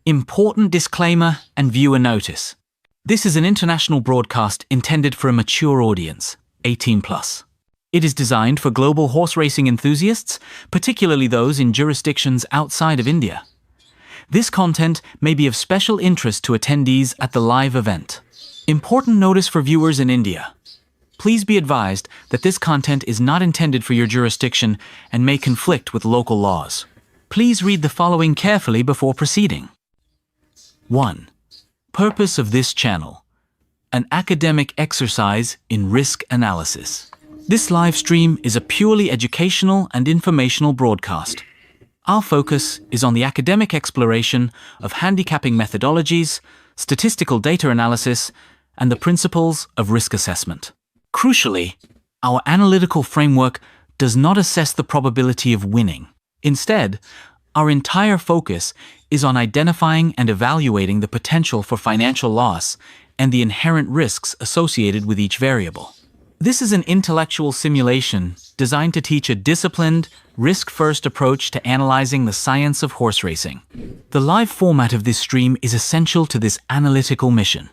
Important disclaimer and viewer notice. This is an international broadcast intended for a mature audience, 18+. It is designed for global horse racing enthusiasts, particularly those in jurisdictions outside of India. This content may be of special interest to attendees at the live event. Important notice for viewers in India. Please be advised that this content is not intended for your jurisdiction and may conflict with local laws. Please read the following carefully before proceeding. 1. Purpose of this channel: an academic exercise in risk analysis. This live stream is a purely educational and informational broadcast. Our focus is on the academic exploration of handicapping methodologies, statistical data analysis, and the principles of risk assessment. Crucially, our analytical framework does not assess the probability of winning. Instead, our entire focus is on identifying and evaluating the potential for financial loss and the inherent risks associated with each variable. This is an intellectual simulation designed to teach a disciplined, risk-first approach to analyzing the science of horse racing. The live format of this stream is essential to this analytical mission.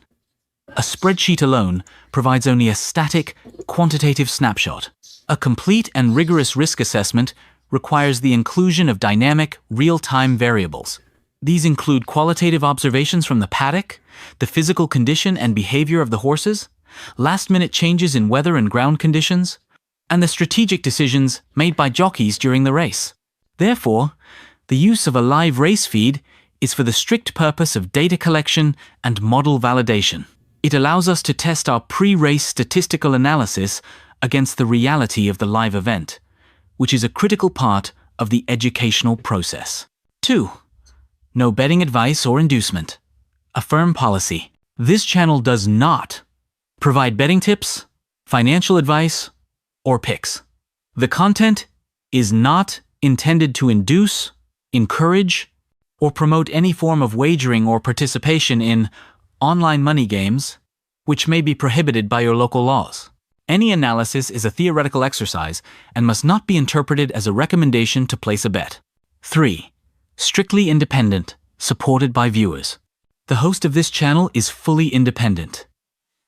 A spreadsheet alone provides only a static, quantitative snapshot. A complete and rigorous risk assessment requires the inclusion of dynamic, real-time variables. These include qualitative observations from the paddock, the physical condition and behavior of the horses, last-minute changes in weather and ground conditions, and the strategic decisions made by jockeys during the race. Therefore, the use of a live race feed is for the strict purpose of data collection and model validation. It allows us to test our pre-race statistical analysis against the reality of the live event, which is a critical part of the educational process. 2. No betting advice or inducement. A firm policy. This channel does not provide betting tips, financial advice, or picks. The content is not intended to induce, encourage, or promote any form of wagering or participation in online money games, which may be prohibited by your local laws. Any analysis is a theoretical exercise and must not be interpreted as a recommendation to place a bet. 3. Strictly independent, supported by viewers. The host of this channel is fully independent.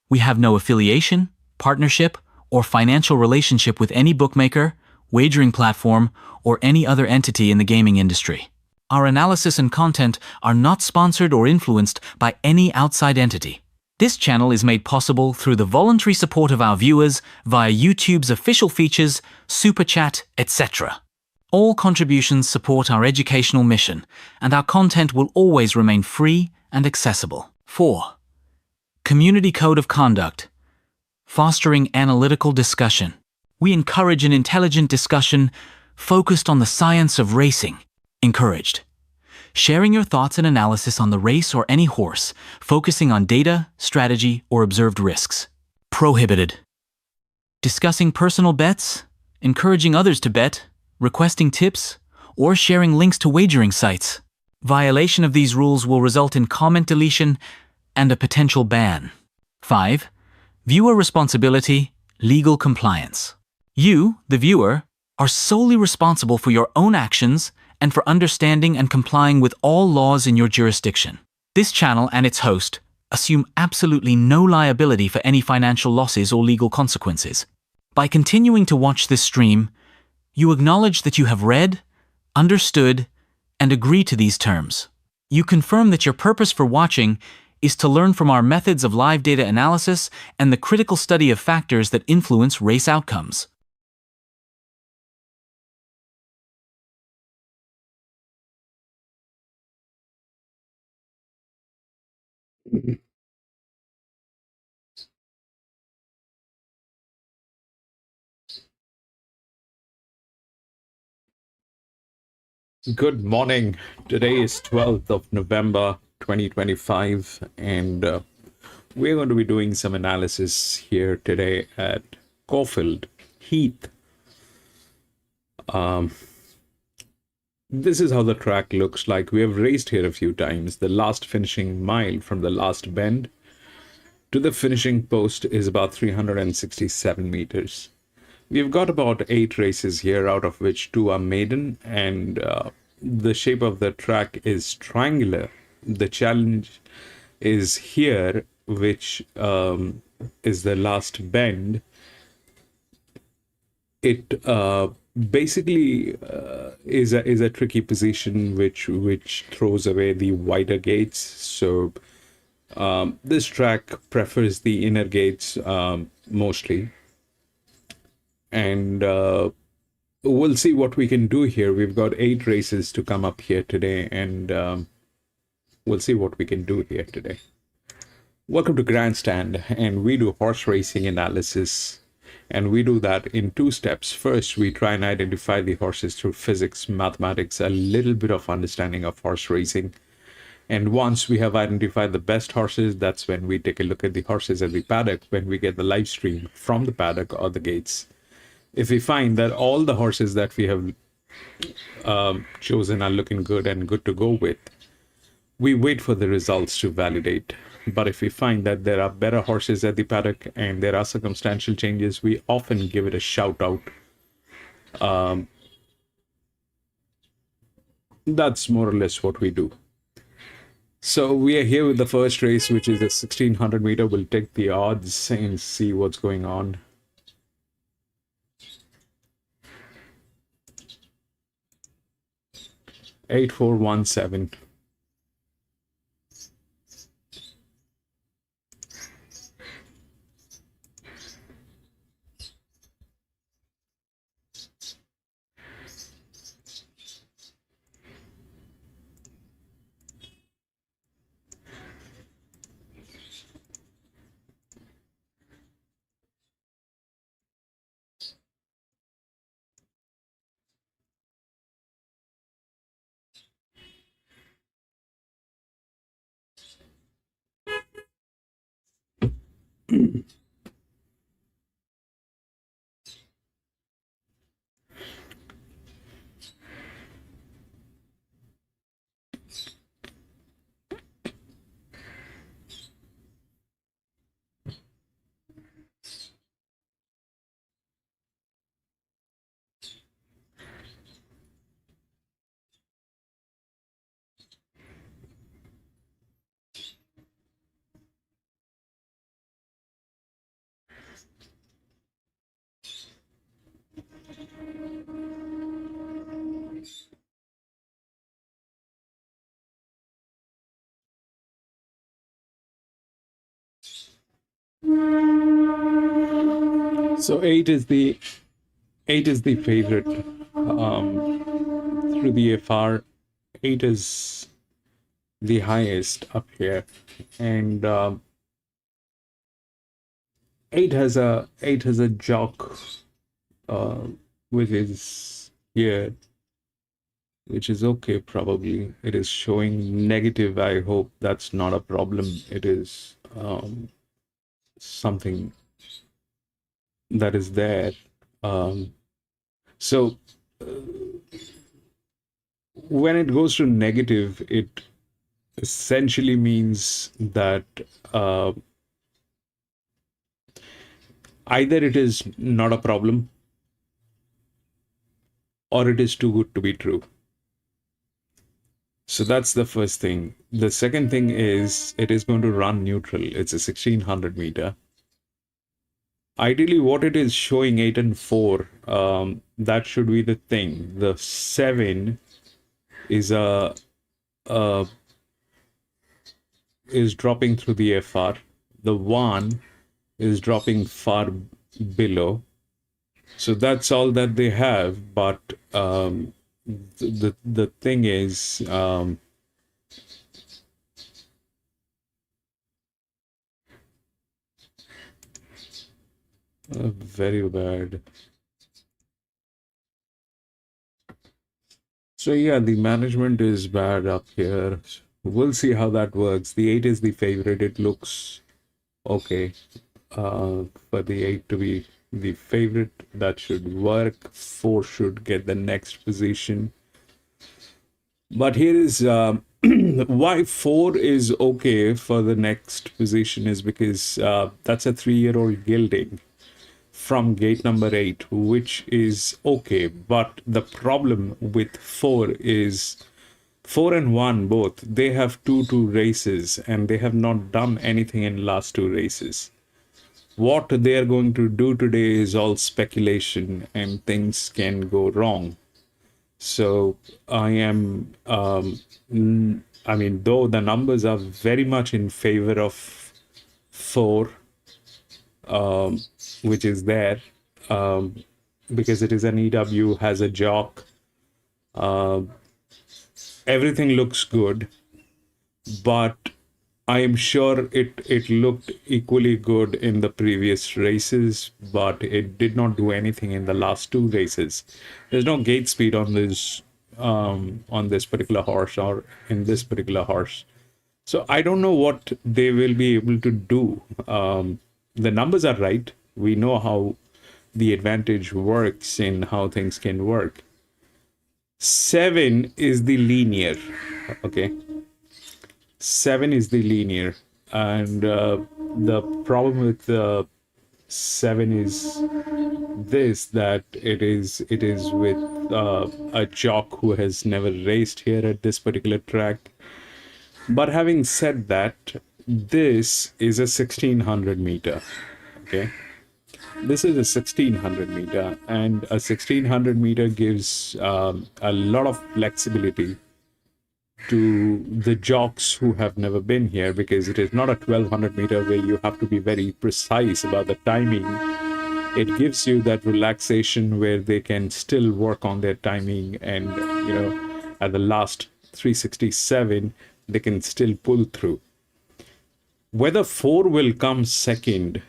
We have no affiliation, partnership, or financial relationship with any bookmaker, wagering platform, or any other entity in the gaming industry. Our analysis and content are not sponsored or influenced by any outside entity. This channel is made possible through the voluntary support of our viewers via YouTube's official features, Super Chat, etc. All contributions support our educational mission, and our content will always remain free and accessible. 4. Community Code of Conduct. Fostering analytical discussion. We encourage an intelligent discussion focused on the science of racing. Encouraged. Sharing your thoughts and analysis on the race or any horse, focusing on data, strategy, or observed risks. Prohibited. Discussing personal bets, encouraging others to bet, requesting tips, or sharing links to wagering sites. Violation of these rules will result in comment deletion and a potential ban. 5. Viewer responsibility, legal compliance. You, the viewer, are solely responsible for your own actions and for understanding and complying with all laws in your jurisdiction. This channel and its host assume absolutely no liability for any financial losses or legal consequences. By continuing to watch this stream, you acknowledge that you have read, understood, and agree to these terms. You confirm that your purpose for watching is to learn from our methods of live data analysis and the critical study of factors that influence race outcomes. Good morning. Today is 12th of November 2025, and we're going to be doing some analysis here today at Caulfield Heath. This is how the track looks like. We have raced here a few times. The last finishing mile from the last bend to the finishing post is about 367 meters. We've got about 8 races here, out of which 2 are maiden, and the shape of the track is triangular The challenge is here, which is the last bend. It basically is a tricky position which throws away the wider gates. So this track prefers the inner gates mostly, and we'll see what we can do here. We've got 8 races to come up here today, and we'll see what we can do here today. Welcome to Grandstand, and we do horse racing analysis, and we do that in 2 steps. First, we try and identify the horses through physics, mathematics, a little bit of understanding of horse racing. And once we have identified the best horses, that's when we take a look at the horses at the paddock, when we get the live stream from the paddock or the gates. If we find that all the horses that we have chosen are looking good and good to go with, we wait for the results to validate. But if we find that there are better horses at the paddock and there are circumstantial changes, we often give it a shout out. That's more or less what we do. So we are here with the first race, which is the 1600 meter. We'll take the odds and see what's going on. $8,417. So eight is the favorite through the FR. 8 is the highest up here, and 8 has a jock with his here, which is okay. Probably it is showing negative. I hope that's not a problem. It is something that is there. So when it goes to negative, it essentially means that either it is not a problem or it is too good to be true. So that's the first thing. The second thing is it is going to run neutral. It's a 1600 meter. Ideally, what it is showing 8 and 4, that should be the thing. The 7 is is dropping through the FR. The 1 is dropping far below. So that's all that they have. But the thing is, very bad. So yeah, the management is bad up here. We'll see how that works. The 8 is the favorite. It looks okay for the 8 to be the favorite. That should work. 4 should get the next position. But here is why 4 is okay for the next position is because that's a 3-year-old gelding from gate number 8, which is okay. But the problem with 4 is 4-1 both. They have two races, and they have not done anything in last two races. What they are going to do today is all speculation, and things can go wrong. So I am, I mean, though the numbers are very much in favor of 4, which is there, because it is an EW, has a jock. Everything looks good, but I am sure it looked equally good in the previous races, but it did not do anything in the last two races. There's no gate speed on this particular horse or in this particular horse. So I don't know what they will be able to do. The numbers are right. We know how the advantage works and how things can work. 7 is the linear. Okay. 7 is the linear, and the problem with 7 is this, that it is with a jock who has never raced here at this particular track. But having said that, this is a 1600 meter. Okay, this is a 1600 meter, and a 1600 meter gives a lot of flexibility to the jocks who have never been here, because it is not a 1200 meter where you have to be very precise about the timing. It gives you that relaxation where they can still work on their timing, and at the last 367 they can still pull through. Whether 4 will come second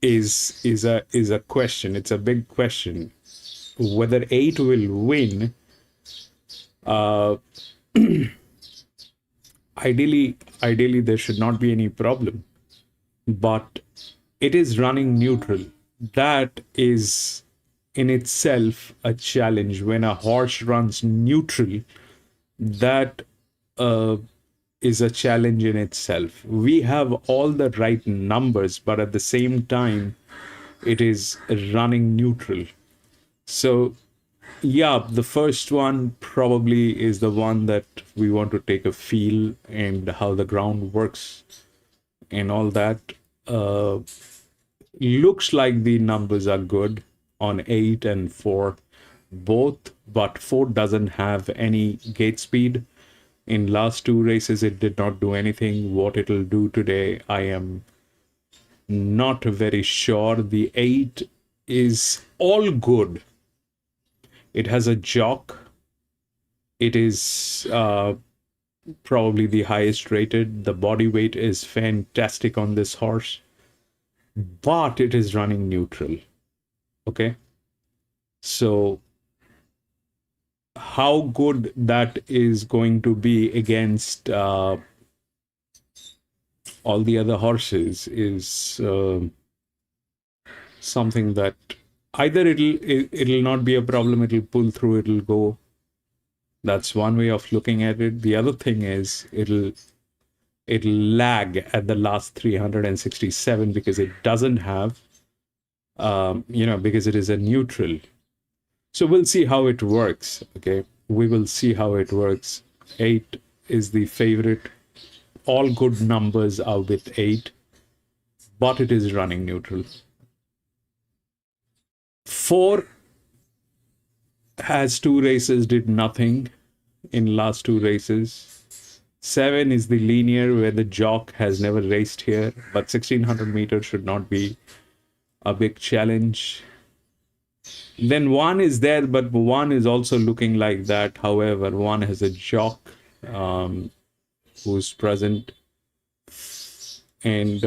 is a question. It's a big question. Whether 8 will win, ideally there should not be any problem, but it is running neutral. That is in itself a challenge. When a horse runs neutral, that is a challenge in itself. We have all the right numbers, but at the same time it is running neutral. So yeah, the first one probably is the one that we want to take a feel and how the ground works and all that. Looks like the numbers are good on 8 and 4 both, but 4 doesn't have any gate speed. In last two races it did not do anything. What it'll do today, I am not very sure. The 8 is all good. It has a jock. It is probably the highest rated. The body weight is fantastic on this horse, but it is running neutral. Okay. So how good that is going to be against all the other horses is something that either it'll not be a problem, it'll pull through, it'll go. That's one way of looking at it. The other thing is it'll lag at the last 367 because it doesn't have because it is a neutral. So we'll see how it works. Okay, we will see how it works. 8 is the favorite. All good numbers are with 8, but it is running neutral. 4 has 2 races, did nothing in last 2 races. 7 is the linear where the jock has never raced here, but 1600 meters should not be a big challenge. Then 1 is there, but 1 is also looking like that. However, 1 has a jock who's present, and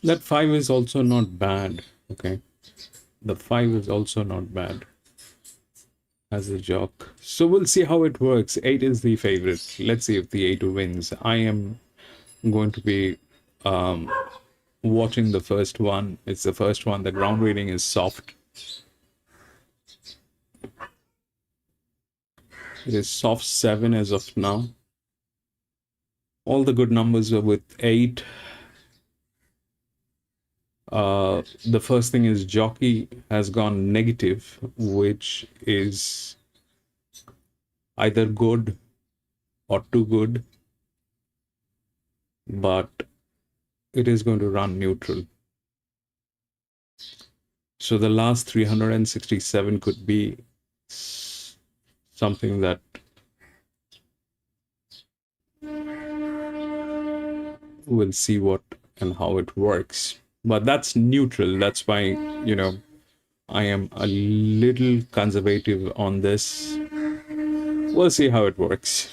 That 5 is also not bad. Okay. The 5 is also not bad as a jock. So we'll see how it works. 8 is the favorite. Let's see if the 8 wins. I am going to be watching the first one. It's the first one. The ground rating is soft. It is soft 7 as of now. All the good numbers are with 8. The first thing is jockey has gone negative, which is either good or too good, but it is going to run neutral. So the last 367 could be something that we'll see what and how it works. But that's neutral. That's why, I am a little conservative on this. We'll see how it works.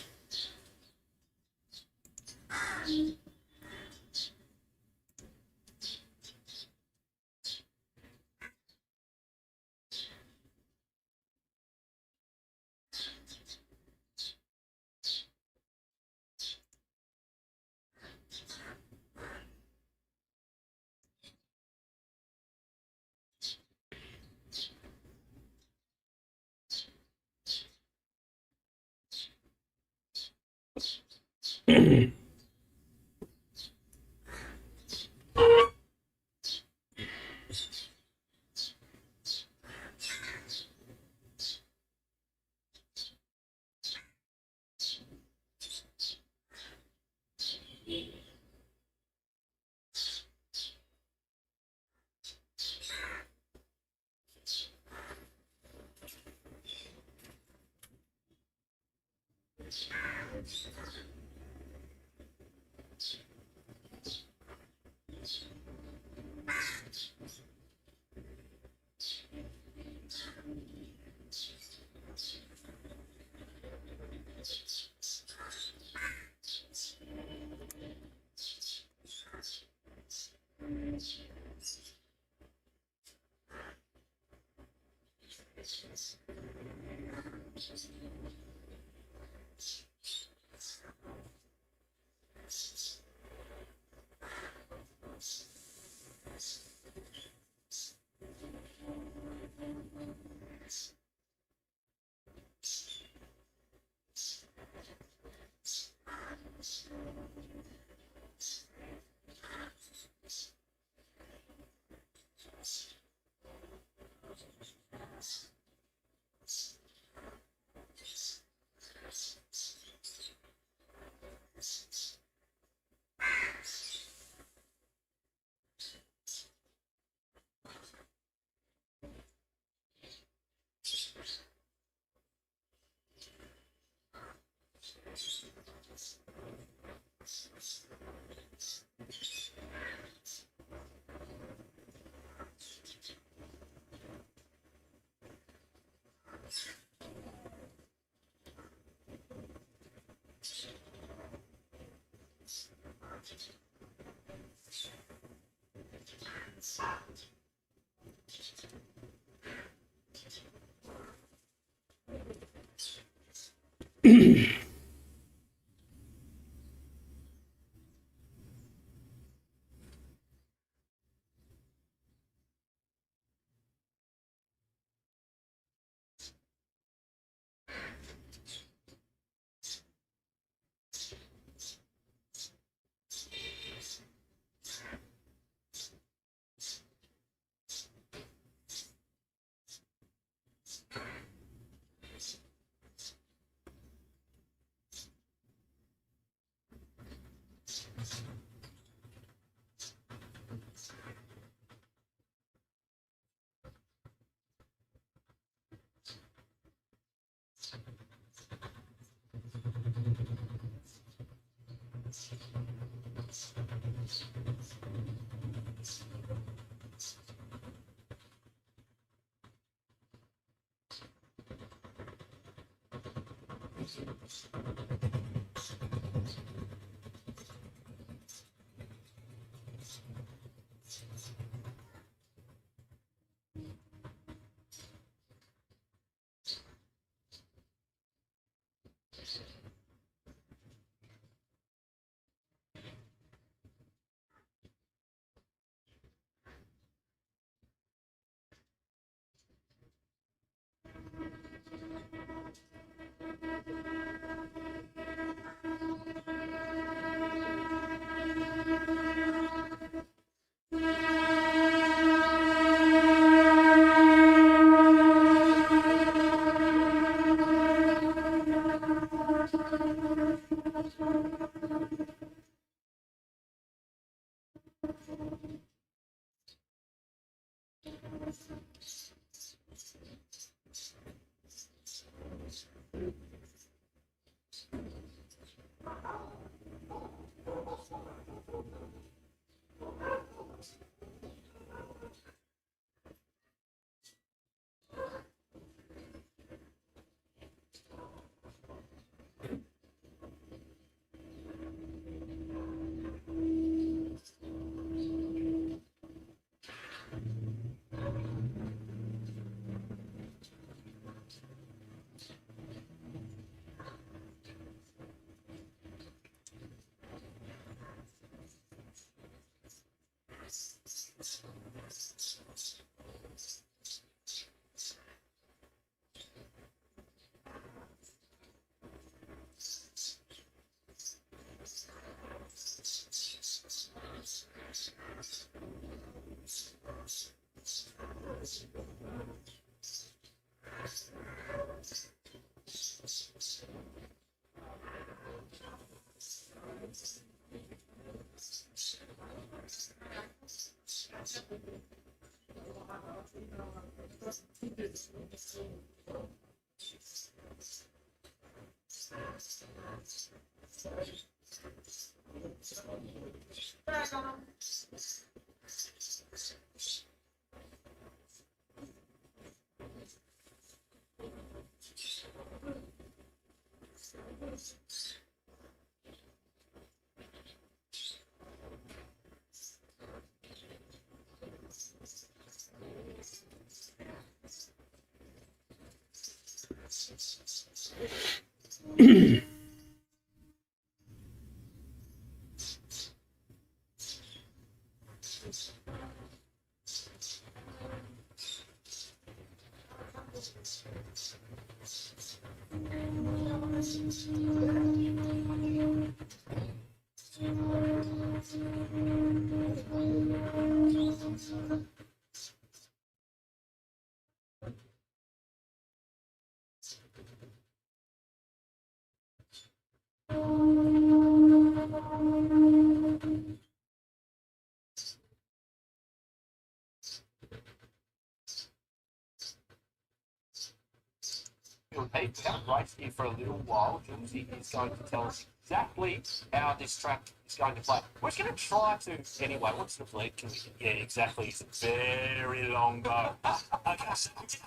Heath, we haven't raced here for a little while. Jules is going to tell us exactly how this track is going to play. We're just going to try to, anyway, what's the lead? Yeah, exactly. It's a very long bow. Okay, so we didn't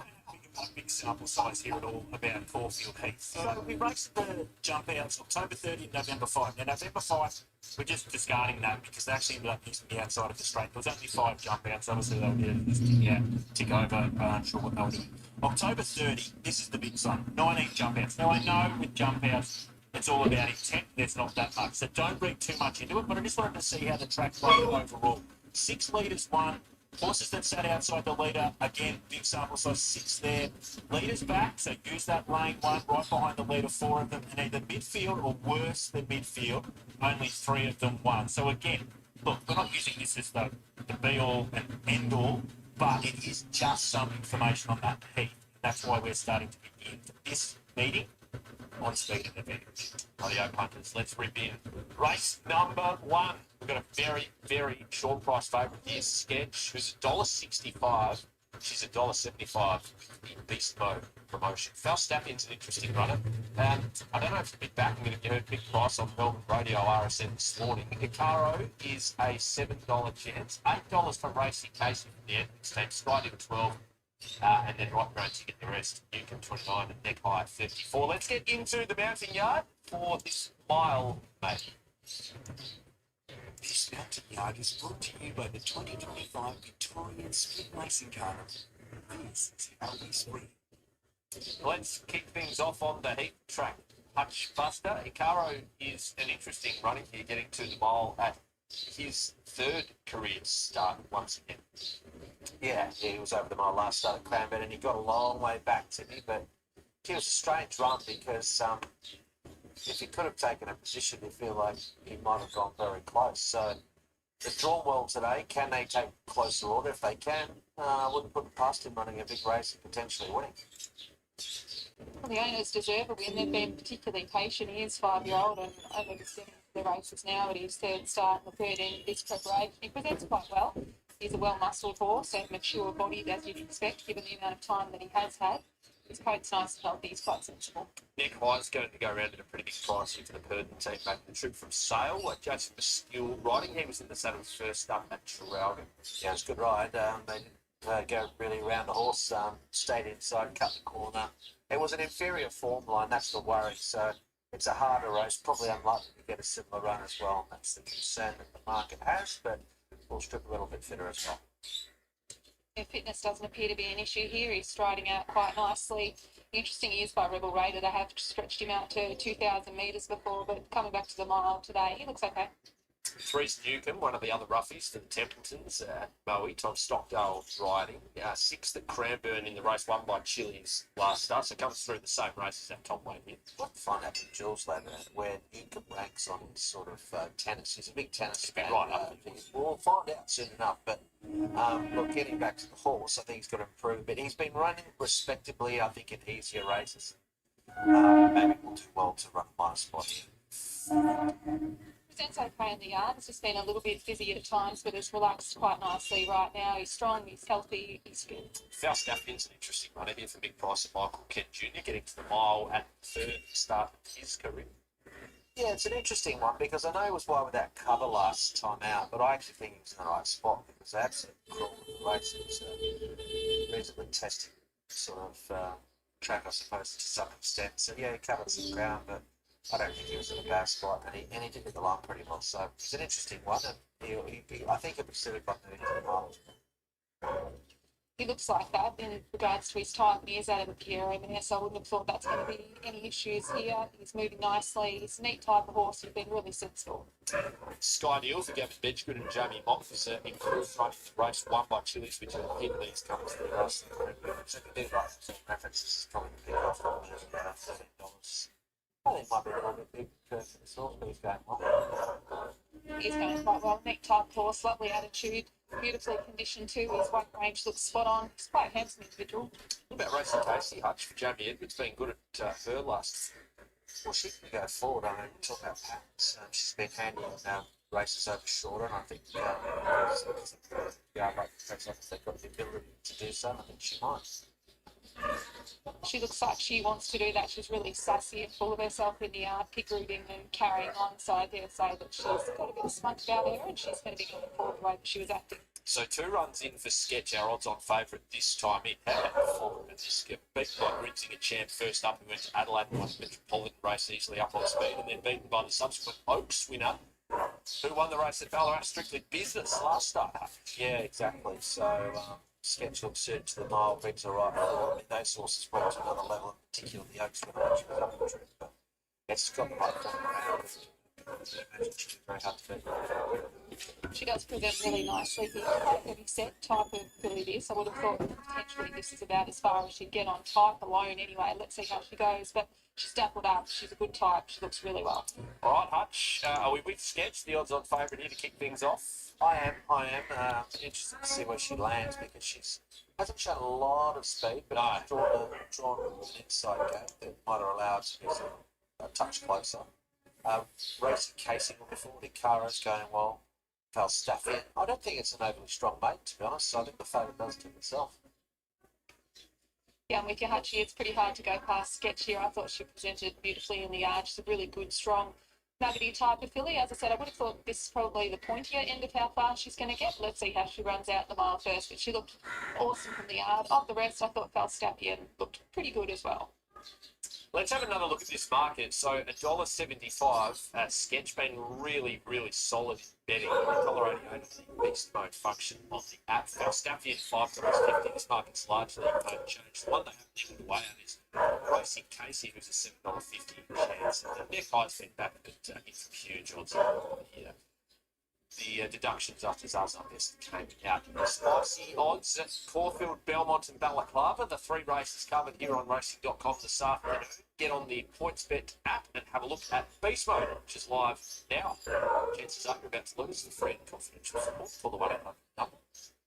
have a big sample size here at all about Caulfield Heath. So we raced the jump outs October 30 and November 5. Now, November 5, we're just discarding that because they actually ended up using the outside of the straight. There was only 5 jump outs. Obviously, they were just tick over. I'm sure what they were doing. October 30, this is the big one, 19 jump outs. Now, I know with jump outs, it's all about intent. There's not that much. So don't read too much into it, but I just wanted to see how the track played overall. 6 leaders won. Horses that sat outside the leader, again, big sample size, 6 there. Leaders back, so use that lane 1 right behind the leader, 4 of them, and either midfield or worse than midfield, only 3 of them won. So again, look, we're not using this as the be-all and end-all, but it is just some information on that heat. That's why we're starting to begin this meeting on speed and advantage. Audio punters, let's rip in. Race number 1. We've got a very, very short price favourite here, Sketch, who's $1.65. She's $1.75 in beast mode promotion. Falstaffion's an interesting runner. I don't know if it's a bit back. I'm going to give her a big price on Melbourne Radio RSN this morning. Icaro is a $7 chance. $8 for Racing Casey from the Edmonds team. Slightly to 12. And then right round to get the rest. Newcomb 29 and neck high 54. Let's get into the mounting yard for this mile, mate. This mountain yard is brought to you by the 2025 Victorian Sprint Racing Carnival. This is how we sprint. Let's kick things off on the heat track. Hutch Buster. Icaro is an interesting running here, getting to the mile at his 3rd career start once again. Yeah, he was over the mile last start at Cranbourne and he got a long way back to me, but it was a strange run because if he could have taken a position, you feel like he might have gone very close. So they've drawn well today. Can they take closer order? If they can, I wouldn't put it past him running a big race and potentially winning. Well, the owners deserve a win. They've been particularly patient. He is 5-year-old, and over the races now at his third start and the third end of this preparation. He presents quite well. He's a well-muscled horse and mature bodied, as you'd expect, given the amount of time that he has had. His coat's nice and healthy. He's quite sensible. Nick High's going to go around at a pretty big price here for the Purden team, making the trip from Sale. Jason Maskill riding. He was in the saddle first up at Traralgon. Yeah, it was a good ride. They didn't go really around the horse. Stayed inside, cut the corner. It was an inferior form line. That's the worry. So it's a harder race. Probably unlikely to get a similar run as well. And that's the concern that the market has. But we'll strip a little bit fitter as well. Yeah, fitness doesn't appear to be an issue here. He's striding out quite nicely. Interesting is by Rebel Raider, they have stretched him out to 2,000 metres before, but coming back to the mile today, he looks okay. Three's Newcomb, one of the other roughies for the Templetons at Moe. Tom Stockdale riding. Sixth at Cranbourne in the race won by Chili's last start. So comes through the same race as that Tom Wayne here. I'd like to find out from Jules later where Newcomb ranks on his sort of tennis. He's a big tennis fan. Right up. We'll find out soon enough. But look, getting back to the horse, I think he's got to improve a bit. He's been running respectably, I think, in easier races. Maybe we'll do well to run a minor spot here. Presents okay in the yard. It's just been a little bit busy at times, but it's relaxed quite nicely right now. He's strong, he's healthy, he's fit. Falstaffion's an interesting one here for big price of Michael Kent Jr. getting to the mile at third start of his career. Yeah, it's an interesting one because I know he was wide with that cover last time out, but I actually think he was in the right spot because they absolutely crawled the race. It was a reasonably tested sort of track, I suppose, to some extent. So yeah, he covered some ground, but I don't think he was in a bad spot, and he did hit the line pretty well. So it's an interesting one, and I think he'll be suited by moving to the miles. He looks like that in regards to his type, and he is out of the gear over there, so I wouldn't have thought that's going to be any issues here. He's moving nicely. He's a neat type of horse. He's been really sensible. Sky Neal for Gavin Bedgood and Jamie Mock was improved running the race won by Chili's, which are hidden these coming to the race. So if you do like some references, is probably the pick off from $13. I think it might be a little bit big for this horse, but he's going well. He's going quite well. Neat type horse, lovely attitude, beautifully conditioned too. His weight range looks spot on. He's quite a handsome individual. What about racing Casey Hutch for Jamie Edwards? Been good at her last. Well, she can go forward. I mean, we're talking about patterns. She's been handy in races over shorter, and I think if they've got the ability to do so, I think she might. She looks like she wants to do that. She's really sassy and full of herself in the yard, pick rooting and carrying on. So I dare say that she's got a bit of spunk about her, and she's going to be going forward the way that she was acting. So 2 runs in for Sketch, our odds-on favourite this time. It had performed at this beat by Grinzinger Champ first up, who went to Adelaide and won the Metropolitan race easily up on speed, and then beaten by the subsequent Oaks winner, who won the race at Ballarat Strictly Business last start. Yeah, exactly. So Sketch looks suited to the mile, brings a right forward. I mean, those horses went to another level, in particular the Oaks winner, which was up the trip. But it's got the right form around. I imagine she'll be very hard to beat. She does present really nicely here. Quite a heavy set type of filly this. I would have thought potentially this is about as far as she'd get on type alone anyway. Let's see how she goes. But she's dappled up. She's a good type. She looks really well. All right, Hutch, are we with Sketch, the odds-on favourite here to kick things off? I am interested to see where she lands because she's hasn't shown a lot of speed, but I've drawn an inside gate that might have allowed to be a touch closer. Racing Casey on the 40 Caro's going well. Falstaffian. I don't think it's an overly strong mate, to be honest, so I think the favourite does it itself. Yeah, I'm with you, Hutchie. It's pretty hard to go past Sketch here. I thought she presented beautifully in the yard. She's a really good, strong, nuggety type of filly. As I said, I would have thought this is probably the pointier end of how far she's going to get. Let's see how she runs out the mile first. But she looked awesome from the yard. Of the rest, I thought Falstaffian looked pretty good as well. Let's have another look at this market. So $1.75, Sketch been really, really solid in betting. $1.88 the beast mode function on the app. Falstaffian $5.50. This market's largely unchanged. The one they haven't nicked away at is Racing Casey, who's a $7.50 chance. And their high's been back, but it's huge odds here. The deductions after Zaza Best came out. Spicy odds at Caulfield, Belmont and Balaclava. The 3 races covered here on racing.com this afternoon. Get on the PointsBet app and have a look at Beast Mode, which is live now. Chances are you're about to lose the free and confidential support for the 1-800 number,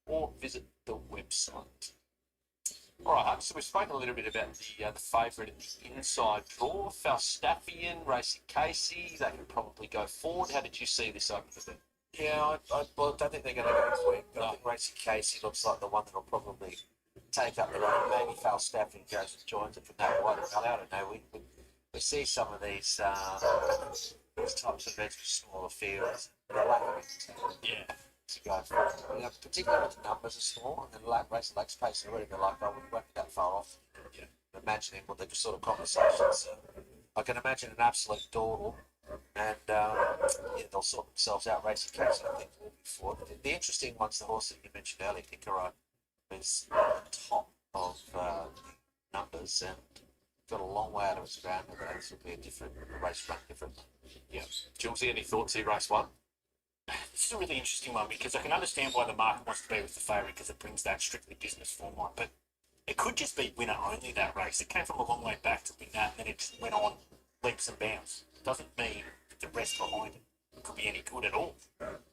or visit the website. All right, Hunt, so we've spoken a little bit about the favourite in the inside draw, Falstaffian, Racing Casey. They could probably go forward. How did you see this open for them? Yeah, I don't think they're going to go quick. I think Racing Casey looks like the one that'll probably take up the run. Maybe Falstaff goes and joins it from that wide rally. I don't know. We see some of these types of events with smaller fields. The lack of it to go forward. You know, particularly when the numbers are small and then race lakes pace are really like, I wouldn't be that far off. Yeah. Imagining what the sort of conversations. I can imagine an absolute dawdle. And they'll sort themselves out. Racing Case, I think, will be forward. The interesting one's the horse that you mentioned earlier, Hikaro, is at the top of the numbers and got a long way out of its ground. But this will be a different race run, different. Yeah. Julesy, any thoughts here, race one? This is a really interesting one because I can understand why the market wants to be with the favourite because it brings that strictly business form on. But it could just be winner only, that race. It came from a long way back to win that, and then it just went on leaps and bounds. Doesn't mean that the rest behind it could be any good at all.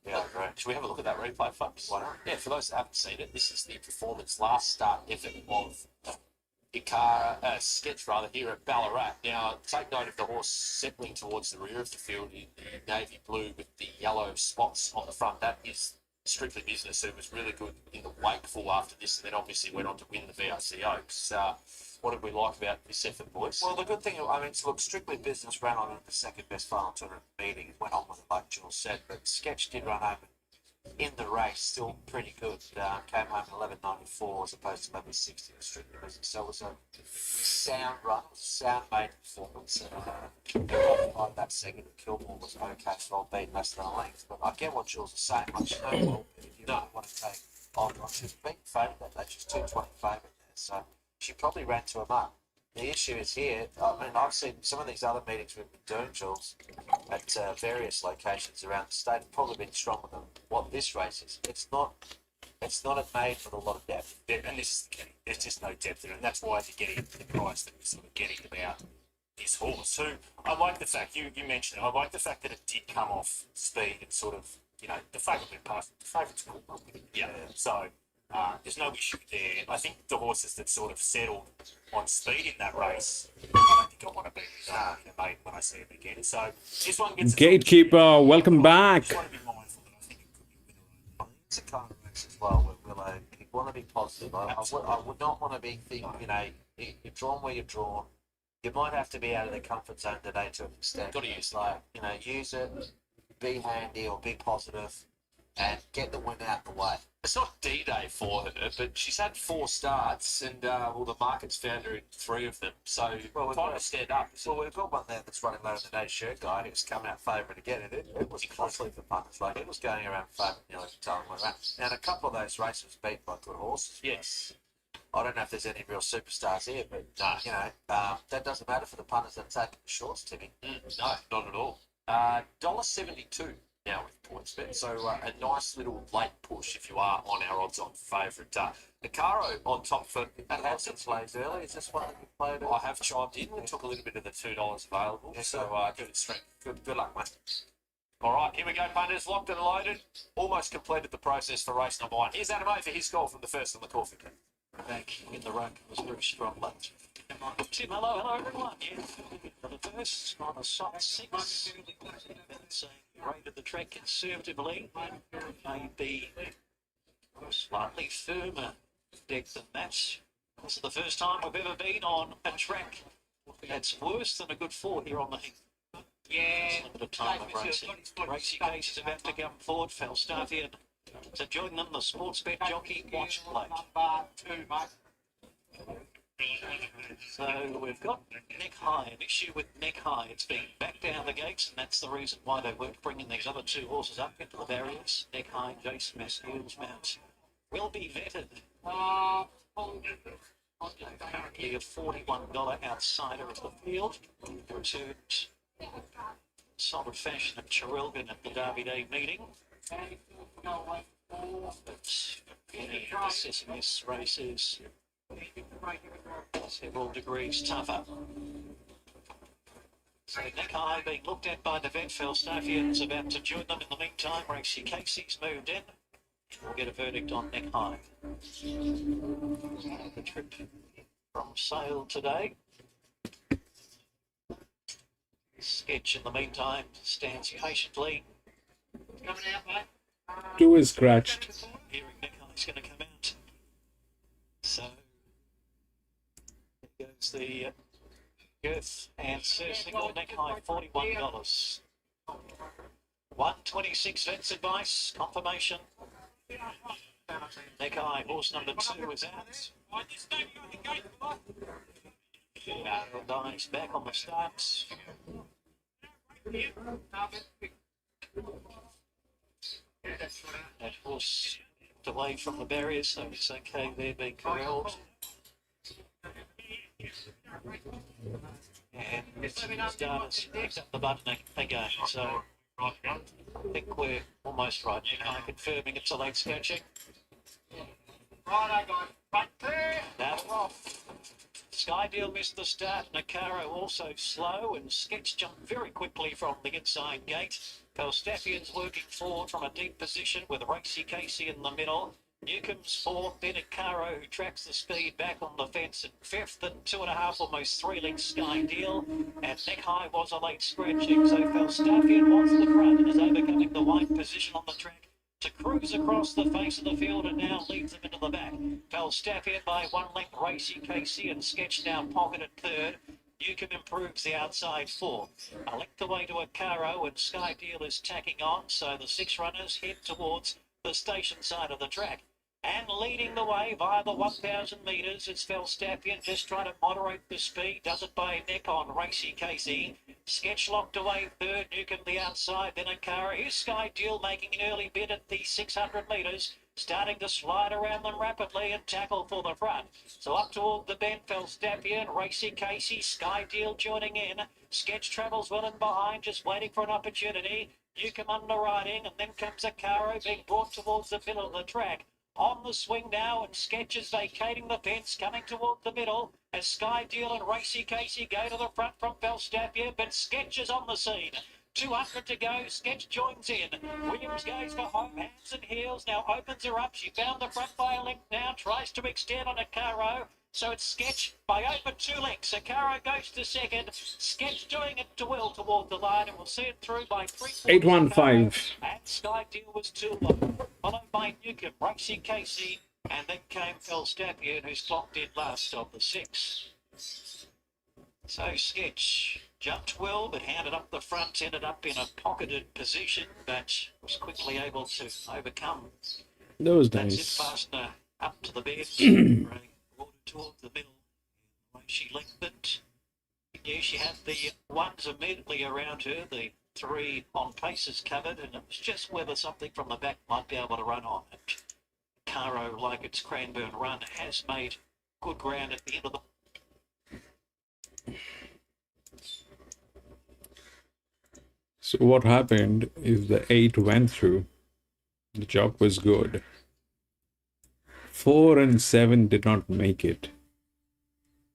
Yeah, great. Should we have a look at that replay, folks? Why not? Yeah, for those that haven't seen it, this is the performance last start effort of Sketch here at Ballarat. Now, take note of the horse settling towards the rear of the field in the navy blue with the yellow spots on the front. That is strictly business, who was really good in the Wakeful after this, and then obviously went on to win the VRC Oaks. What did we like about this effort, boys? Well, the good thing, I mean, look, strictly business ran on in the second best final tournament meeting. It went on with it, like Jules said, but Sketch did run home in the race, still pretty good. Came home 11.94 as opposed to 11.60 in strictly business. So it was a sound run, sound made performance. Like that second, Kilmore was okay, so I'll beat less than a length. But I get what Jules is saying. Like, you know, well, if you don't want to take on, she's beat favourite, that's just 220 favourite there. So she probably ran to a mark. The issue is here, I mean, I've seen some of these other meetings we've been doing, Jules, at various locations around the state have probably been stronger than what this race is. It's not made with a lot of depth. Yeah, and this is the key. There's just no depth there, and that's why you're getting the price that we're sort of getting about this horse. Who I like the fact, you mentioned it, I like the fact that it did come off speed and sort of, you know, the favourite went past, the favourite's cool. Yeah, so there's no issue there. I think the horses that sort of settled on speed in that race, I don't think I want to be mate when I see it again. So this one gets Gatekeeper, welcome back. I just want to be mindful that I think it could be winner. I think it's a kind of race as well where Willow, you want to be positive. I would not want to be thinking, you know, you're drawn where you're drawn. You might have to be out of the comfort zone today to an extent. Got to use like, you know, use it, be handy or be positive, and get the win out the way. It's not D-Day for her, but she's had 4 starts, and the market's found her in 3 of them. So time to stand up. Well, we've got one there that's running low in the day shirt guy who's coming out favourite again. It was costly for punters. Like, it was going around favourite nearly the time we ran. And a couple of those races beat by good horses. Yes. I don't know if there's any real superstars here, but you know, that doesn't matter for the punters that are taking the shorts, Timmy. No, not at all. $1.72 now with points bet, so a nice little late push if you are on our odds-on favourite. Hikaro on top for And Hanson's plays early. Is this one that you played? I have chimed in and took a little bit of the $2 available, so give it strength. Good luck, mate. All right, here we go, punters, locked and loaded. Almost completed the process for race number 1. Here's Adam O for his goal from the first on the Caulfield Heath. Back in the ruck was very strong late. Tim, hello everyone. Yeah, for the first on a soft 6. It's rated the track conservatively. Maybe slightly firmer deck than that. This is the first time we've ever been on a track that's worse than a good 4 here on the Heath. Yeah. A bit of time of racing. Racing Case is about to come forward. Falstaffian to join them, the sports bet jockey, watch late. So we've got Neck High, an issue with Neck High. It's been back down the gates, and that's the reason why they weren't bringing these other 2 horses up into the barriers. Neck High, Jason Maskell's mount will be vetted. Currently a $41 outsider of the field. Returned solid fashion at Chirelgan at the Derby Day meeting. But assessing this race is several degrees tougher. So Neck High being looked at by the vet. Falstaffian's about to join them. In the meantime, Racey Casey's moved in. We'll get a verdict on Neck High. The trip from sale today. Sketch in the meantime stands patiently. Coming out, mate. 2 is scratched. Hearing Nick's going to come out. So there goes the girth and single neck high, $41. 126 vets advice, confirmation. Neck high, horse number 2 is out. Dice back on the starts. That horse away from the barriers, so it's okay there being corralled. And starters picked up the button again, so I think we're almost right. Nick confirming it's a late sketching. Now off. Sky Deal missed the start. Nakaro also slow, and Sketch jumped very quickly from the inside gate. Falstaffian's working forward from a deep position with Racy Casey in the middle. Newcomb's fourth, then Nakaro, who tracks the speed back on the fence at fifth, and 2.5, almost 3 lengths Sky Deal. And Neck High was a late scratching, so Falstaffian wants the front and is overcoming the wide position on the track to cruise across the face of the field and now leads them into the back. Falstaffian by 1 length, Racy Casey, and Sketch now pocketed third. Newcomb improves the outside fourth. A length away to a Caro, and Sky Deal is tacking on, so the 6 runners head towards the station side of the track. And leading the way via the 1,000 metres, it's Falstaffian just trying to moderate the speed. Does it by neck on Racy Casey. Sketch locked away third, Newcomb the outside, then a car. Here's Sky Deal making an early bid at the 600 metres. Starting to slide around them rapidly and tackle for the front. So up toward the bend, Falstaffian, Racy Casey, Sky Deal joining in. Sketch travels well in behind, just waiting for an opportunity. Newcomb underwriting, and then comes a Caro being brought towards the middle of the track. On the swing now, and Sketch is vacating the fence, coming toward the middle as Sky Deal and Racy Casey go to the front from Falstaffian, but Sketch is on the scene. 200 to go, Sketch joins in. Williams goes for home, hands and heels, now opens her up. She found the front by a length now, tries to extend on a Caro. So it's Sketch by over 2 lengths. A Caro goes to second. Sketch doing it to well toward the line, and we'll see it through by 3/4. 815. And Sky Deal was too low. Followed by Newcomb, Racy Casey, and then came Falstaffian, who's clocked in last of the 6. So Sketch jumped well, but handed up the front, ended up in a pocketed position, but was quickly able to overcome. Those That's it, days. fastener up to the bed, water toward the middle. The way she lengthened, yeah, she had the ones immediately around her, the 3 on paces covered, and it was just whether something from the back might be able to run on. And Caro, like its Cranbourne run, has made good ground at the end of the. So what happened is the 8 went through. The job was good. 4 and 7 did not make it.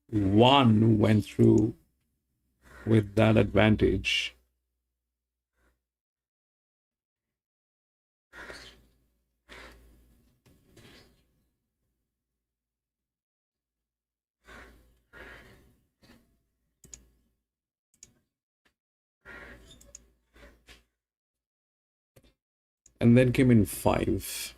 1 went through with that advantage. And then came in 5.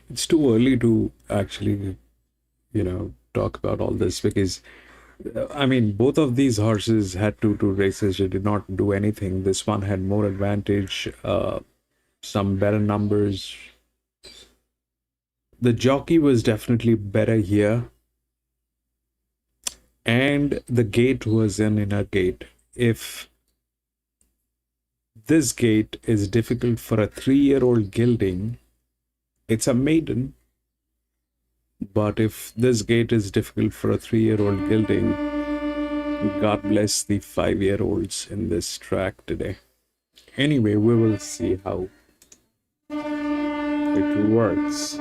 It's too early to actually, talk about all this because, I mean, both of these horses had two races. They did not do anything. This one had more advantage, some better numbers. The jockey was definitely better here. And the gate was an inner gate. If this gate is difficult for a 3-year-old gelding, it's a maiden. But if this gate is difficult for a 3-year-old gelding, God bless the 5-year-olds in this track today. Anyway, we will see how it works.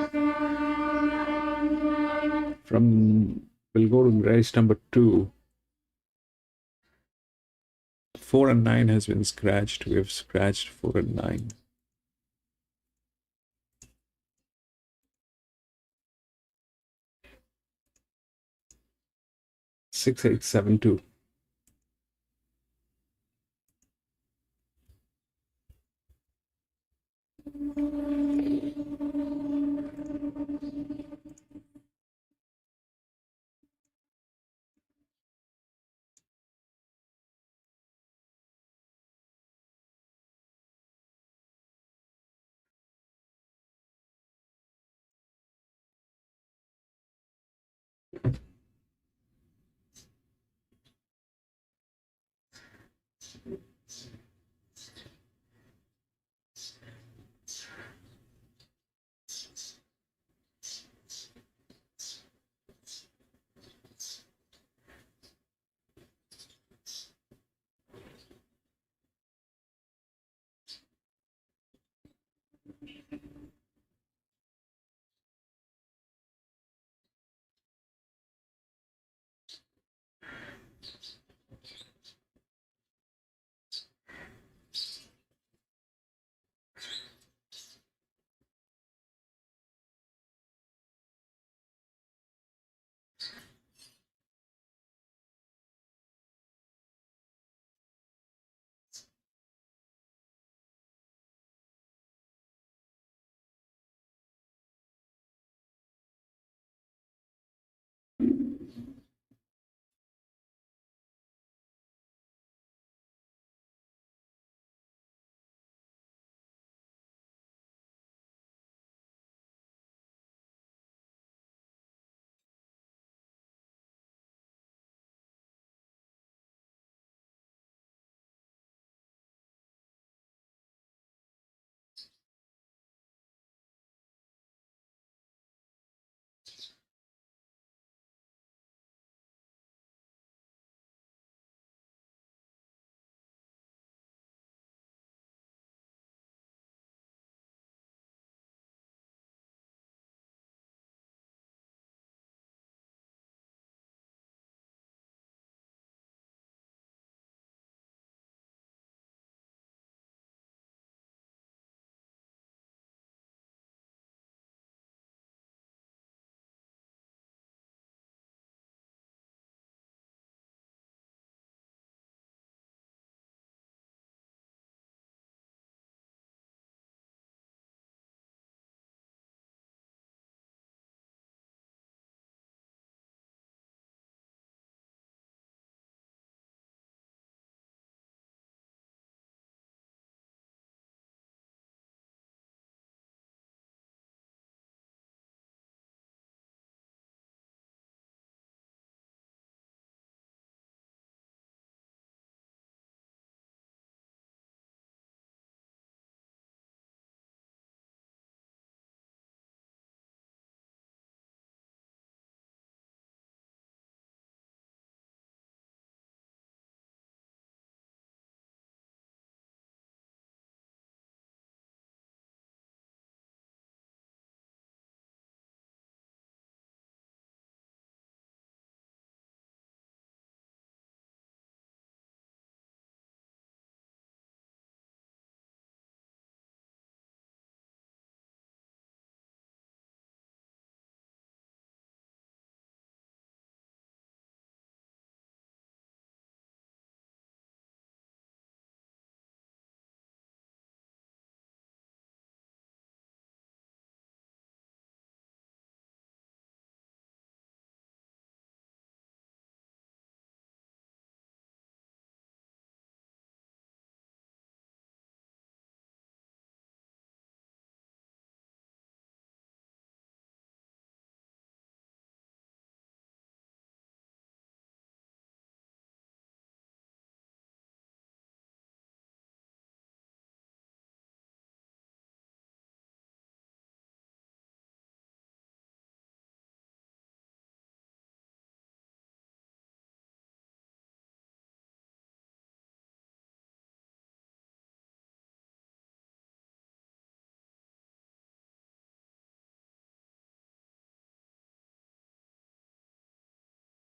We'll go to race number 2. 4 and 9 has been scratched. We have scratched 4 and 9. Six, 8, 7, 2.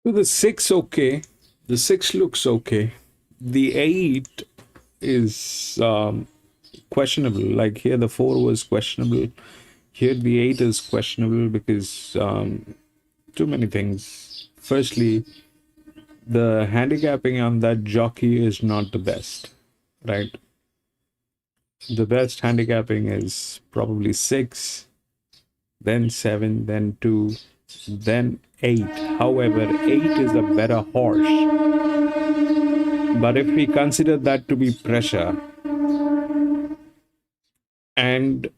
So the 6, okay. The 6 looks okay. The 8 is questionable. Like here, the 4 was questionable. Here, the 8 is questionable because too many things. Firstly, the handicapping on that jockey is not the best, right? The best handicapping is probably 6, then 7, then 2, then 8. However, 8 is a better horse. But if we consider that to be pressure, and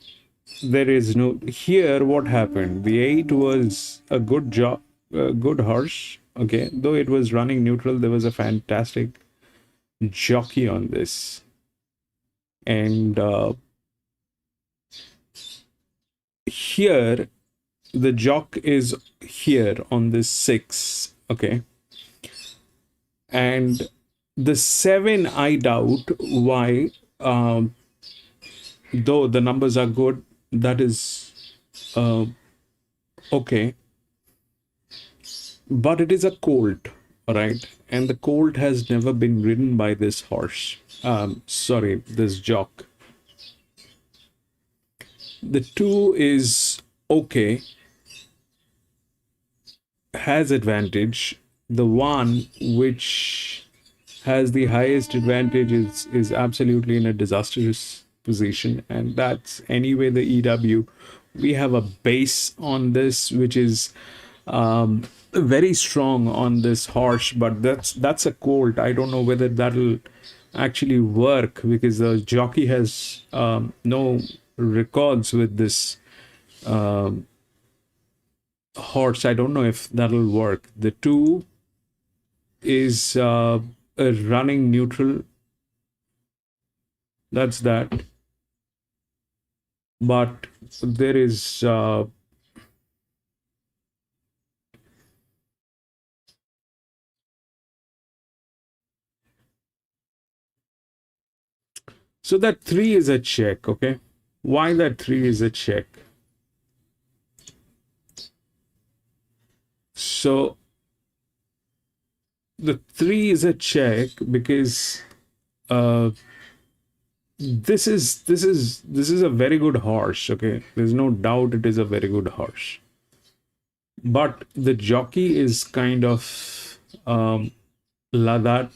there is no here, what happened? The 8 was a good job, a good horse. Okay, though it was running neutral, there was a fantastic jockey on this, and here the jock is here on this 6. Okay, and the 7, I doubt why. Though the numbers are good, that is okay, but it is a colt, right? And the colt has never been ridden by this horse. Sorry, this jock. The 2 is okay, has advantage. The 1 which has the highest advantage is absolutely in a disastrous position, and that's anyway the EW. We have a base on this which is very strong on this horse, but that's a colt. I don't know whether that'll actually work because the jockey has no records with this horse. I don't know if that'll work. The 2 is a running neutral. That's that. But there is so that 3 is a check. Okay, why that 3 is a check? So the 3 is a check because this is a very good horse. Okay, there's no doubt it is a very good horse, but the jockey is kind of that.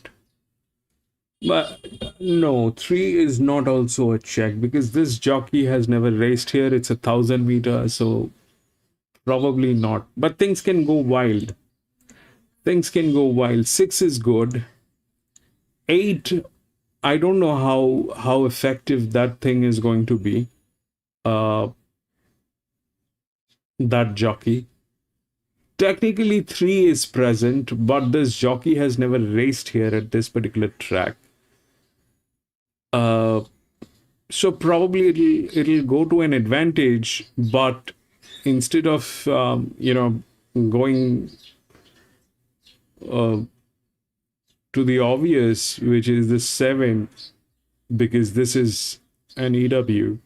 But no, 3 is not also a check because this jockey has never raced here. It's 1,000 meters, so probably not. But things can go wild. Things can go wild. 6 is good. 8, I don't know how effective that thing is going to be. That jockey. Technically 3 is present, but this jockey has never raced here at this particular track. So probably it'll go to an advantage, but instead of going to the obvious, which is the 7, because this is an EW,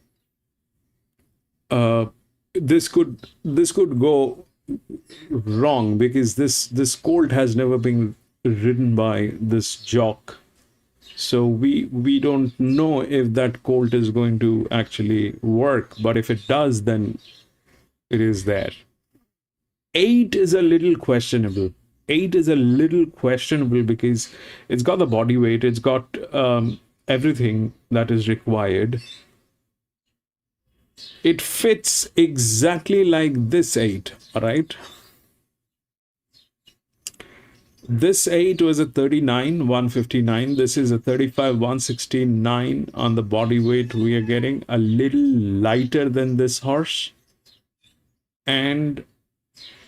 this could go wrong because this colt has never been ridden by this jock. So we don't know if that colt is going to actually work, but if it does, then it is there. 8 is a little questionable. 8 is a little questionable because it's got the body weight, it's got everything that is required. It fits exactly like this 8, all right? This 8 was a 39, 159. This is a 35, 169 on the body weight. We are getting a little lighter than this horse. And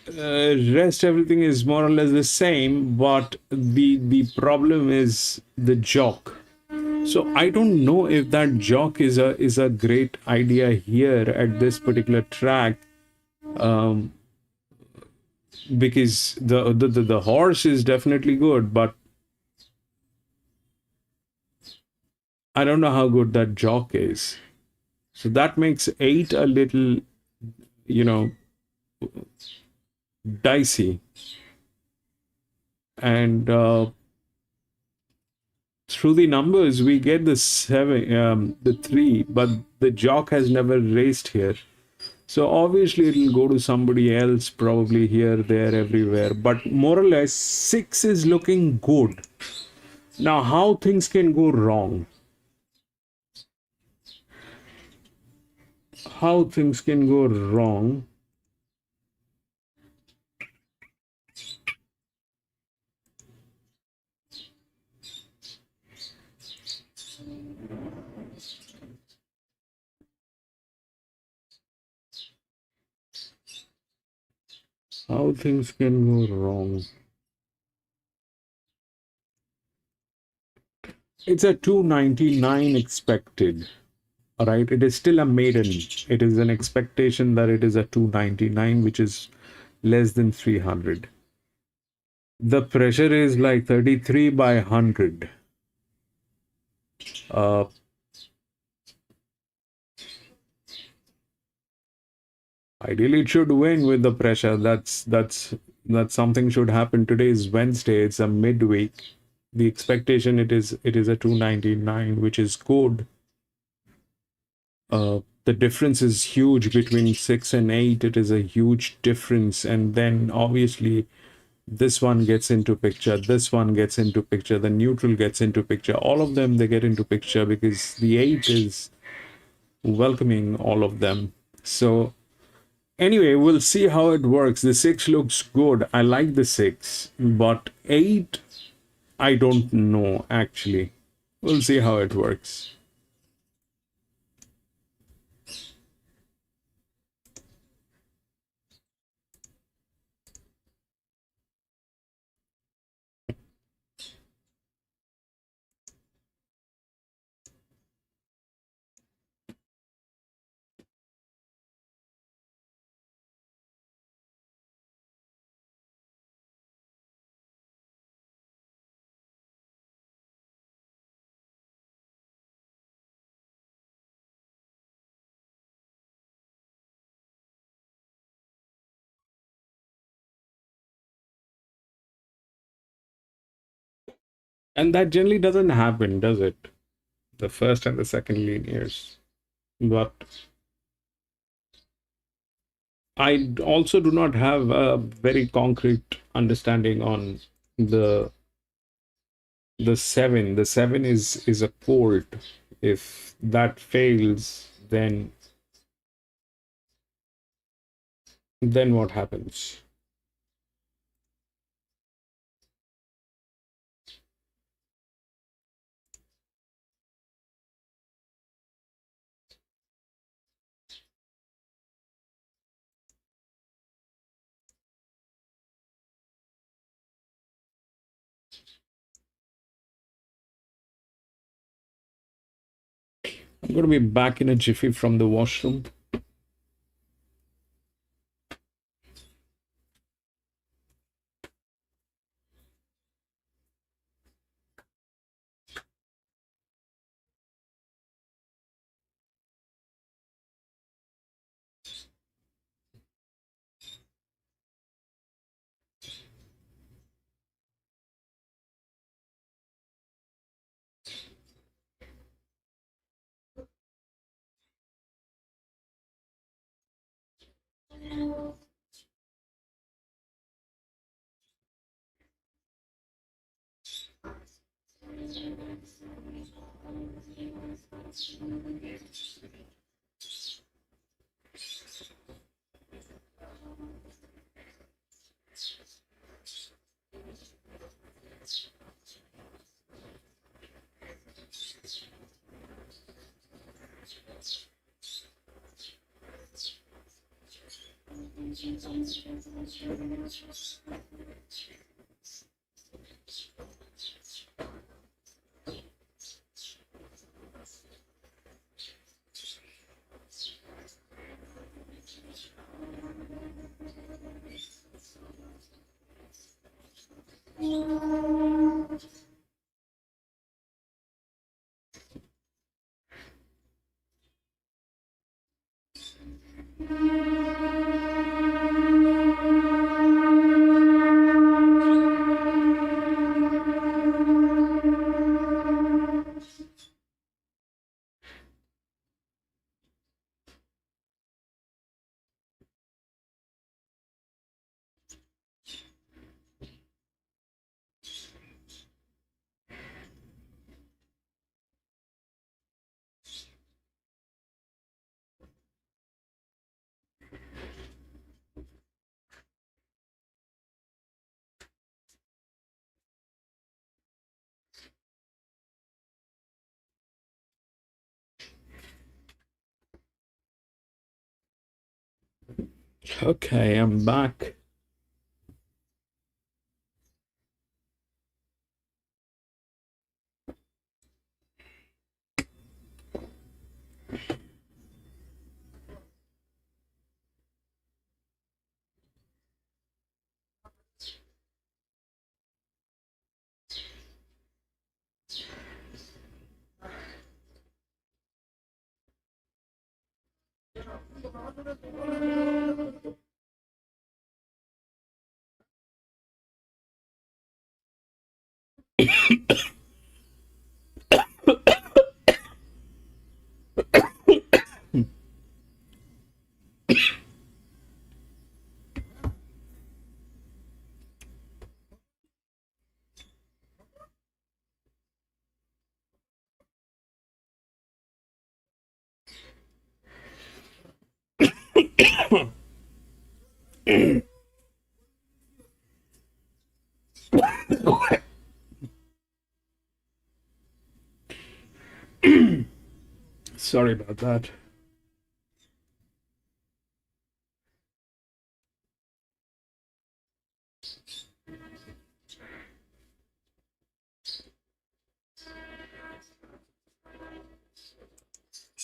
rest everything is more or less the same, but the problem is the jock. So I don't know if that jock is a great idea here at this particular track. Because the horse is definitely good, but I don't know how good that jock is. So that makes 8 a little, dicey. And through the numbers we get the 7, the 3, but the jock has never raced here. So obviously it'll go to somebody else, probably here, there, everywhere. But more or less, 6 is looking good. Now, how things can go wrong? How things can go wrong? How things can go wrong? It's a 299 expected. All right, it is still a maiden. It is an expectation that it is a 299, which is less than 300. The pressure is like 33 by 100. Ideally, it should win with the pressure. That's something should happen. Today is Wednesday. It's a midweek. The expectation it is a 299, which is good. The difference is huge between 6 and 8. It is a huge difference, and then obviously this one gets into picture, this one gets into picture, the neutral gets into picture. All of them, they get into picture because the 8 is welcoming all of them. So anyway, we'll see how it works. The 6 looks good. I like the 6, but 8, I don't know actually. We'll see how it works. And that generally doesn't happen, does it? The first and the second linears. But I also do not have a very concrete understanding on the 7. The 7 is a colt. If that fails, then what happens? I'm going to be back in a jiffy from the washroom. Okay, I'm back. Sorry about that.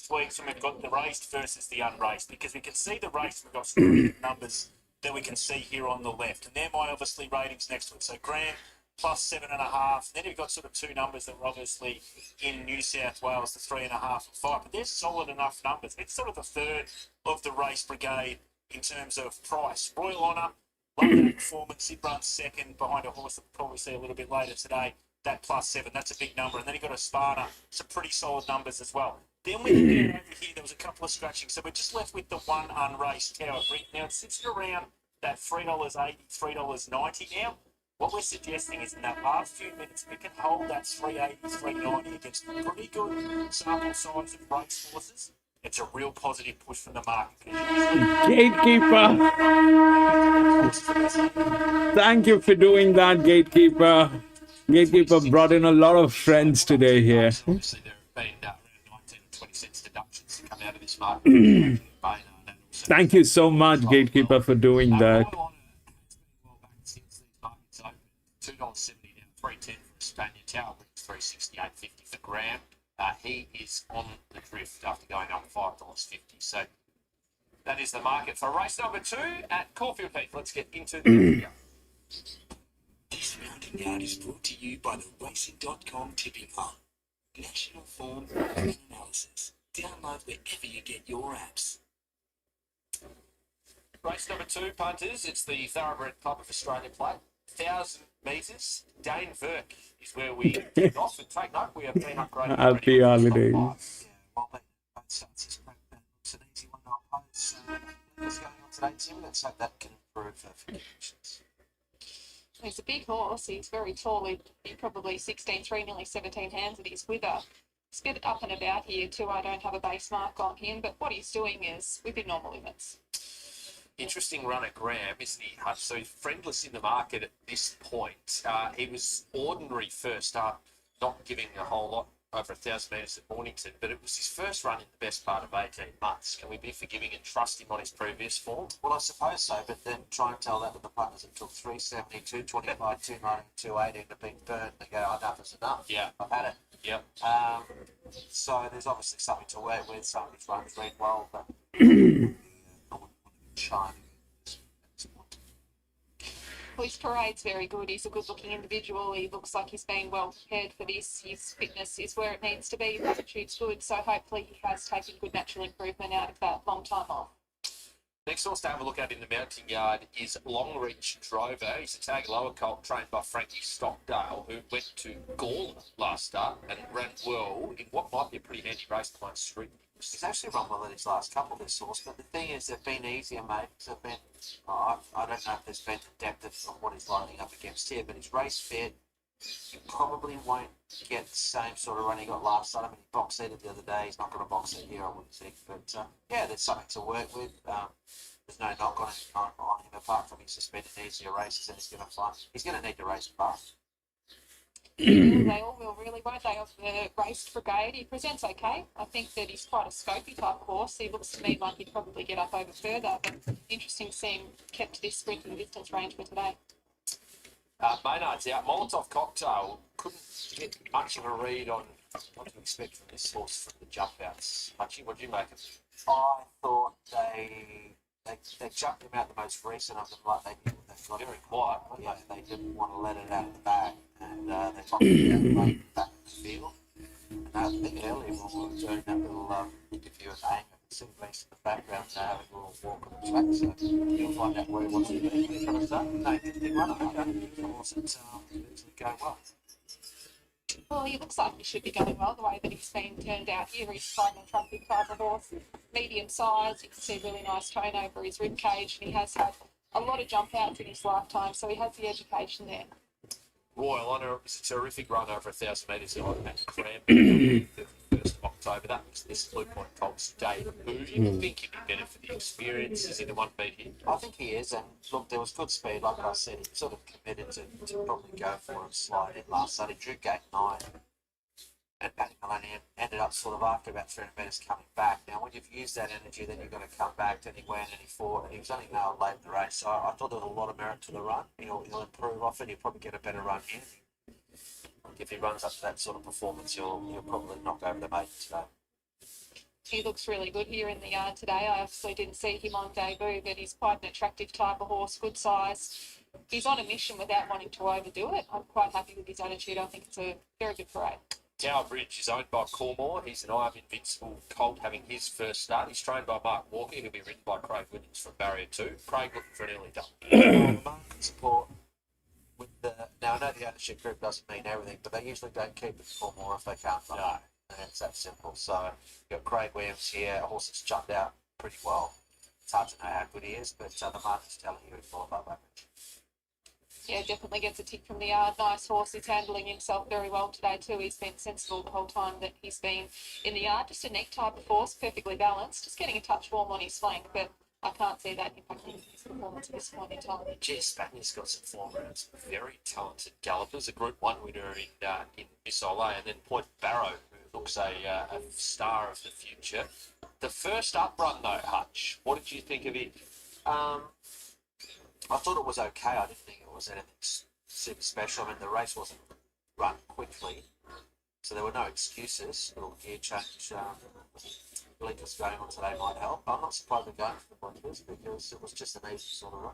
Weeks and we've got the raced versus the unraced, because we can see the race, we've got some numbers that we can see here on the left, and they're my obviously ratings next to it. So Graham plus 7.5. Then you've got sort of two numbers that were obviously in New South Wales, the 3.5 and 5, but they're solid enough numbers. It's sort of a third of the race brigade in terms of price. Royal Honour, love that performance. It runs second behind a horse that we'll probably see a little bit later today. That plus 7, that's a big number. And then you've got a Sparta, some pretty solid numbers as well. Then we get over here, there was a couple of scratchings. So we're just left with the one unraced Tower Brick. Now it sits around that $3.80, $3.90 now. What we're suggesting is in that last few minutes, we can hold that 380, 390 against a pretty good sample size of race horses. It's a real positive push from the market. Gatekeeper! Thank you for doing that, Gatekeeper. Gatekeeper brought in a lot of friends today here. Obviously, there have been around 19 20 cents deductions to come out of this market. Thank you so much, Gatekeeper, for doing that. $2.70 down, $3.10 for a Spaniard Tower, $368.50 for Graham. He is on the drift after going up $5.50. So that is the market for race number 2 at Caulfield Heath. Let's get into the video. This rounding out is brought to you by the Racing.com Tipping Hub. National form and analysis. Download wherever you get your apps. Race number 2, punters. It's the Thoroughbred Club of Australia plate. 1,000 metres. Dane Verk is where we kick off. And take note, we have been upgraded. Happy holidays. Well, both sides is it's an easy one to oppose. What's going on today, Tim? Let's hope that can improve for conditions. He's a big horse. He's very tall. He'd be probably 16.3, nearly 17 hands at his wither. He's a bit up and about here too. I don't have a base mark on him, but what he's doing is within normal limits. Interesting run at Graham, isn't he, Hutch? So he's friendless in the market at this point. He was ordinary first up, not giving a whole lot over 1,000 metres at Mornington, but it was his first run in the best part of 18 months. Can we be forgiving and trust him on his previous form? Well, I suppose so, but then try and tell that to the punters that took 370, 225, 290, 280 and have been burned. They go, enough is enough. Yeah. I've had it. Yep. So there's obviously something to work with. Some of his runs read well, but shining. Well, his parade's very good. He's a good-looking individual. He looks like he's been well prepared for this. His fitness is where it needs to be. His attitude's good, so hopefully he has taken good natural improvement out of that long time off. Next horse to have a look at in the mounting yard is Longreach Drover. He's a tag lower colt trained by Frankie Stockdale, who went to Gawler last start and ran well in what might be a pretty handy race behind Street. He's actually run well in his last couple, this horse, but the thing is, they've been easier, mate. They've been, I don't know if there's been the depth of what he's lining up against here, but his race fit, you probably won't get the same sort of run he got last time. I mean, he box seated the other day. He's not going to box it here, I wouldn't think. But yeah, there's something to work with. There's no knock on him apart from his suspended easier races, and he's going to need to race fast. They all will really, won't they, of the raced brigade. He presents okay. I think that he's quite a scopy type horse. He looks to me like he'd probably get up over further, but interesting to see him kept to this sprinting distance range for today. Maynard's out. Molotov Cocktail couldn't get much of a read on what to expect from this horse from the jump outs. Hutchie, what do you make of it? I thought they chucked him out the most recent of them, like they did. They got Very quiet. yeah, they didn't want to let it out of the bag, and they locked it out right back in the field. And I think earlier when we were doing that little interview with Amy, some place in the background having a little walk on the track, so you'll find out where he wants to be. He's got to start. No, he didn't run it. I don't think the horse it's going well. Well, he looks like he should be going well the way that he's been turned out here. He's quite an attractive type of horse, medium size. You can see really nice tone over his rib cage, and he has had a lot of jump outs in his lifetime, so he has the education there. Royal Honour was a terrific run over 1,000 metres at Cranbourne, 31st of October. That was this Blue Point Colts debut. You think he'd be better for the experience? Is he the one beat here? I think he is, and look, there was good speed. Like I said, he sort of committed to probably go for it and slide in last Sunday. Drew gate 9, and Paddy Maloney ended up sort of after about 300 metres coming back. Now, when you've used that energy, then you've got to come back. Then he went and he fought, and he was only nailed late in the race. So I thought there was a lot of merit to the run. He'll improve off it. He'll probably get a better run here. If he runs up to that sort of performance, he'll probably knock over the mate today. He looks really good here in the yard today. I obviously didn't see him on debut, but he's quite an attractive type of horse, good size. He's on a mission without wanting to overdo it. I'm quite happy with his attitude. I think it's a very good parade. Tower Bridge is owned by Cormore. He's an Eye of Invincible colt having his first start. He's trained by Mark Walker. He'll be ridden by Craig Williams from Barrier 2. Craig looking for an early double. Market support with the now I know the ownership group doesn't mean everything, but they usually don't keep it for more if they can't find it. And it's that simple. So you've got Craig Williams here, a horse that's jumped out pretty well. It's hard to know how good he is, but the market's telling you he's more above average. Yeah, definitely gets a tick from the yard. Nice horse. He's handling himself very well today too. He's been sensible the whole time that he's been in the yard. Just a neck type of horse, perfectly balanced. Just getting a touch warm on his flank, but I can't see that impacting his performance at this point in time. Jess Spaniard's got some form around some very talented gallopers. A Group 1 winner in Miss Olay, and then Point Barrow, who looks a star of the future. The first up run though, Hutch, what did you think of it? I thought it was okay. I didn't think it was anything super special. I mean, the race wasn't run quickly, so there were no excuses. A little gear change blinkers going on today might help. I'm not surprised they're going for the blinkers because it was just an easy sort of run.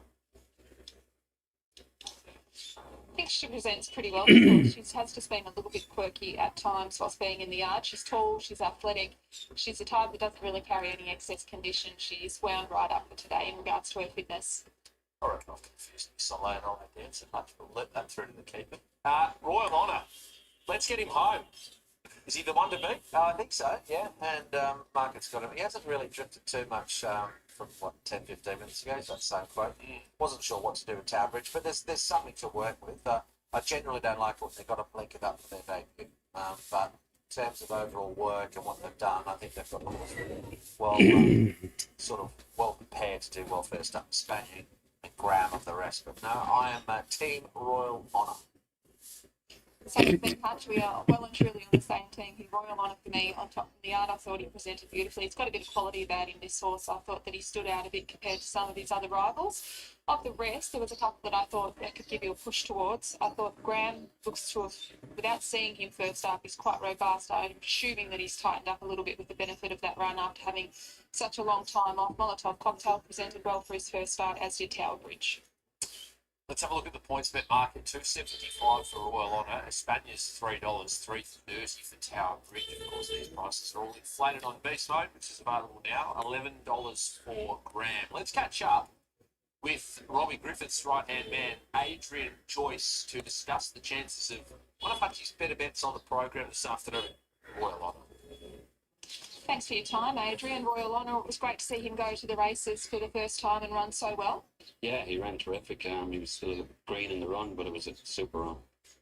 I think she presents pretty well. She has just been a little bit quirky at times whilst being in the yard. She's tall, she's athletic, she's the type that doesn't really carry any excess condition. She's wound right up for today in regards to her fitness. I reckon I've confused Miss Olay and all that dance and much. We'll let that through to the keeper. Royal Honour, let's get him home. Is he the one to beat? I think so, yeah. And Market's got him. He hasn't really drifted too much from, 10, 15 minutes ago. He's that same quote. Wasn't sure what to do with Tower Bridge, but there's something to work with. I generally don't like what they've got to blink it up for their debut. But in terms of overall work and what they've done, I think they've got the horse really well, sort of well prepared to do well first up. Spaniard and Graham of the rest. But no, I am Team Royal Honour. So I think Hutch, we are well and truly on the same team. He Royal Honour for me on top of the yard. I thought he presented beautifully. He's got a bit of quality about him, this horse. I thought that he stood out a bit compared to some of his other rivals. Of the rest, there was a couple that I thought that could give you a push towards. I thought Graham looks to have, without seeing him first up, he's quite robust. I'm assuming that he's tightened up a little bit with the benefit of that run after having such a long time off. Molotov Cocktail presented well for his first start, as did Tower Bridge. Let's have a look at the points bet market. $2.75 for Royal Honour. Espana's $3, $3.30 for Tower Bridge. Of course, these prices are all inflated on Beast Mode, which is available now. $11 for Graham. Let's catch up with Robbie Griffith's right-hand man, Adrian Joyce, to discuss the chances of one of Hutchie's better bets on the program this afternoon. Royal Honour. Thanks for your time, Adrian. Royal Honour, it was great to see him go to the races for the first time and run so well. Yeah, he ran terrific. He was still green in the run, but it was a super run.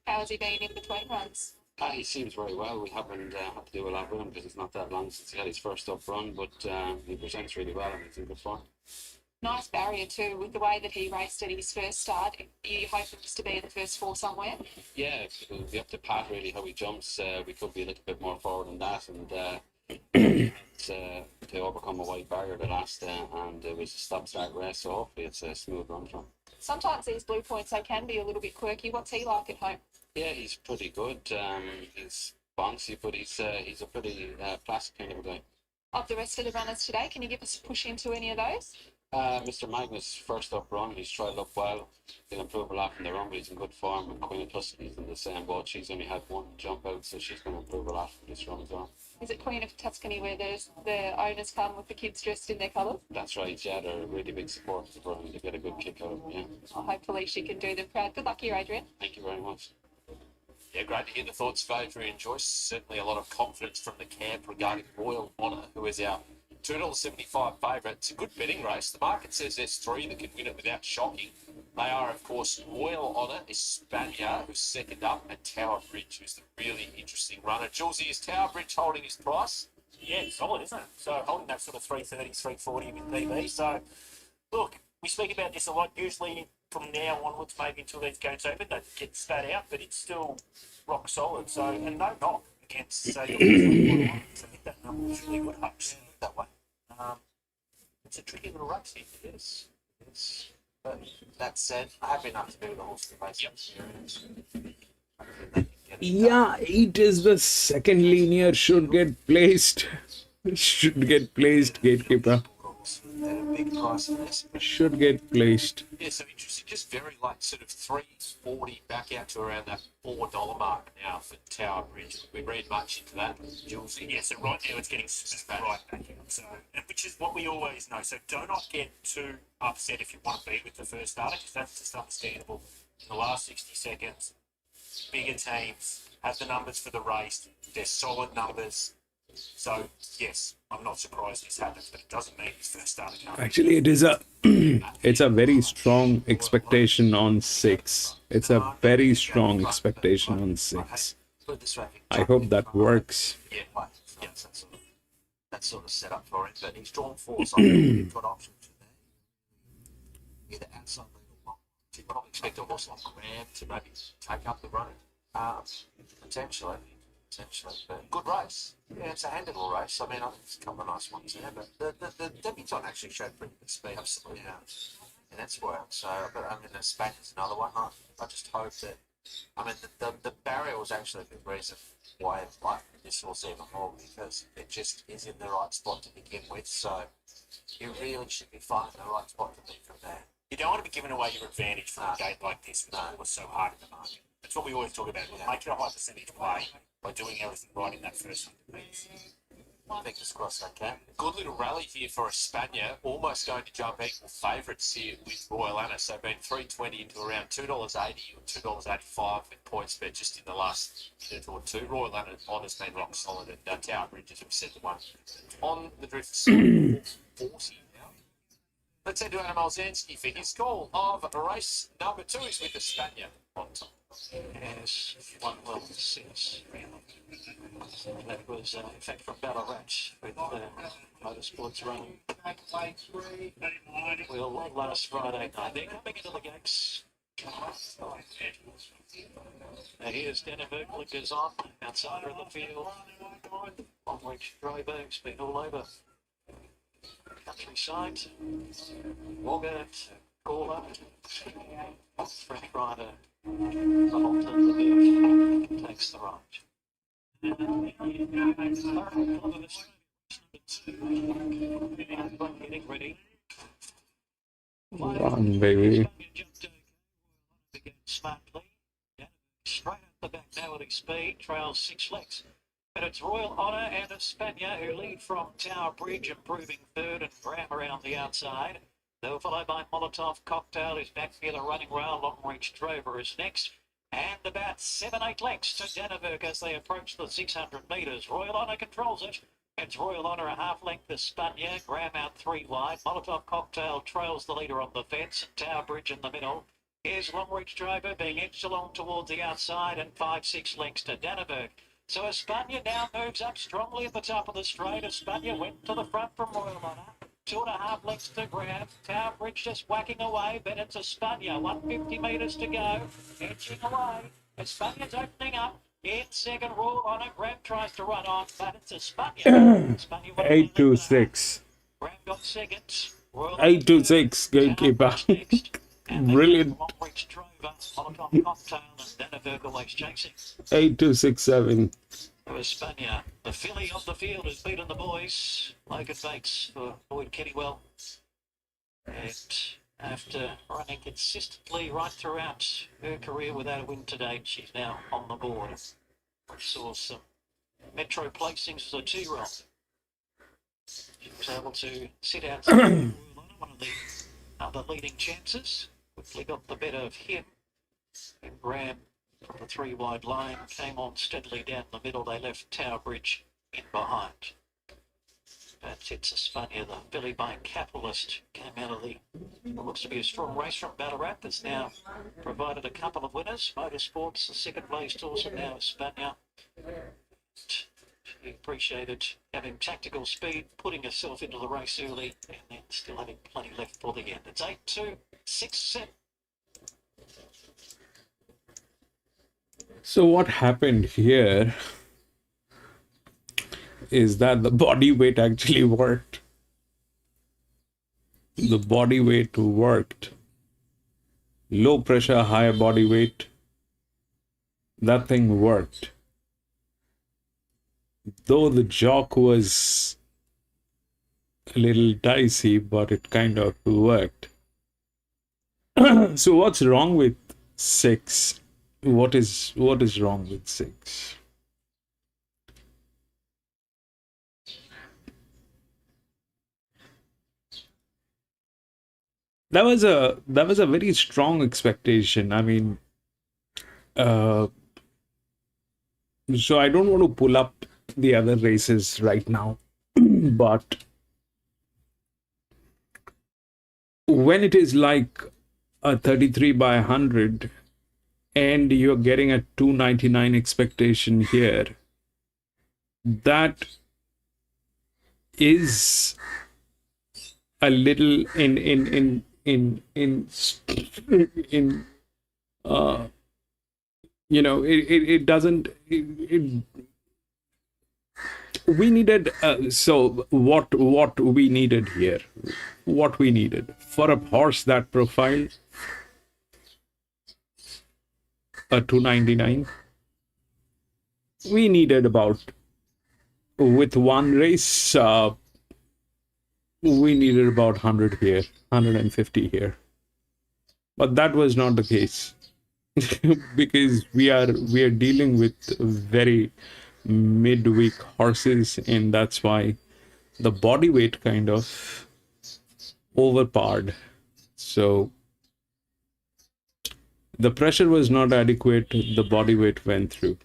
How has he been in between runs? He seems very well. We haven't had to do a lot with him because it's not that long since he had his first up run, but he presents really well and he's in good form. Nice barrier too, with the way that he raced at his first start. You hoping just to be in the first four somewhere? Yeah, it'll be up to Pat really how he jumps. We could be a little bit more forward than that, and to overcome a wide barrier the last, and it was a stop-start race, so hopefully it's a smooth run from him. Sometimes these blue points, they can be a little bit quirky. What's he like at home? Yeah, he's pretty good. He's bouncy, but he's a pretty plastic kind of a guy. Of the rest of the runners today, can you give us a push into any of those? Mr. Magnus, first up run, he's tried up well. He'll improve a lot from the run, but he's in good form. And Queen of Tuscany's in the same boat. She's only had one jump out, so she's going to improve a lot from this run as well. Is it Queen of Tuscany where the owners come with the kids dressed in their colours? That's right, yeah, they're really big supporters of her, and they get a good kick out of it, yeah. Well, hopefully she can do them proud. Good luck here, Adrian. Thank you very much. Yeah, great to hear the thoughts of Adrian and Joyce. Certainly a lot of confidence from the camp regarding Royal Honour, who is our $2.75 favourite. It's a good betting race. The market says there's three that can win it without shocking. They are, of course, Royal Honour, Espana, who's second up, and Tower Bridge, who's the really interesting runner. Julesy, is Tower Bridge holding his price? Yeah, it's solid, isn't it? So holding that sort of 330, 340 with PB. So, look, we speak about this a lot. Usually from now onwards, maybe until these gates open, they get spat out, but it's still rock solid. So, and no knock against, say, I think that number was really good, Hutch, that way. It's a tricky little race here. Yes. Yes. But that said, I have enough to do with the horse race Yep. experience. Yeah, it is the second linear should get placed. Should get placed, gatekeeper. At a big price for this. Should get placed. Yeah, so interesting. Just very like sort of 340 back out to around that $4 mark now for Tower Bridge. We read much into that, Julesy. Yeah, so right now it's getting right back in. So, and which is what we always know. So do not get too upset if you want to be with the first starter, because that's just understandable. In the last 60 seconds, bigger teams have the numbers for the race. They're solid numbers. So, yes, I'm not surprised this happens, but it doesn't mean it's first starter can't. Actually, it is a it's a very strong expectation on 6. It's a very strong expectation on 6. Put it this way, I hope that works. yeah, yes, that's sort of set up for it. But he's drawn 4, so you've got options there. Either outside or long. You probably expect a horse like Graham to maybe take up the running. Potentially, but good race. Yeah, it's a handable race. I mean, I think there's a couple of nice ones there, but the debutant actually showed pretty good speed. Absolutely, yeah. And that's worked. So, but I mean, the Spaniard's another one. I just hope that. I mean, the barrier was actually a good reason why I like this horse even more, because it just is in the right spot to begin with. So, you really should be finding the right spot to be from there. You don't want to be giving away your advantage from a gate like this, which was so hard in the market. That's what we always talk about. Make it a high percentage play by doing everything right in that first 100 metres. Fingers crossed they can. Good little rally here for Espana, almost going to jump equal favourites here with Royal Anna. So been 320 into around $2.80 or $2.85 with points bet just in the last minute or two. Royal Anna Honour's been rock solid, and Tower Bridge, as we've said, the one on the drift side, 40 now. Let's head to Adam Olzanski for his call of race number 2 is with Espana on top. Yes, one well since. That was, in fact, from Ballarat with motorsports running. Well, last Friday night. They're coming into the gates. Now here's Denneberg, blinkers on, outsider of the field. Long-reach Dryberg's been all over countryside. Walgett, Caller, French rider. The Holton Leboeuf takes the right. Getting ready. Run, baby. Smartly. Straight up the back now at his speed, trails 6 lengths. But it's Royal Honour and Espana who lead from Tower Bridge, improving third, and Graham around the outside. They'll followed by Molotov Cocktail, who's back for the running rail. Long Reach Drover is next. And about 7-8 lengths to Denneberg as they approach the 600 metres. Royal Honour controls it. It's Royal Honour a half length to Espana. Graham out 3 wide. Molotov Cocktail trails the leader on the fence. Tower Bridge in the middle. Here's Long Reach Drover being edged along towards the outside, and 5-6 lengths to Denneberg. So Espana now moves up strongly at the top of the straight. Espana went to the front from Royal Honour. 2.5 lengths to grab. Tower Bridge just whacking away, but it's Espana. 150 metres to go. Edging away. Espana's opening up. In second, Rule on it. Graham tries to run on, but it's Espana. 826. Graham got second. 826, gatekeeper. Brilliant. 8267. Espana, the filly of the field, has beaten the boys. Logan Bates for Lloyd Kettywell. And after running consistently right throughout her career without a win to date, she's now on the board. We saw some Metro placings as a 2-year-old. She was able to sit outside one of the other leading chances. Quickly got the better of him. And Graham from the 3-wide line came on steadily down the middle. They left Tower Bridge in behind. But it's Espana, the Billy Bay capitalist, came out of the what looks to be a strong race from Ballarat that's now provided a couple of winners. Motorsports, the second place horse, and now Espana. She appreciated having tactical speed, putting herself into the race early, and then still having plenty left for the end. It's 8-2-6-7. So what happened here is that the body weight actually worked. The body weight worked. Low pressure, high body weight. That thing worked. Though the jock was a little dicey, but it kind of worked. So what's wrong with 6? What is wrong with 6? That was a very strong expectation. I mean, so I don't want to pull up the other races right now, but when it is like a 33 by 100 and you're getting a 299 expectation here, that is a little it doesn't we needed so what we needed here, what we needed for a horse that profile, a 299, we needed about, with one race, we needed about 100 here, 150 here, but that was not the case. Because we are dealing with very midweek horses, and that's why the body weight kind of overpowered. So the pressure was not adequate, the body weight went through.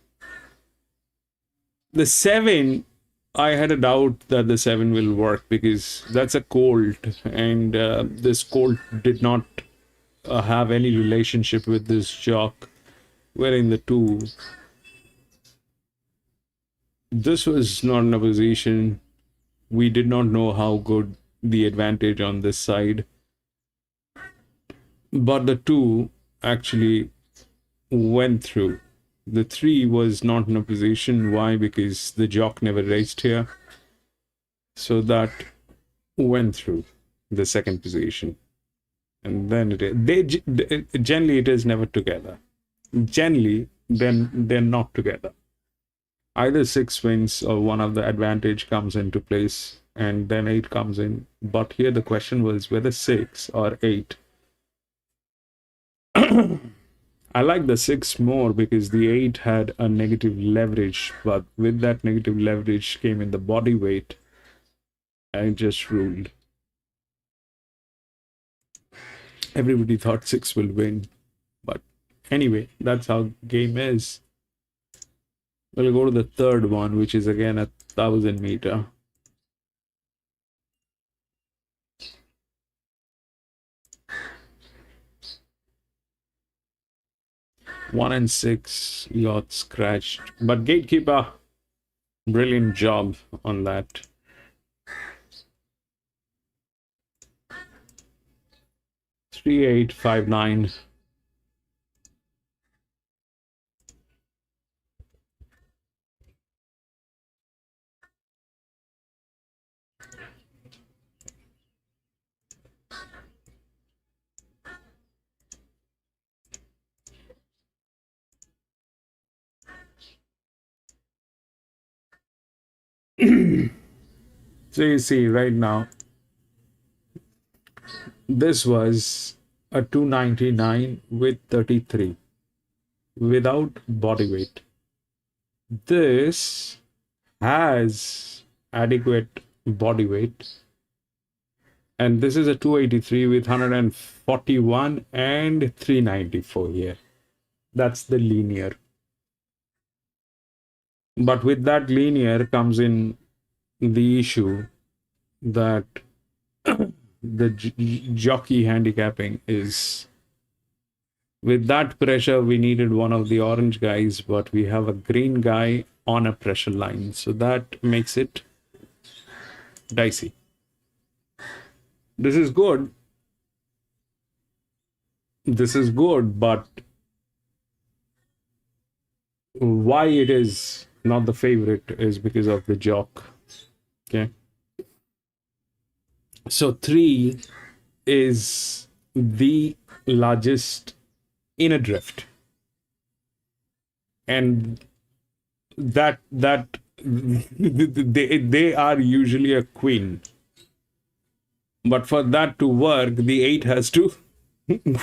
The 7, I had a doubt that the 7 will work because that's a colt, and this colt did not have any relationship with this jock. Wherein the 2, this was not in a position. We did not know how good the advantage on this side, but the 2 actually went through. The 3 was not in a position. Why? Because the jock never raced here, so that went through the second position. And then generally it is never together. Generally, then they're not together. Either 6 wins or one of the advantage comes into place, and then 8 comes in. But here the question was whether 6 or 8. I like the 6 more because the 8 had a negative leverage, but with that negative leverage came in the body weight, and it just ruled. Everybody thought 6 will win, but anyway, that's how game is. We'll go to the third one, which is again 1,000 meter. One and 6 got scratched, but gatekeeper, brilliant job on that. 3859. So you see right now, this was a 299 with 33 without body weight. This has adequate body weight, and this is a 283 with 141 and 394 here. That's the linear. But with that linear comes in the issue that the jockey handicapping is, with that pressure we needed one of the orange guys, but we have a green guy on a pressure line, so that makes it dicey. This is good, but why it is not the favorite is because of the jock. Okay, so 3 is the largest in a drift, and that they are usually a queen, but for that to work, the 8 has to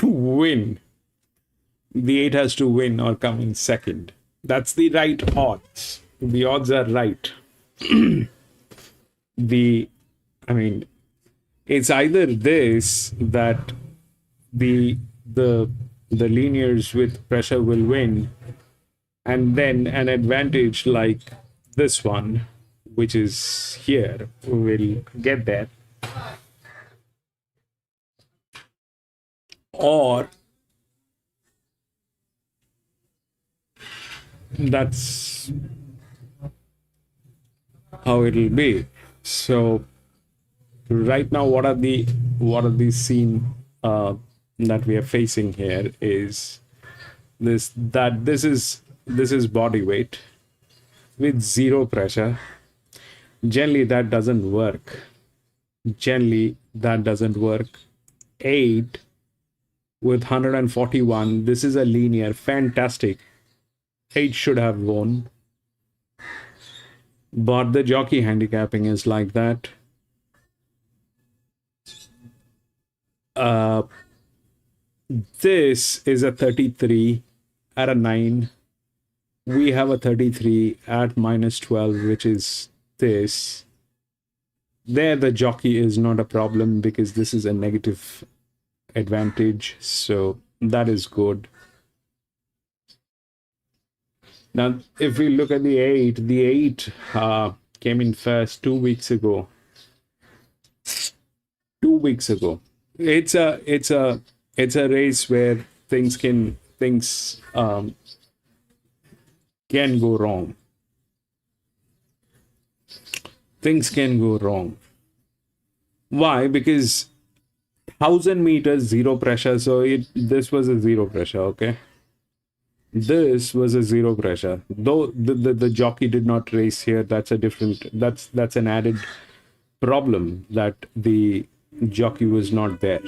win. The 8 has to win or come in second. That's the right odds. The odds are right. It's either this, that the linears with pressure will win, and then an advantage like this one, which is here, will get there, or that's how it'll be. So right now, what are the scene that we are facing here is this is body weight with zero pressure. Generally that doesn't work. 8 with 141, this is a linear, fantastic. 8 should have won, but the jockey handicapping is like that. This is a 33 at a 9. We have a 33 at -12, which is this. There the jockey is not a problem because this is a negative advantage, so that is good. Now, if we look at the 8 came in first 2 weeks ago. 2 weeks ago. It's a race where things can go wrong. Things can go wrong. Why? Because 1000 meters zero pressure, so this was a zero pressure, okay? This was a zero pressure. Though the jockey did not race here, that's an added problem, that the jockey was not there,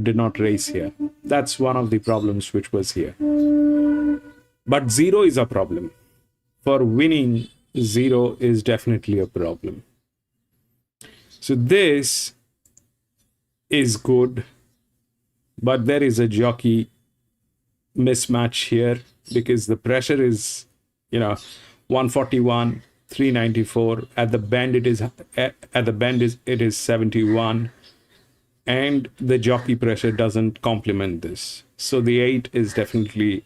did not race here. That's one of the problems which was here. But 0 is a problem. For winning, 0 is definitely a problem. So this is good, but there is a jockey mismatch here because the pressure is 141, 394. At the bend it is 71, and the jockey pressure doesn't complement this. So the 8 is definitely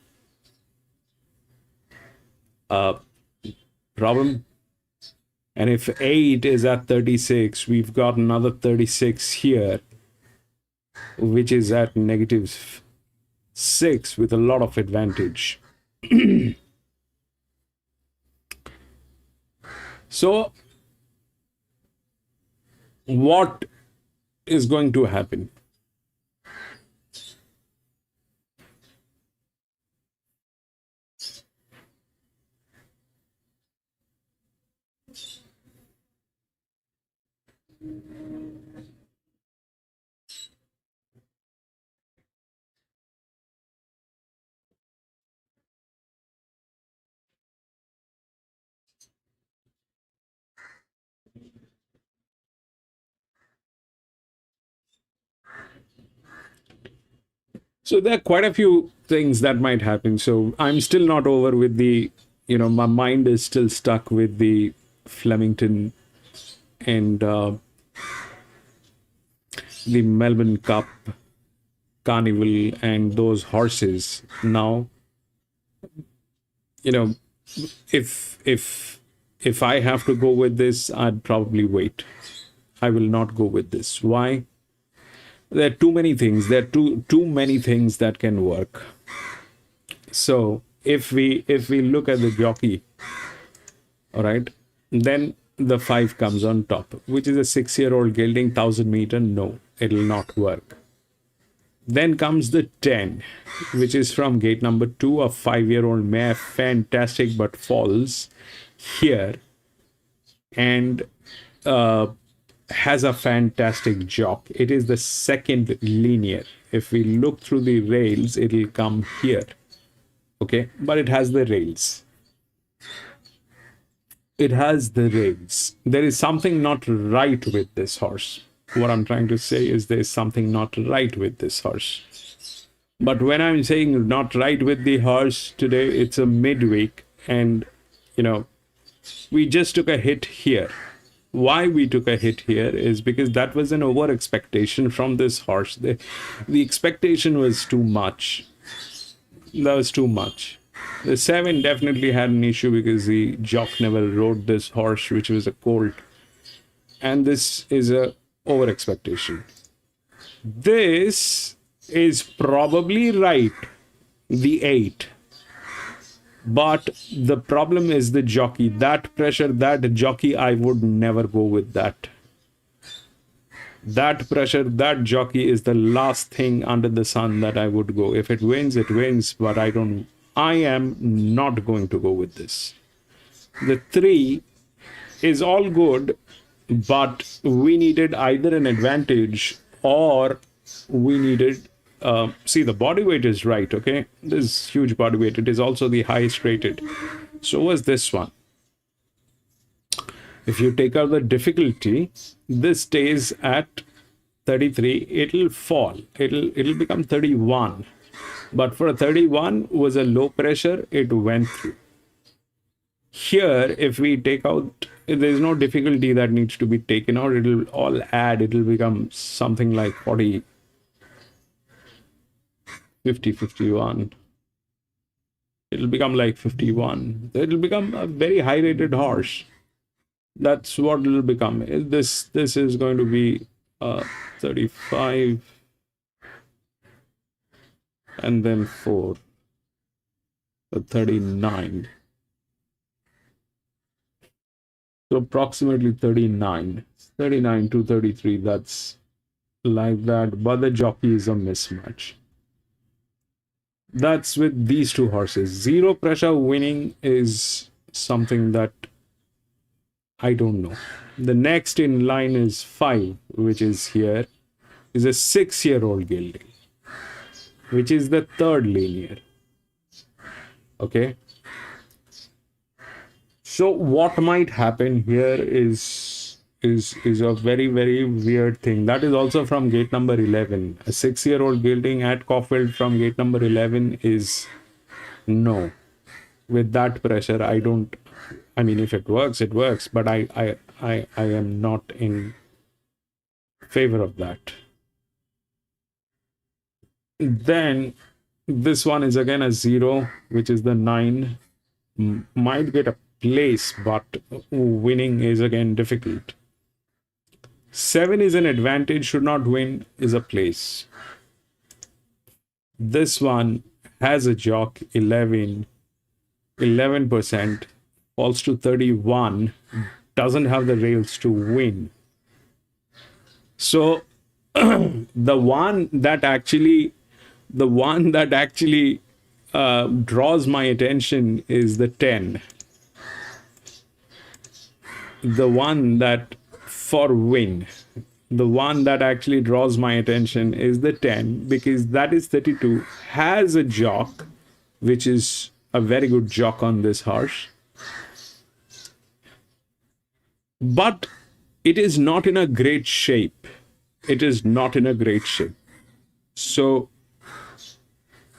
a problem. And if 8 is at 36, we've got another 36 here, which is at -6 with a lot of advantage. So what is going to happen? So there are quite a few things that might happen. So I'm still not over with the, my mind is still stuck with the Flemington and the Melbourne Cup Carnival and those horses. Now, if I have to go with this, I'd probably wait. I will not go with this. Why? There are too many things. There are too many things that can work. So if we look at the jockey, all right, then the 5 comes on top, which is a 6-year-old gelding, 1,000 meter. No, it'll not work. Then comes the 10, which is from gate number 2, a 5-year-old mare, fantastic, but falls here and has a fantastic jock. It is the second linear. If we look through the rails, it'll come here. Okay, but it has the rails. It has the rails. There is something not right with this horse. What I'm trying to say is there's something not right with this horse. But when I'm saying not right with the horse today, it's a midweek, and we just took a hit here. Why we took a hit here is because that was an over expectation from this horse. The expectation was too much. That was too much. The 7 definitely had an issue because the jock never rode this horse, which was a colt. And this is a over expectation. This is probably right, the 8. But the problem is the jockey. That pressure, that jockey, I would never go with that. That pressure, that jockey is the last thing under the sun that I would go. If it wins, it wins. But I am not going to go with this. The 3 is all good, but we needed either an advantage or we needed see, the body weight is right, okay? This is huge body weight. It is also the highest rated. So was this one. If you take out the difficulty, this stays at 33. It'll fall. It'll become 31. But for a 31 was a low pressure, it went through. Here, if we take out, there's no difficulty that needs to be taken out. It'll all add. It'll become something like 40. 50, 51. It'll become like 51. It'll become a very high rated horse. That's what it'll become. This is going to be 35 and then 4, 39. So approximately 39 to 33. That's like that. But the jockey is a mismatch. That's with these 2 horses. 0 pressure winning is something that I don't know. The next in line is 5, which is here, is a 6-year-old gelding, which is the 3rd linear. Okay. So what might happen here is a very, very weird thing. That is also from gate number 11. A 6-year-old gelding at Caulfield from gate number 11 is no. With that pressure, I mean, if it works, it works. But I am not in favor of that. Then this one is again a 0, which is the 9. Might get a place, but winning is again difficult. 7 is an advantage, should not win, is a place. This one has a jock, 11%, falls to 31, doesn't have the rails to win. So the one that actually draws my attention is the 10. The one that for win, the one that actually draws my attention is the 10, because that is 32, has a jock, which is a very good jock on this horse, but it is not in a great shape. It is not in a great shape. So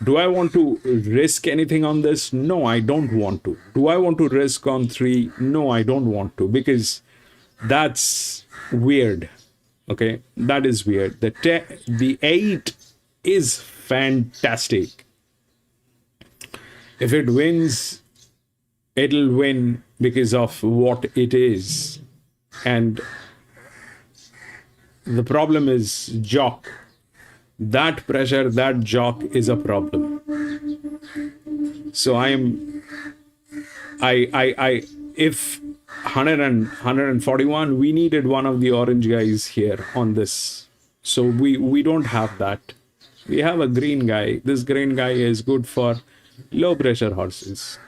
do I want to risk anything on this? No, I don't want to. Do I want to risk on 3? No, I don't want to, because that's weird. Okay, that is weird. The 8 is fantastic. If it wins, it'll win because of what it is. And the problem is jock. That pressure, that jock is a problem. So if 141, we needed one of the orange guys here on this. So we don't have that. We have a green guy. This green guy is good for low pressure horses.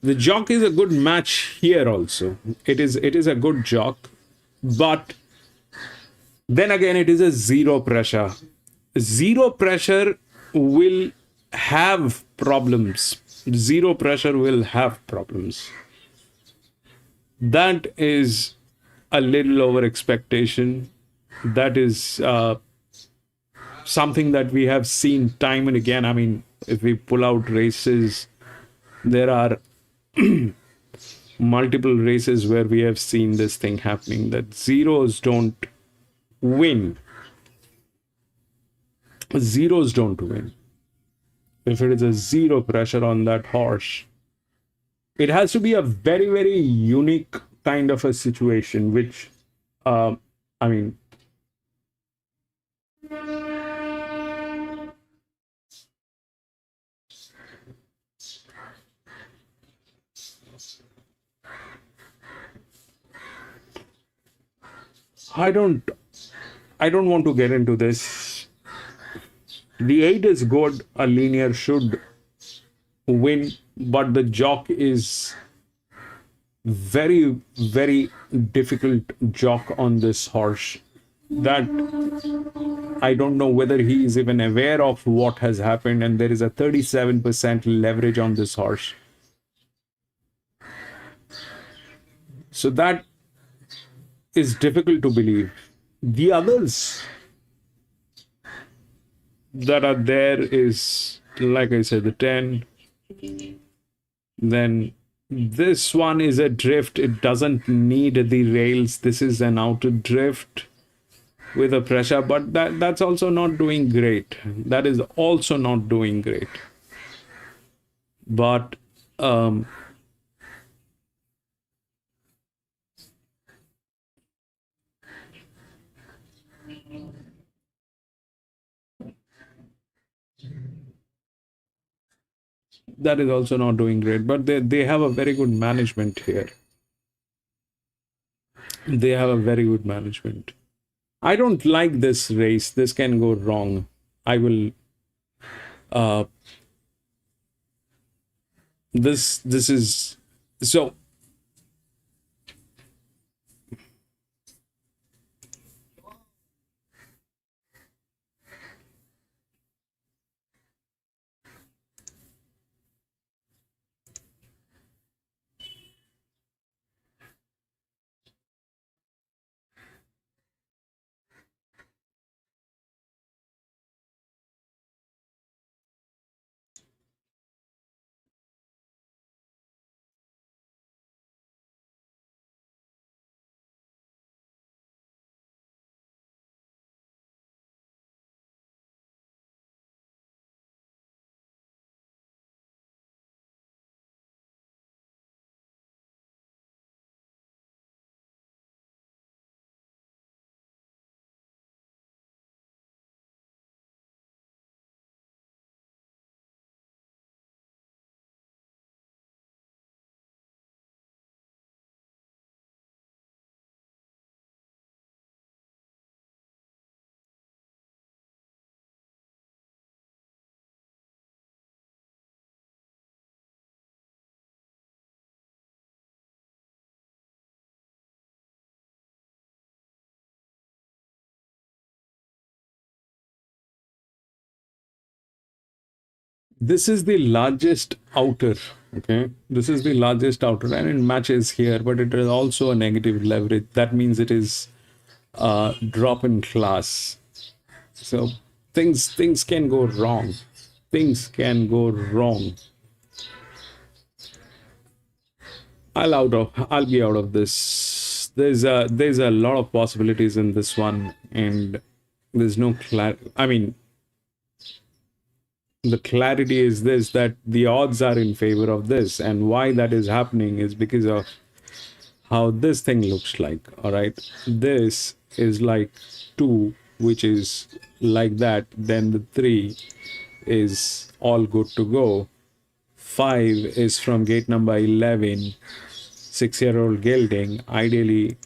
The jock is a good match here also. It is a good jock, but then again, it is a zero pressure. Zero pressure will have problems. Zero pressure will have problems. That is a little over expectation. That is something that we have seen time and again. I mean, if we pull out races, there are multiple races where we have seen this thing happening, that zeros don't win. Zeros don't win. If it is a zero pressure on that horse, it has to be a very, very unique kind of a situation, which, I mean, I don't want to get into this. The 8 is good. A linear should win, but the jock is very, very difficult jock on this horse. That I don't know whether he is even aware of what has happened, and there is a 37% leverage on this horse. So that is difficult to believe. The others that are there is, like I said, the 10. Then this one is a drift. It doesn't need the rails. This is an outer drift with a pressure, but that's also not doing great. That is also not doing great. But that is also not doing great. But they have a very good management here. They have a very good management. I don't like this race. This can go wrong. I will this is so This is the largest outer, okay? This is the largest outer and it matches here, but it is also a negative leverage. That means it is a drop in class. So things can go wrong. Things can go wrong. I'll be out of this. There's a lot of possibilities in this one, and there's no I mean, the clarity is this, that the odds are in favor of this, and why that is happening is because of how this thing looks like. All right, this is like 2, which is like that, then the 3 is all good to go. 5 is from gate number 11, 6-year-old gelding. Ideally,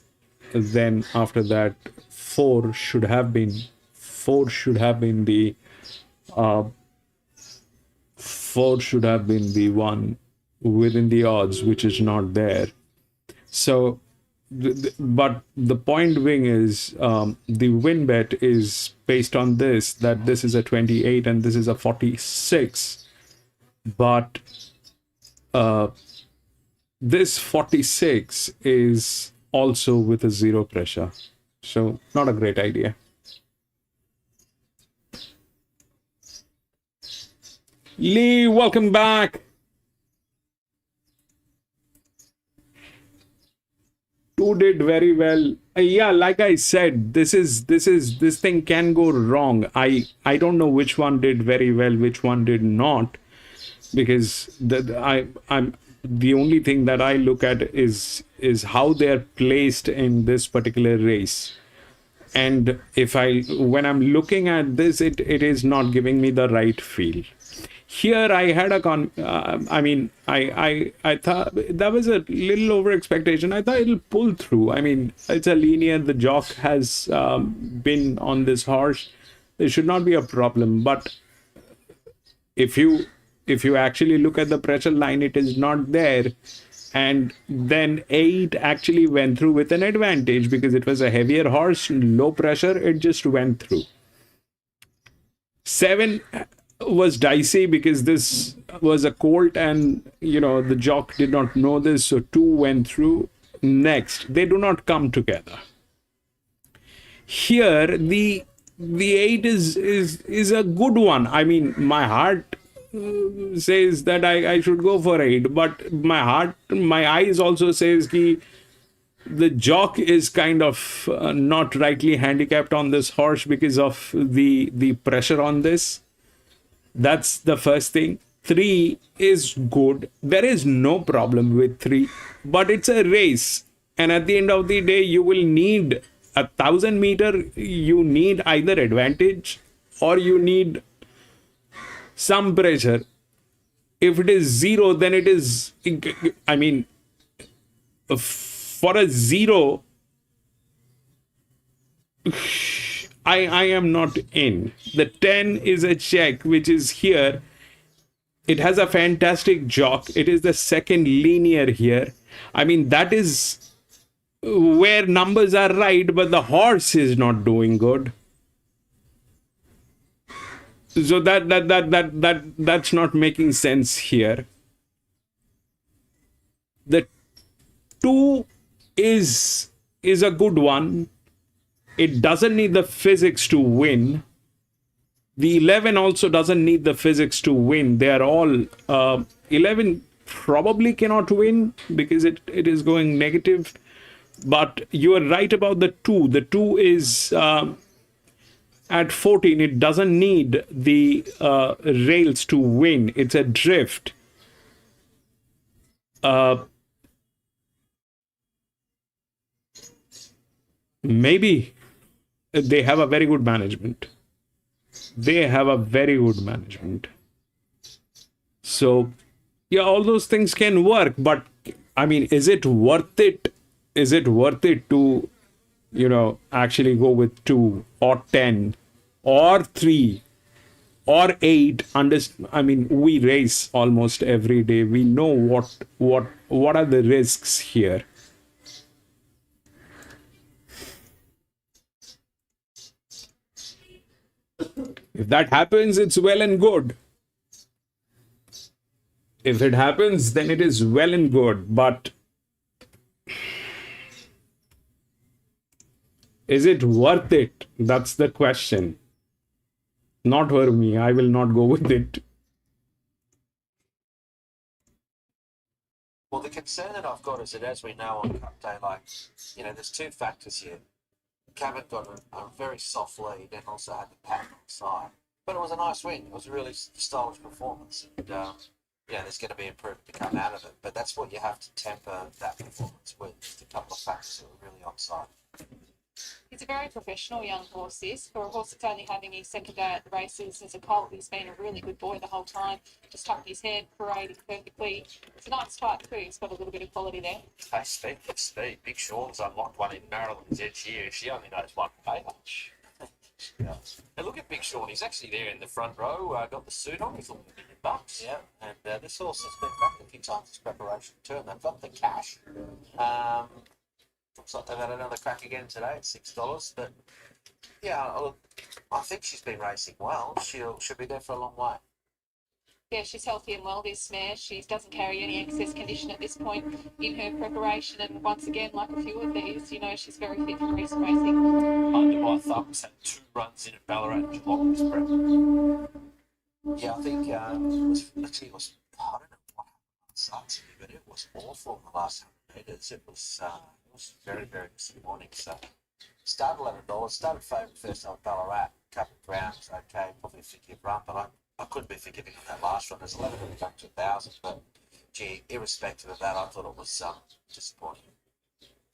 then after that 4 should have been the 4 should have been the one within the odds, which is not there. So but the point being is, the win bet is based on this, that this is a 28 and this is a 46, but this 46 is also with a 0 pressure, so not a great idea. Lee, welcome back. 2 did very well. Yeah, like I said, this thing can go wrong. I don't know which one did very well, which one did not, because I'm the only thing that I look at is how they're placed in this particular race. And when I'm looking at this, it is not giving me the right feel. Here I had I thought that was a little over expectation. I thought it'll pull through. I mean, it's a linear. The jock has been on this horse. There should not be a problem. But if you actually look at the pressure line, it is not there. And then 8 actually went through with an advantage because it was a heavier horse, low pressure. It just went through. 7 was dicey because this was a colt and the jock did not know this, so 2 went through. Next, they do not come together. Here the 8 is a good one. I mean, my heart says that I should go for 8, but my eyes also says the jock is kind of not rightly handicapped on this horse because of the pressure on this. That's the first thing. 3 is good. There is no problem with 3, but it's a race. And at the end of the day, you will need 1,000 meter. You need either advantage or you need some pressure. If it is 0, then it is, I mean, for a 0, I am not in. The 10 is a check, which is here. It has a fantastic jock. It is the second linear here. I mean, that is where numbers are right, but the horse is not doing good. So that's not making sense here. The 2 is a good one. It doesn't need the physics to win. The 11 also doesn't need the physics to win. They are all 11 probably cannot win because it is going negative. But you are right about the 2. The 2 is at 14. It doesn't need the rails to win. It's a drift. Maybe they have a very good management. So, yeah, all those things can work. But, I mean, is it worth it? Is it worth it to, actually go with 2 or 10 or 3 or 8? I mean, we race almost every day. We know what are the risks here. If that happens, it's well and good. If it happens, then it is well and good. But is it worth it? That's the question. Not for me. I will not go with it. Well, the concern that I've got is that, as we know on Cup Day, like, there's two factors here. Cabot got a very soft lead and also had the pattern on side. But it was a nice win. It was a really stylish performance. And, there's going to be improvement to come out of it. But that's what you have to temper that performance with, just a couple of factors that were really on side. He's a very professional young horse, this. For a horse that's only having his second day at the races as a colt, he's been a really good boy the whole time. Just tucked his head, parading perfectly. It's a nice type too. He's got a little bit of quality there. Hey, speed. Big Sean's unlocked one in Maryland's edge here. She only knows one page. And look at Big Sean. He's actually there in the front row. Got the suit on. He's looking $1 million. Yeah, and this horse has been back a few times as preparation too, and they've got the cash. Looks like they've had another crack again today at $6. But yeah, look, I think she's been racing well. She'll be there for a long way. Yeah, she's healthy and well, this mare. She doesn't carry any excess condition at this point in her preparation. And once again, like a few of these, she's very fit for recent racing. Under my thumbs, had 2 runs in at Ballarat and Geelong this prep. Yeah, I think it was I don't know what happened on Saturday, but it was awful in the last 100 metres. It was very, very disappointing. So, started $11, started favourite first time at Ballarat, couple of grounds, okay, probably a forgive run, but I couldn't be forgiving on that last run. There's 11 and back to 1,000, but gee, irrespective of that, I thought it was disappointing.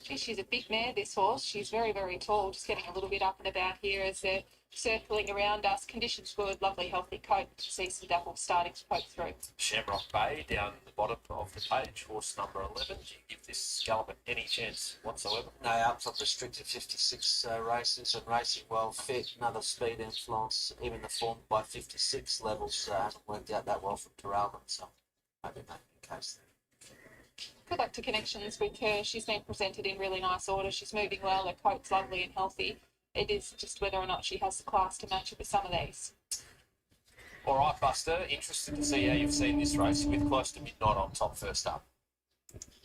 Gee, she's a big mare, this horse. She's very, very tall, just getting a little bit up and about here as they're circling around us. Conditions good, lovely, healthy coat. See some dapples starting to poke through. Shamrock Bay down the bottom of the page, horse number 11. Do you give this gallop any chance whatsoever? No, out from restricted 56 races and racing well, fit, another speed influence. Even the form by 56 levels hasn't worked out that well from Terrelman, so maybe making a case there. Good luck to connections with her. She's been presented in really nice order. She's moving well. Her coat's lovely and healthy. It is just whether or not she has the class to match it with some of these. All right, Buster. Interested to see how you've seen this race with close to midnight on top first up.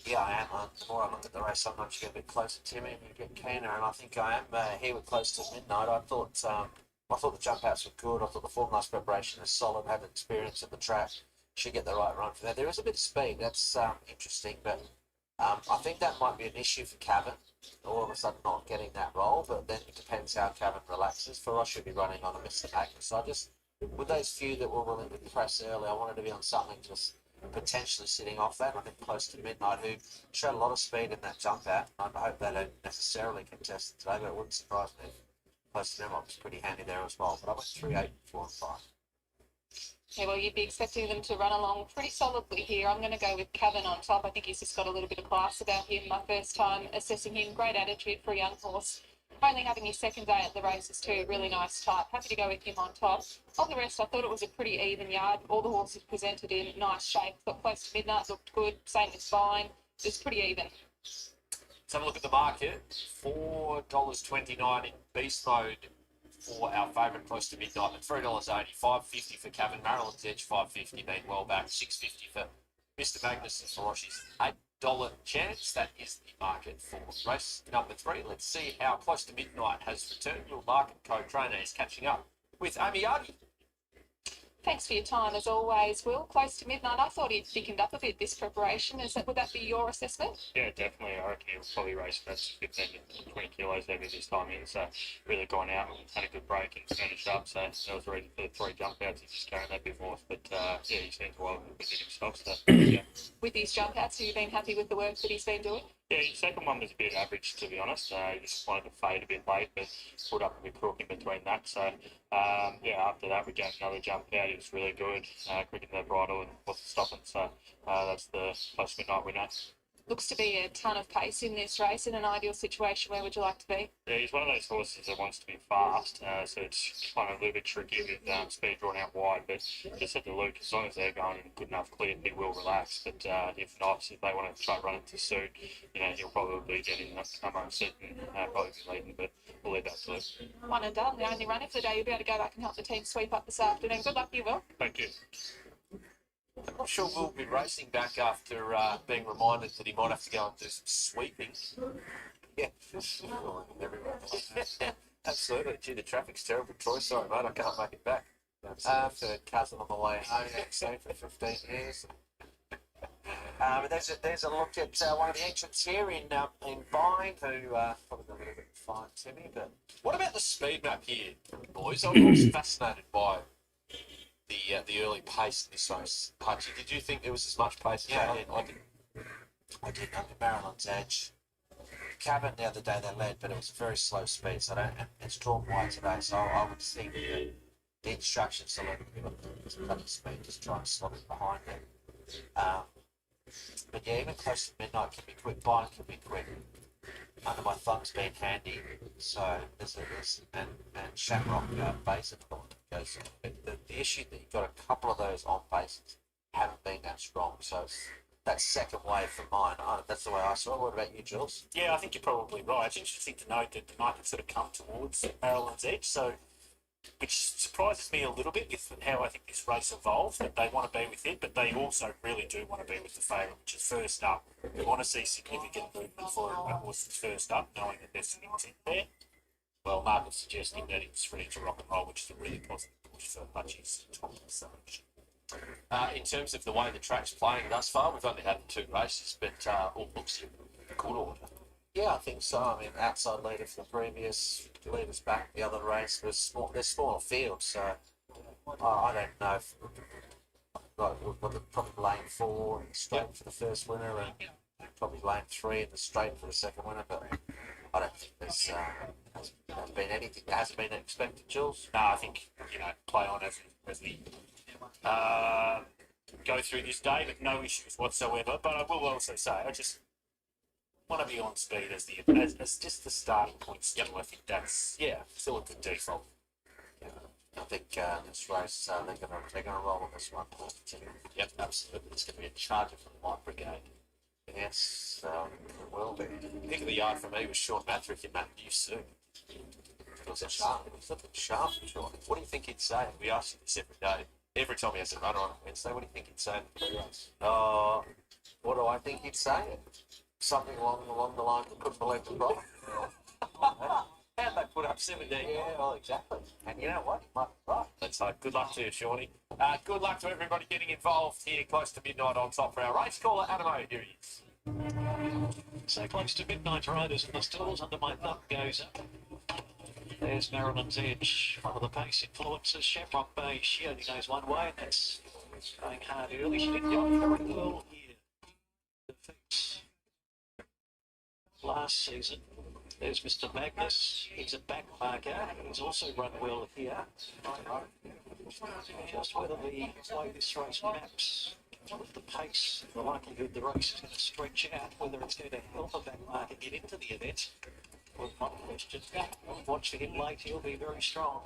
Yeah, I am. The more I look at the race, sometimes you get a bit closer to me and you get keener, and I think I am here with close to midnight. I thought the jump outs were good. I thought the form last preparation is solid. Had experience at the track. Should get the right run for that. There is a bit of speed. That's interesting, but I think that might be an issue for Cavan. All of a sudden not getting that role, but then it depends how Cavan relaxes. For us, should be running on a Mr. Magnus. So I just, with those few that were willing to press early, I wanted to be on something just potentially sitting off that. I think close to midnight, who showed a lot of speed in that jump out. I hope they don't necessarily contest it today, but it wouldn't surprise me if close to midnight was pretty handy there as well. But I went 3, 8, 4, and 5. Yeah, well, you'd be expecting them to run along pretty solidly here. I'm going to go with Cavan on top. I think he's just got a little bit of class about him. My first time assessing him. Great attitude for a young horse. Only having his second day at the races too. Really nice type. Happy to go with him on top. On the rest, I thought it was a pretty even yard. All the horses presented in nice shape. Got close to midnight, looked good. Same as fine. It was pretty even. Let's have a look at the market. $4.29 in beast mode for our favourite close to midnight, but $3.80, $5.50 for Cavan. Maryland's Edge, $5.50, being well back, $6.50 for Mr. Magnus and Feroci's $8 chance. That is the market for race number 3. Let's see how close to midnight has returned. Your market co-trainer is catching up with Amy Yardi. Thanks for your time, as always, Will. Close to midnight. I thought he'd thickened up a bit this preparation. Would that be your assessment? Yeah, definitely. I reckon he'll probably race about 15 to 20 kilos heavy this time in. So really gone out and had a good break and finished up. So that was the reason for the 3 jump outs. He's just carrying that bit more. But yeah, he seems well within himself. So yeah. With these jump outs, have you been happy with the work that he's been doing? Yeah, his second one was a bit average, to be honest. He just wanted to fade a bit late, but put up a bit crook in between that. So, yeah, after that, we gave another jump out. He was really good, quick in the bridle and wasn't stopping. So, that's the close midnight winner. Looks to be a ton of pace in this race. In an ideal situation, where would you like to be? Yeah, he's one of those horses that wants to be fast, so it's kind of a little bit tricky with speed drawn out wide. But just said to Luke, as long as they're going in good enough clear, he will relax. But if not, if they want to try run it to suit, he'll probably get in that number and sit and probably be leading. But we'll leave that to Luke. One and done. The only run of the day. You'll be able to go back and help the team sweep up this afternoon. Good luck to you, Will. Thank you. I'm not sure we'll be racing back after being reminded that he might have to go and do some sweeping. Yeah. Absolutely. Gee, the traffic's terrible. Troy, sorry, mate, I can't make it back. Third cousin on the way home, seen for 15 years. But there's a look at one of the entrants here in Vine, who probably got a little bit fine Timmy. But what about the speed map here, boys? I was fascinated by the early pace in this race. Hutchie, did you think there was as much pace? Yeah, I did. Under Maryland's Edge. Cabin the other day they led, but it was a very slow speed. So it's drawn wide today. So I would think that the instructions are a little speed, just try and slot it behind it. But yeah, even close to midnight can be quick. Vine can be quick. Under my thumb's been handy. So there's and Shamrock Basin goes. The issue that you've got a couple of those on bases haven't been that strong. So it's that second wave for mine. That's the way I saw it. What about you, Jules? Yeah, I think you're probably right. It's interesting to note that the night had sort of come towards Maryland's Edge, so which surprises me a little bit with how I think this race evolved, that they want to be with it, but they also really do want to be with the favourite, which is first up. They want to see significant movement for a horse that's first up, knowing that there's some intent there. Well, Mark suggesting that it's ready to rock and roll, which is a really positive push for Hutchie's top selection. In terms of the way the track's playing thus far, we've only had 2 races, but all looks in good order. Yeah, I think so. I mean, outside leader for the previous leaders back, the other race was small. They're smaller fields, so I don't know if probably lane 4 and straight for the first winner, and probably lane 3 and the straight for the second winner. But I don't think there's been anything that hasn't been expected, Jules. No, I think play on as we go through this day with no issues whatsoever. But I will also say, I just want to be on speed as just the starting point still. I think that's still a good default. I think this race they're gonna roll on this one. Yep, absolutely. It's going to be a charger from the Light Brigade. Yes, it will be. I think of the yard for me was Sean Mathrick and Matt Newsoon. It was a sharp. It was a bit sharp, Sean. What do you think he'd say? We ask him this every day. Every time he has a runner on Wednesday, what do you think he'd say in the pre-race? What do I think he'd say? Something along the lines of couldn't believe the problem. And they put up 17. Yeah, well, exactly. And you know what? He might be right. Let's hope. Good luck to you, Shawnee. Good luck to everybody getting involved here close to midnight on top for our race caller, Animo. Here he is. So close to midnight, riders in the stalls. Under my thumb goes up. There's Maryland's Edge, one of the pace influences. Shamrock Bay, she only goes one way, and that's going hard early. She didn't go very well here. Defeats last season. There's Mr. Magnus. He's a back marker. He's also run well here. Just whether the way this race maps, with the pace, the likelihood the race is going to stretch out, whether it's going to help a back marker get into the event, was my question. Watching him late, he'll be very strong.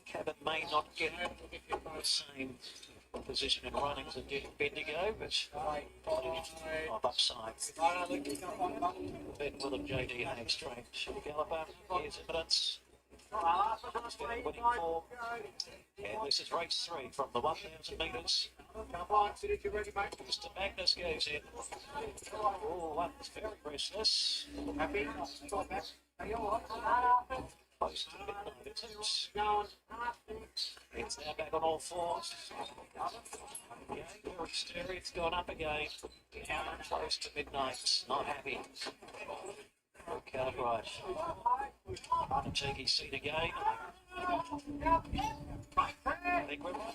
Cabin may not get the same position in running as Bendigo, but of upside. Ben Willem, JD Hayes trained Galloper. Here's evidence. Winning form. And this is race 3 from the 1,000 metres. Mr. Magnus goes in. Oh, one's very restless. Happy? Close to midnight, it seems. It's now back on all fours. Okay, very sturdy, it's gone up again. Close to midnight, not happy. Okay, right. On a cheeky seat again. I think we're right.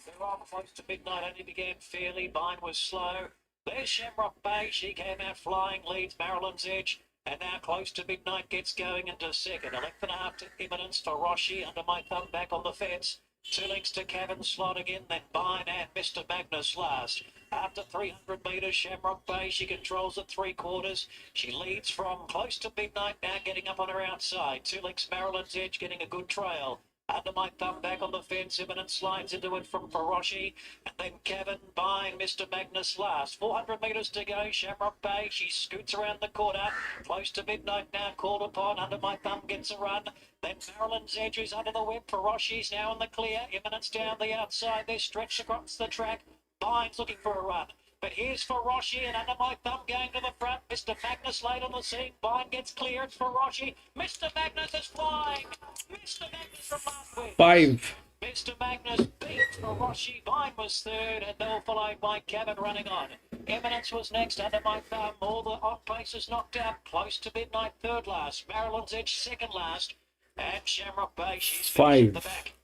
They're on close to midnight, only began fairly. Mine was slow. There's Shamrock Bay, she came out flying, leads Maryland's Edge. And now close to midnight gets going into second. 11.5 to Imminence for Roshi under my thumb back on the fence. 2 lengths to Cabin slot again, then Bine and Mr. Magnus last. After 300 metres, Shamrock Bay, she controls at 3/4. She leads from close to midnight, now getting up on her outside. 2 lengths Maryland's Edge getting a good trail. Under my thumb back on the fence, Imminent slides into it from Feroci, and then Kevin by Mr. Magnus last. 400 metres to go, Shamrock Bay, she scoots around the corner, close to midnight now, called upon, Under my thumb gets a run, then Marilyn's Edge is under the whip, Feroci's now in the clear, Imminent's down the outside, they're stretched across the track, Bynes looking for a run. But here's Feroci, and Under my thumb going to the front. Mr. Magnus late on the scene. Byne gets clear. It's Feroci. Mr. Magnus is flying. Mr. Magnus from last week. 5. Mr. Magnus beat Feroci. Byne was third, and they'll followed by Kevin running on. Eminence was next. Under my thumb. All the off paces knocked out. Close to midnight, third last. Marilyn's Edge, second last. And Shamrock Bay, she's finished at the back.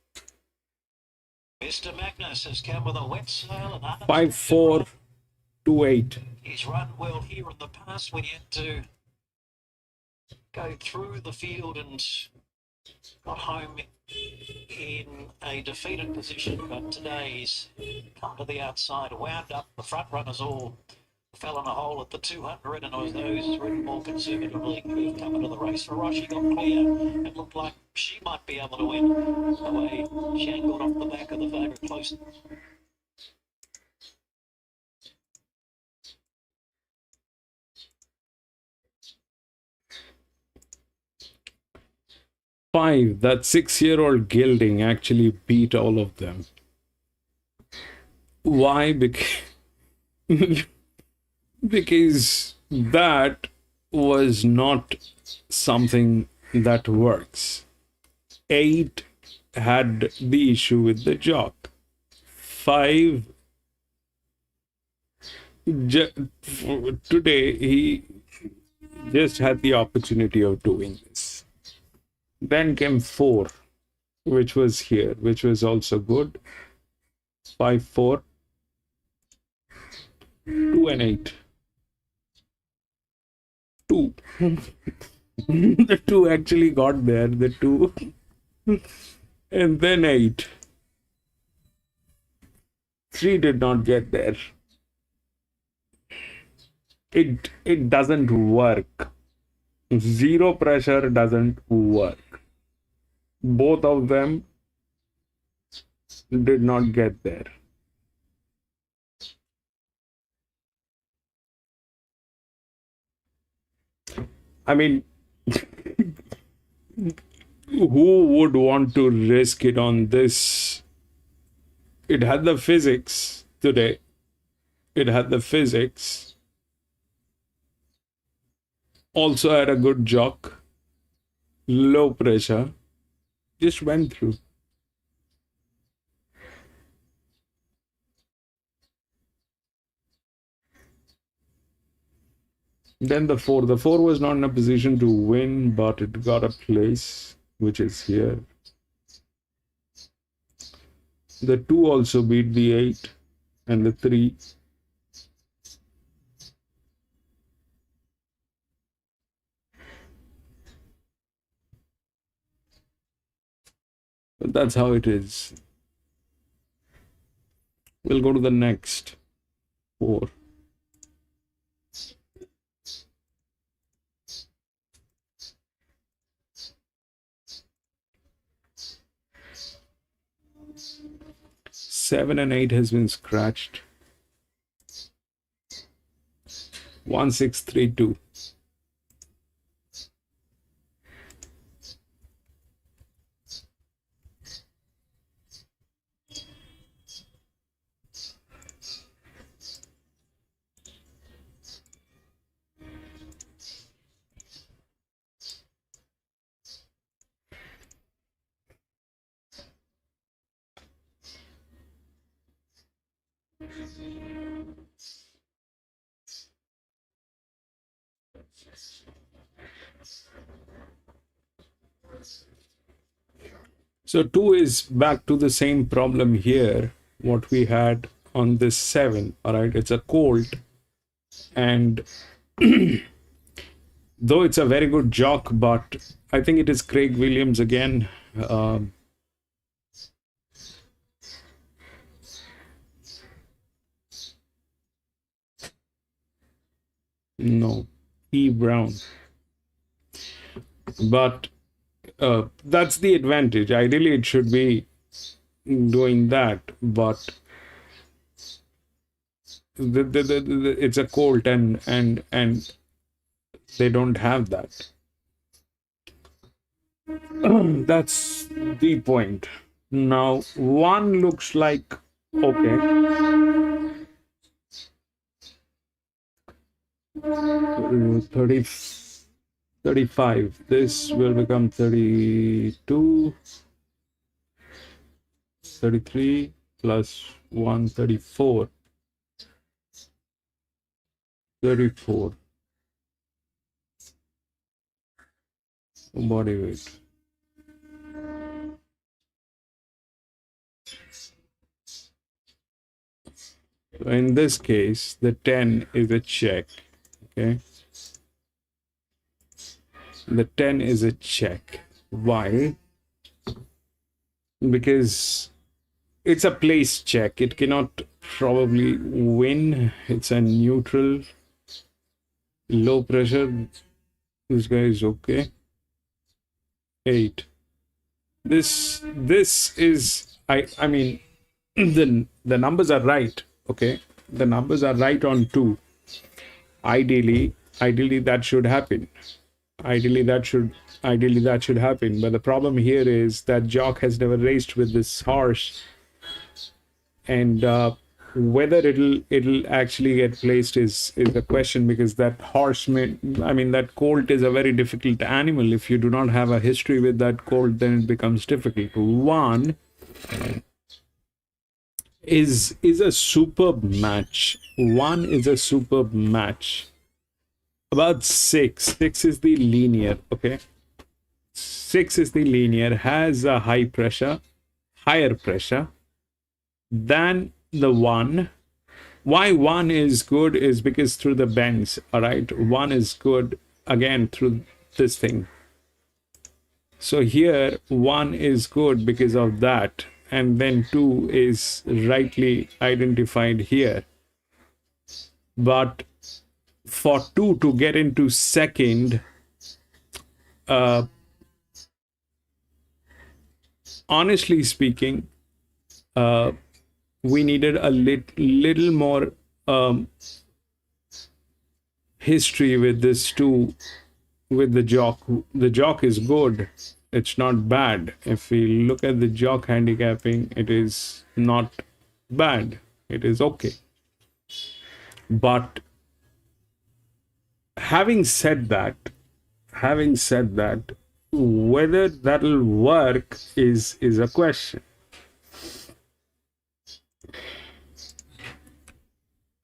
Mr. Magnus has come with a wet sail and 5, 4, 2, 8. He's run well here in the past when he had to go through the field and got home in a defeated position, but today he's come to the outside, wound up. The front runners all fell in a hole at the 200, and it was those ridden more conservatively who've come into the race. Feroci got clear and looked like she might be able to win the way Shane got off the back of the favourite close. 5. That 6-year-old gelding actually beat all of them. Why? Because that was not something that works. 8 had the issue with the jock. 5, today he just had the opportunity of doing this. Then came 4, which was here, which was also good. 5, 4, 2 and 8. 2. The 2 actually got there, the 2. And then 8. 3 did not get there. It doesn't work. Zero pressure doesn't work. Both of them did not get there. I mean, who would want to risk it on this? It had the physics today. It had the physics. Also had a good jock. Low pressure. Just went through. Then the 4. The 4 was not in a position to win, but it got a place, which is here. The 2 also beat the 8 and the 3. But that's how it is. We'll go to the next 4. Seven and 8 has been scratched. 1, 6, 3, 2. So 2 is back to the same problem here, what we had on this 7, all right? It's a colt, and though it's a very good jock, but I think it is Craig Williams again. No, E. Brown. But That's the advantage. Ideally, it should be doing that, but it's a colt, and they don't have that. That's the point. Now, one looks like okay. 30, 35. This will become 32, 33 plus 1, 34. 34. Body weight. So in this case, the 10 is a check. Okay. The 10 is a check. Why? Because it's a place check. It cannot probably win. It's a neutral, low pressure. This guy is okay. 8. This is I mean the numbers are right. Okay, the numbers are right on 2. Ideally that should happen. Ideally that should happen. But the problem here is that jock has never raced with this horse, and whether it'll actually get placed is a question, because that horse that colt is a very difficult animal. If you do not have a history with that colt, then it becomes difficult. 1 is a superb match. 1 is a superb match. About 6 is the linear. Okay, 6 is the linear, has a higher pressure than the 1. Why 1 is good is because through the bends. All right, 1 is good again through this thing. So here 1 is good because of that, and then 2 is rightly identified here. But for 2 to get into second, honestly speaking, we needed a little more history with this 2, with the jock. The jock is good. It's not bad. If we look at the jock handicapping, it is not bad. It is okay. But having said that, whether that'll work is a question.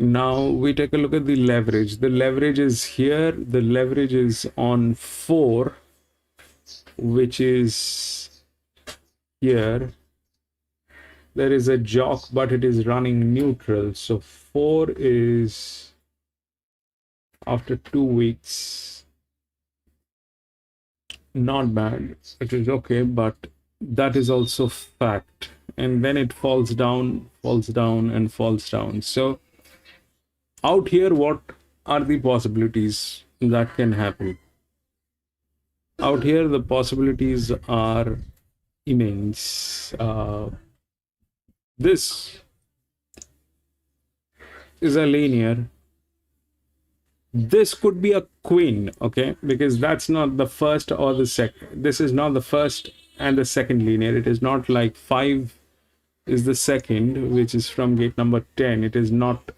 Now we take a look at the leverage. The leverage is here. The leverage is on 4, which is here. There is a jock, but it is running neutral. So 4 is, after 2 weeks, not bad. It is okay, but that is also fact. And then it falls down, and falls down. So out here, what are the possibilities that can happen? Out here, the possibilities are immense. This is a linear. This could be a queen, okay? Because that's not the first or the second. This is not the first and the second linear. It is not like 5 is the second, which is from gate number 10. It is not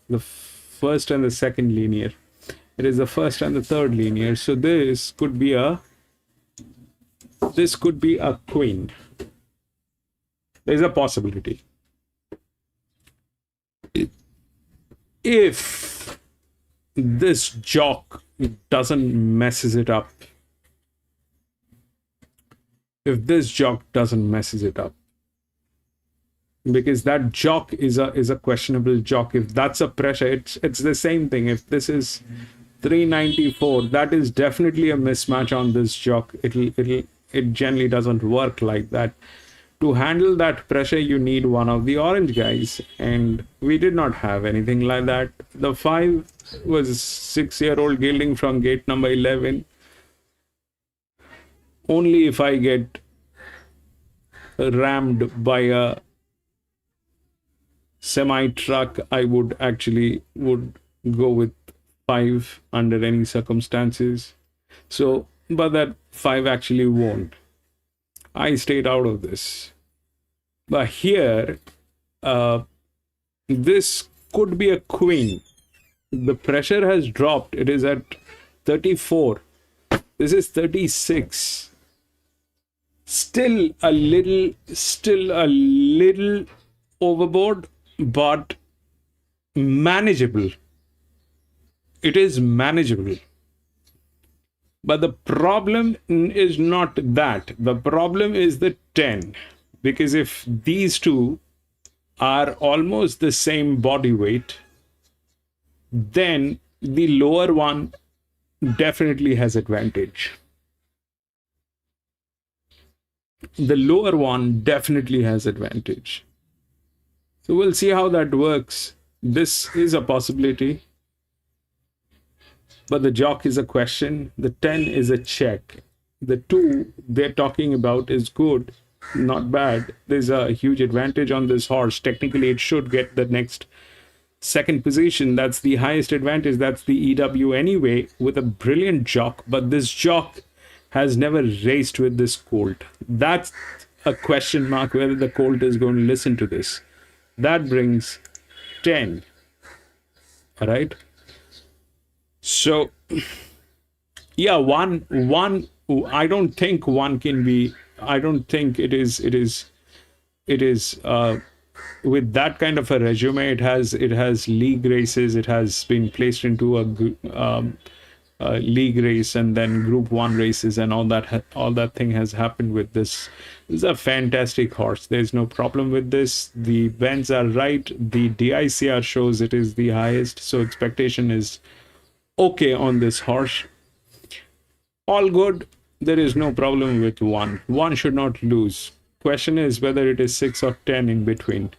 the first and the second linear. It is the first and the third linear. So this could be a queen. There's a possibility. If this jock doesn't messes it up, because that jock is a questionable jock. If that's a pressure, it's the same thing. If this is 394, that is definitely a mismatch on this jock. It generally doesn't work like that. To handle that pressure, you need one of the orange guys, and we did not have anything like that. The 5 was 6-year-old gelding from gate number 11. only if I get rammed by a semi truck, I would go with 5 under any circumstances. So, but that 5 actually won't. I stayed out of this. But here, this could be a queen. The pressure has dropped. It is at 34. This is 36. Still a little overboard, but manageable. It is manageable. But the problem is not that. The problem is the 10. Because if these two are almost the same body weight, then the lower one definitely has advantage. The lower one definitely has advantage. So we'll see how that works. This is a possibility. But the jock is a question. The 10 is a check. The 2 they're talking about is good, not bad. There's a huge advantage on this horse. Technically, it should get the next second position. That's the highest advantage. That's the EW anyway, with a brilliant jock. But this jock has never raced with this colt. That's a question mark whether the colt is going to listen to this. That brings 10. All right. So, yeah, one. I don't think one can be. I don't think it is. With that kind of a resume, it has league races. It has been placed into a league race and then Group 1 races, and all that thing has happened with this. This is a fantastic horse. There's no problem with this. The bends are right. The DICR shows it is the highest, so expectation is okay on this horse. All good. There is no problem with one. One should not lose. Question is whether it is 6 or 10 in between.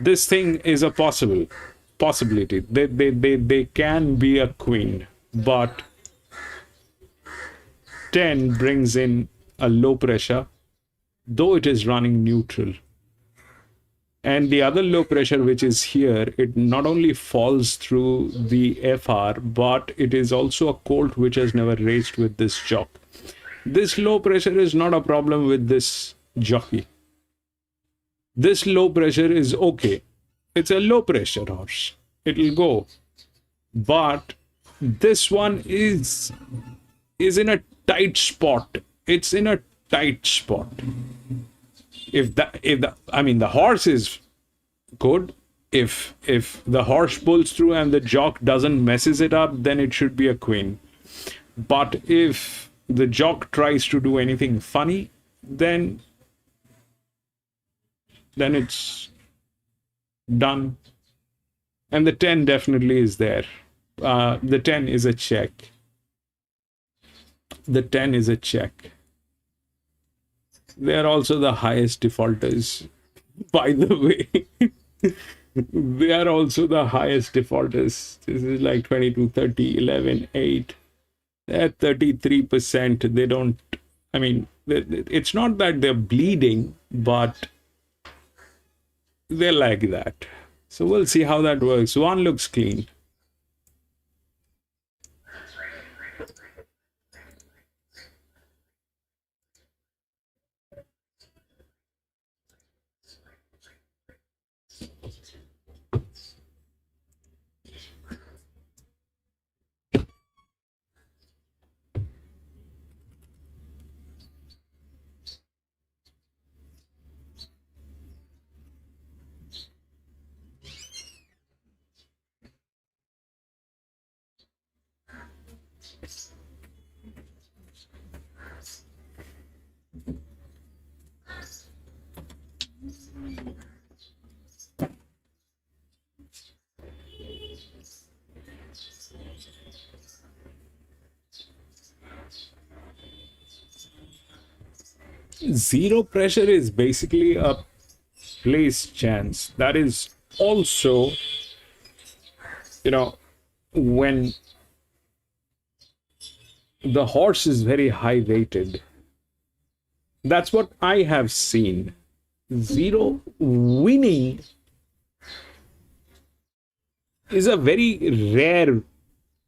This thing is a possibility. They can be a queen, but 10 brings in a low pressure, though it is running neutral. And the other low pressure, which is here, it not only falls through the FR, but it is also a colt which has never raced with this jock. This low pressure is not a problem with this jockey. This low pressure is okay. It's a low pressure horse. It'll go. But this one is in a tight spot. It's in a tight spot. The horse is good. If the horse pulls through and the jock doesn't messes it up, then it should be a queen. But if the jock tries to do anything funny, then it's done. And the 10 definitely is there. The 10 is a check. The 10 is a check. They are also the highest defaulters, by the way. They are also the highest defaulters. This is like 22, 30, 11, 8. They're 33%. They don't, it's not that they're bleeding, but they're like that. So we'll see how that works. One looks clean. Zero pressure is basically a place chance. That is also, when the horse is very high weighted, That's what I have seen. Zero winning is a very rare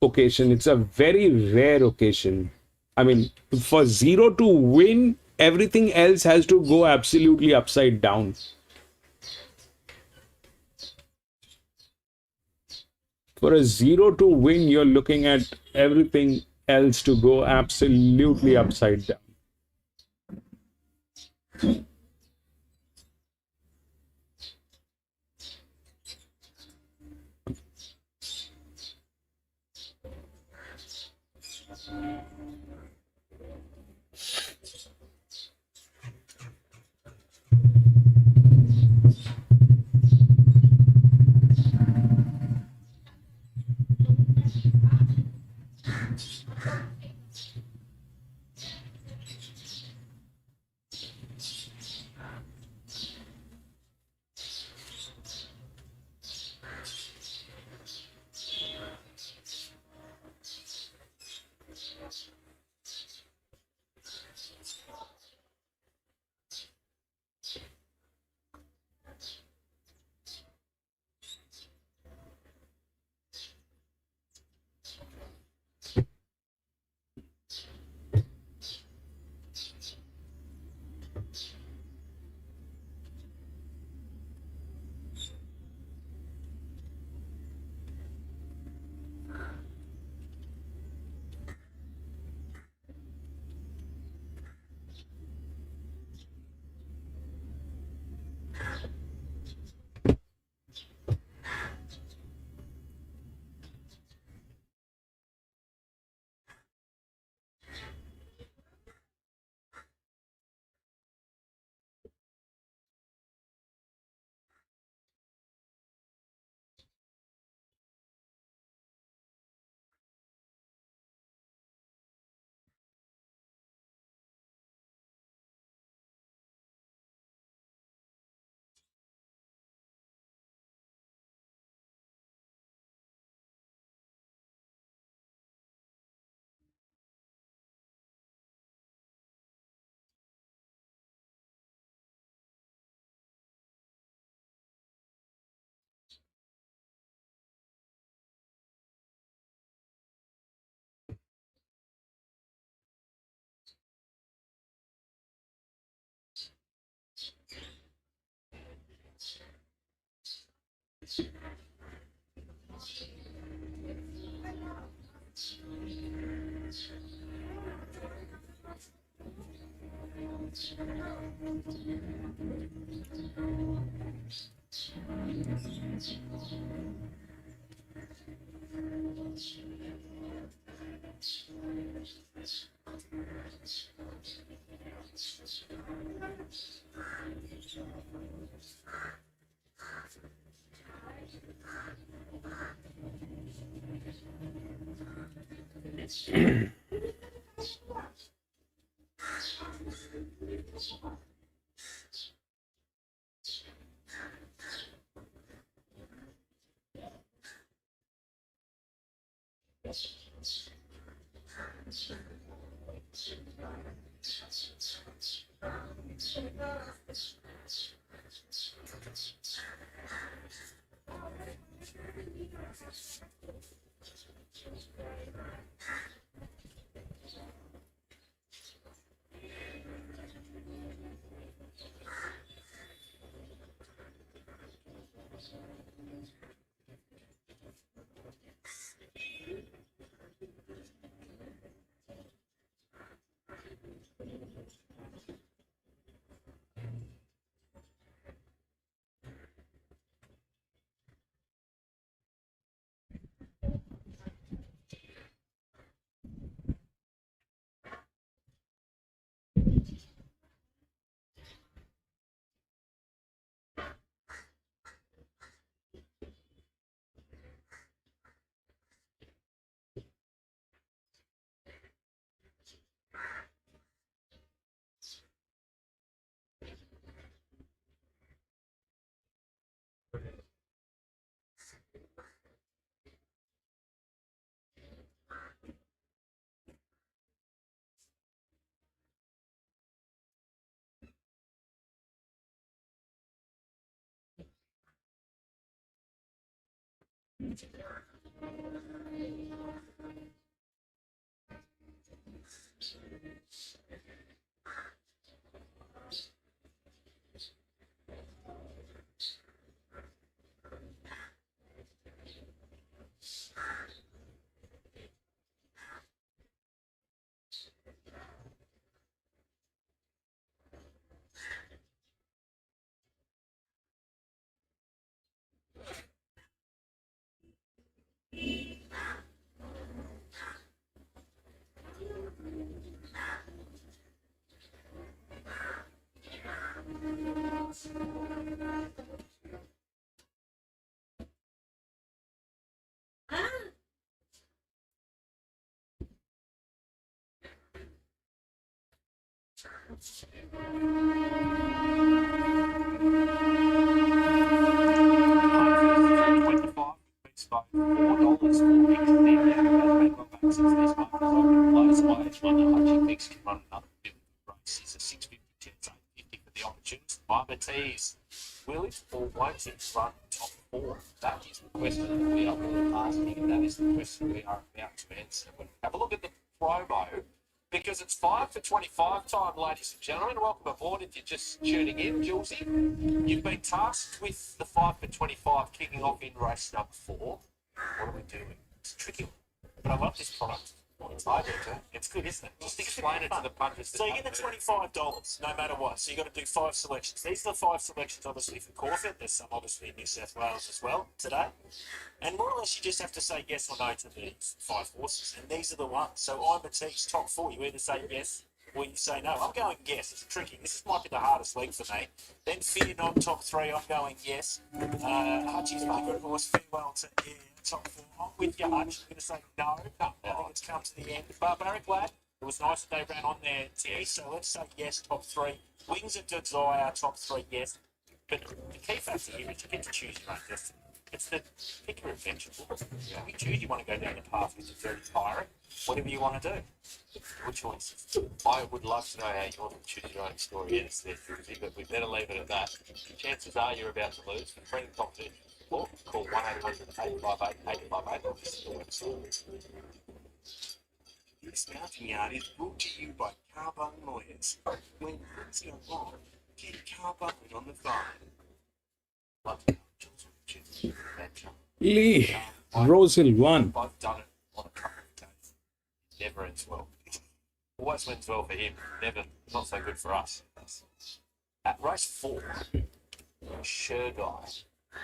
occasion. It's a very rare occasion. I mean, for zero to win, everything else has to go absolutely upside down. For a zero to win, you're looking at everything else to go absolutely upside down. $4 for extended. Since this month is open, blows away. It's one that Hutchie thinks can run another bit of race. It's a 650 chance, 850 for the opportunist. Fiber tees. Will it or won't it run top 4? That is the question that we are really asking, and that is the question we are about to answer. We'll have a look at the promo, because it's 5 for 25 time, ladies and gentlemen. Welcome aboard if you're just tuning in, Julesy. You've been tasked with the 5 for 25 kicking off in race number 4. What are we doing? It's tricky, but I love this product. I do too. It's good, isn't it? Just explain it to the punters. So you get the $25 no matter what. So you got to do 5 selections. These are the 5 selections, obviously, for Caulfield. There's some, obviously, in New South Wales as well today. And more or less, you just have to say yes or no to these 5 horses. And these are the ones. So I'm a team's top 4. You either say yes or you say no. I'm going yes. It's tricky. This might be the hardest leg for me. Then Fear Not top 3. I'm going yes. Archie's favourite horse, Farewell to yeah, top 4. I'm with you, Hutch. I'm going to say no. I think it's come to the end. Barbaric Lad. It was nice that they ran on there, Terry. So let's say yes, top 3. Wings of Desire, top 3, yes. But the key factor here is you get to choose your own destiny. It's the pick your adventure. Yeah. You choose you want to go down the path with the dirty pirate, whatever you want to do. Good choice. I would love to know how you want to choose your own story, yes, there, Julesy, but we better leave it at that. Chances are you're about to lose. For friendly confidential support, call 1-800-858-858 or visit the website. This mountain yard is brought to you by Carbone Lawyers. When things go wrong, get Carbone on the phone. Love to Jules with adventure. Lee, Rosehill won. I've done it on a couple of days. It never ends well. Always wins well for him, never, not so good for us. At race 4, Sure Guy.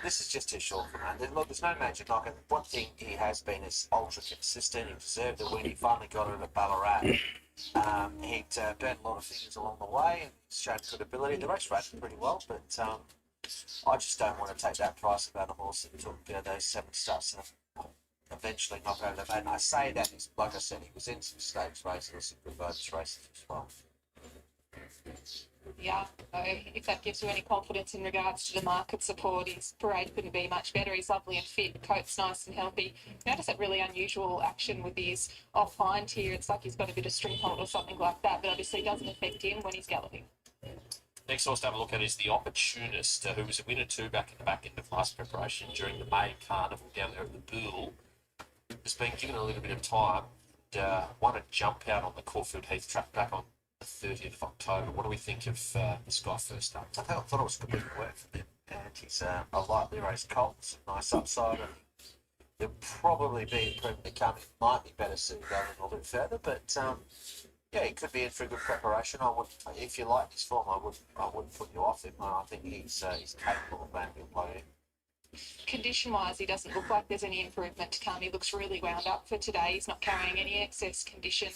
This is just too short for him. Look, there's no magic like it. One thing he has been is ultra consistent. He deserved the win. He finally got it at Ballarat. He'd burnt a lot of fingers along the way and showed good ability. The race ran pretty well, but I just don't want to take that price about a horse that took those 7 starts and eventually knock over the bat. And I say that, like I said, he was in some stakes races, some good bonus races as well. Yeah, so if that gives you any confidence in regards to the market support, his parade couldn't be much better. He's lovely and fit, coat's nice and healthy. Notice that really unusual action with his off hind here. It's like he's got a bit of string hold or something like that, but obviously it doesn't affect him when he's galloping. Next horse to have a look at is the Opportunist, who was a winner too back in the back end of last preparation during the May Carnival down there at the Bull. Has been given a little bit of time. Won a jump out on the Caulfield Heath track back on the 30th of October. What do we think of this guy first up? I thought it was good work for him. And he's a lightly raced colt, nice upside. And he'll probably be improved to come. It might be better suited going a little bit further, but yeah, he could be in for a good preparation. I would, if you like his form, I wouldn't put you off him. I think he's capable of being played. Condition-wise, he doesn't look like there's any improvement to come. He looks really wound up for today. He's not carrying any excess condition.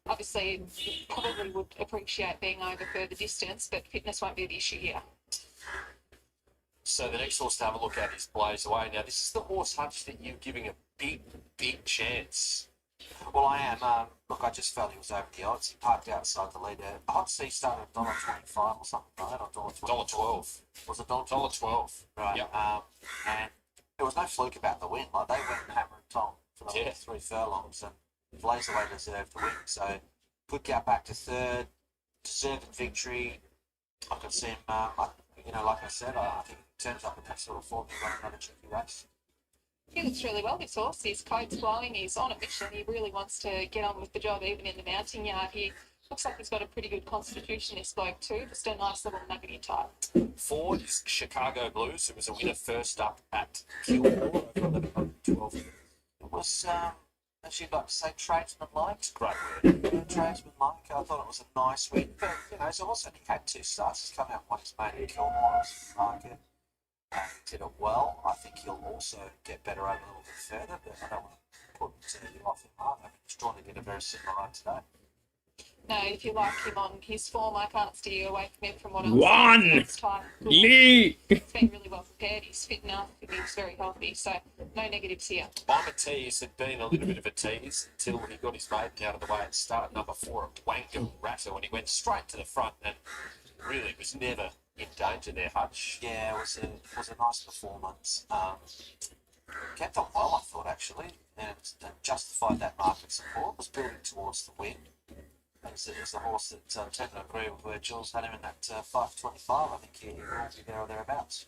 Obviously, he probably would appreciate being over further distance, but fitness won't be the issue here. So the next horse to have a look at is Blaze Away. Now, this is the horse, Hutch, that you're giving a big chance. Well, I am. Look, I just felt he was over the odds. He parked outside the leader. Hot C started at $1.25 or something like that, or $1.12. Was it $1.12? Right. Yep. And there was no fluke about the win. Like, they went hammer and tong for the 3 furlongs, and Blaze Away deserved to win. So, good gap back to 3rd, deserved victory. I could see him, like I said, I think he turns up in that sort of form to run another tricky race. He looks really well, this horse. His coat's glowing. He's on a mission. He really wants to get on with the job, even in the mounting yard. He looks like he's got a pretty good constitution, this bloke, too. Just a nice little nuggety type. Ford is Chicago Blues, who was a winner first up at Kilmore over 1112. It was, as you'd like to say, tradesman-like. Great word. Yeah, tradesman-like. I thought it was a nice win, but, he's also only had 2 starts. He's come out and won his maiden at Kilmore market. He did it well. I think he'll also get better over a little bit further, but I don't want to put you off him either. He's drawn to get a very similar run today. No, if you like him on his form, I can't steer you away from him from what One! Next time. Lee! He's been really well prepared. He's fit enough and he's very healthy, so no negatives here. I'm a tease, had been a little bit of a tease until he got his maiden out of the way at start number 4 at Wangan Ratter, when he went straight to the front and really was never in danger there, Hutch. Yeah, it was a nice performance. Kept on well, I thought, actually, and justified that market support. Was building towards the win. It's the horse that tend to agree with where Jules had him in that 525. I think he will be there or thereabouts.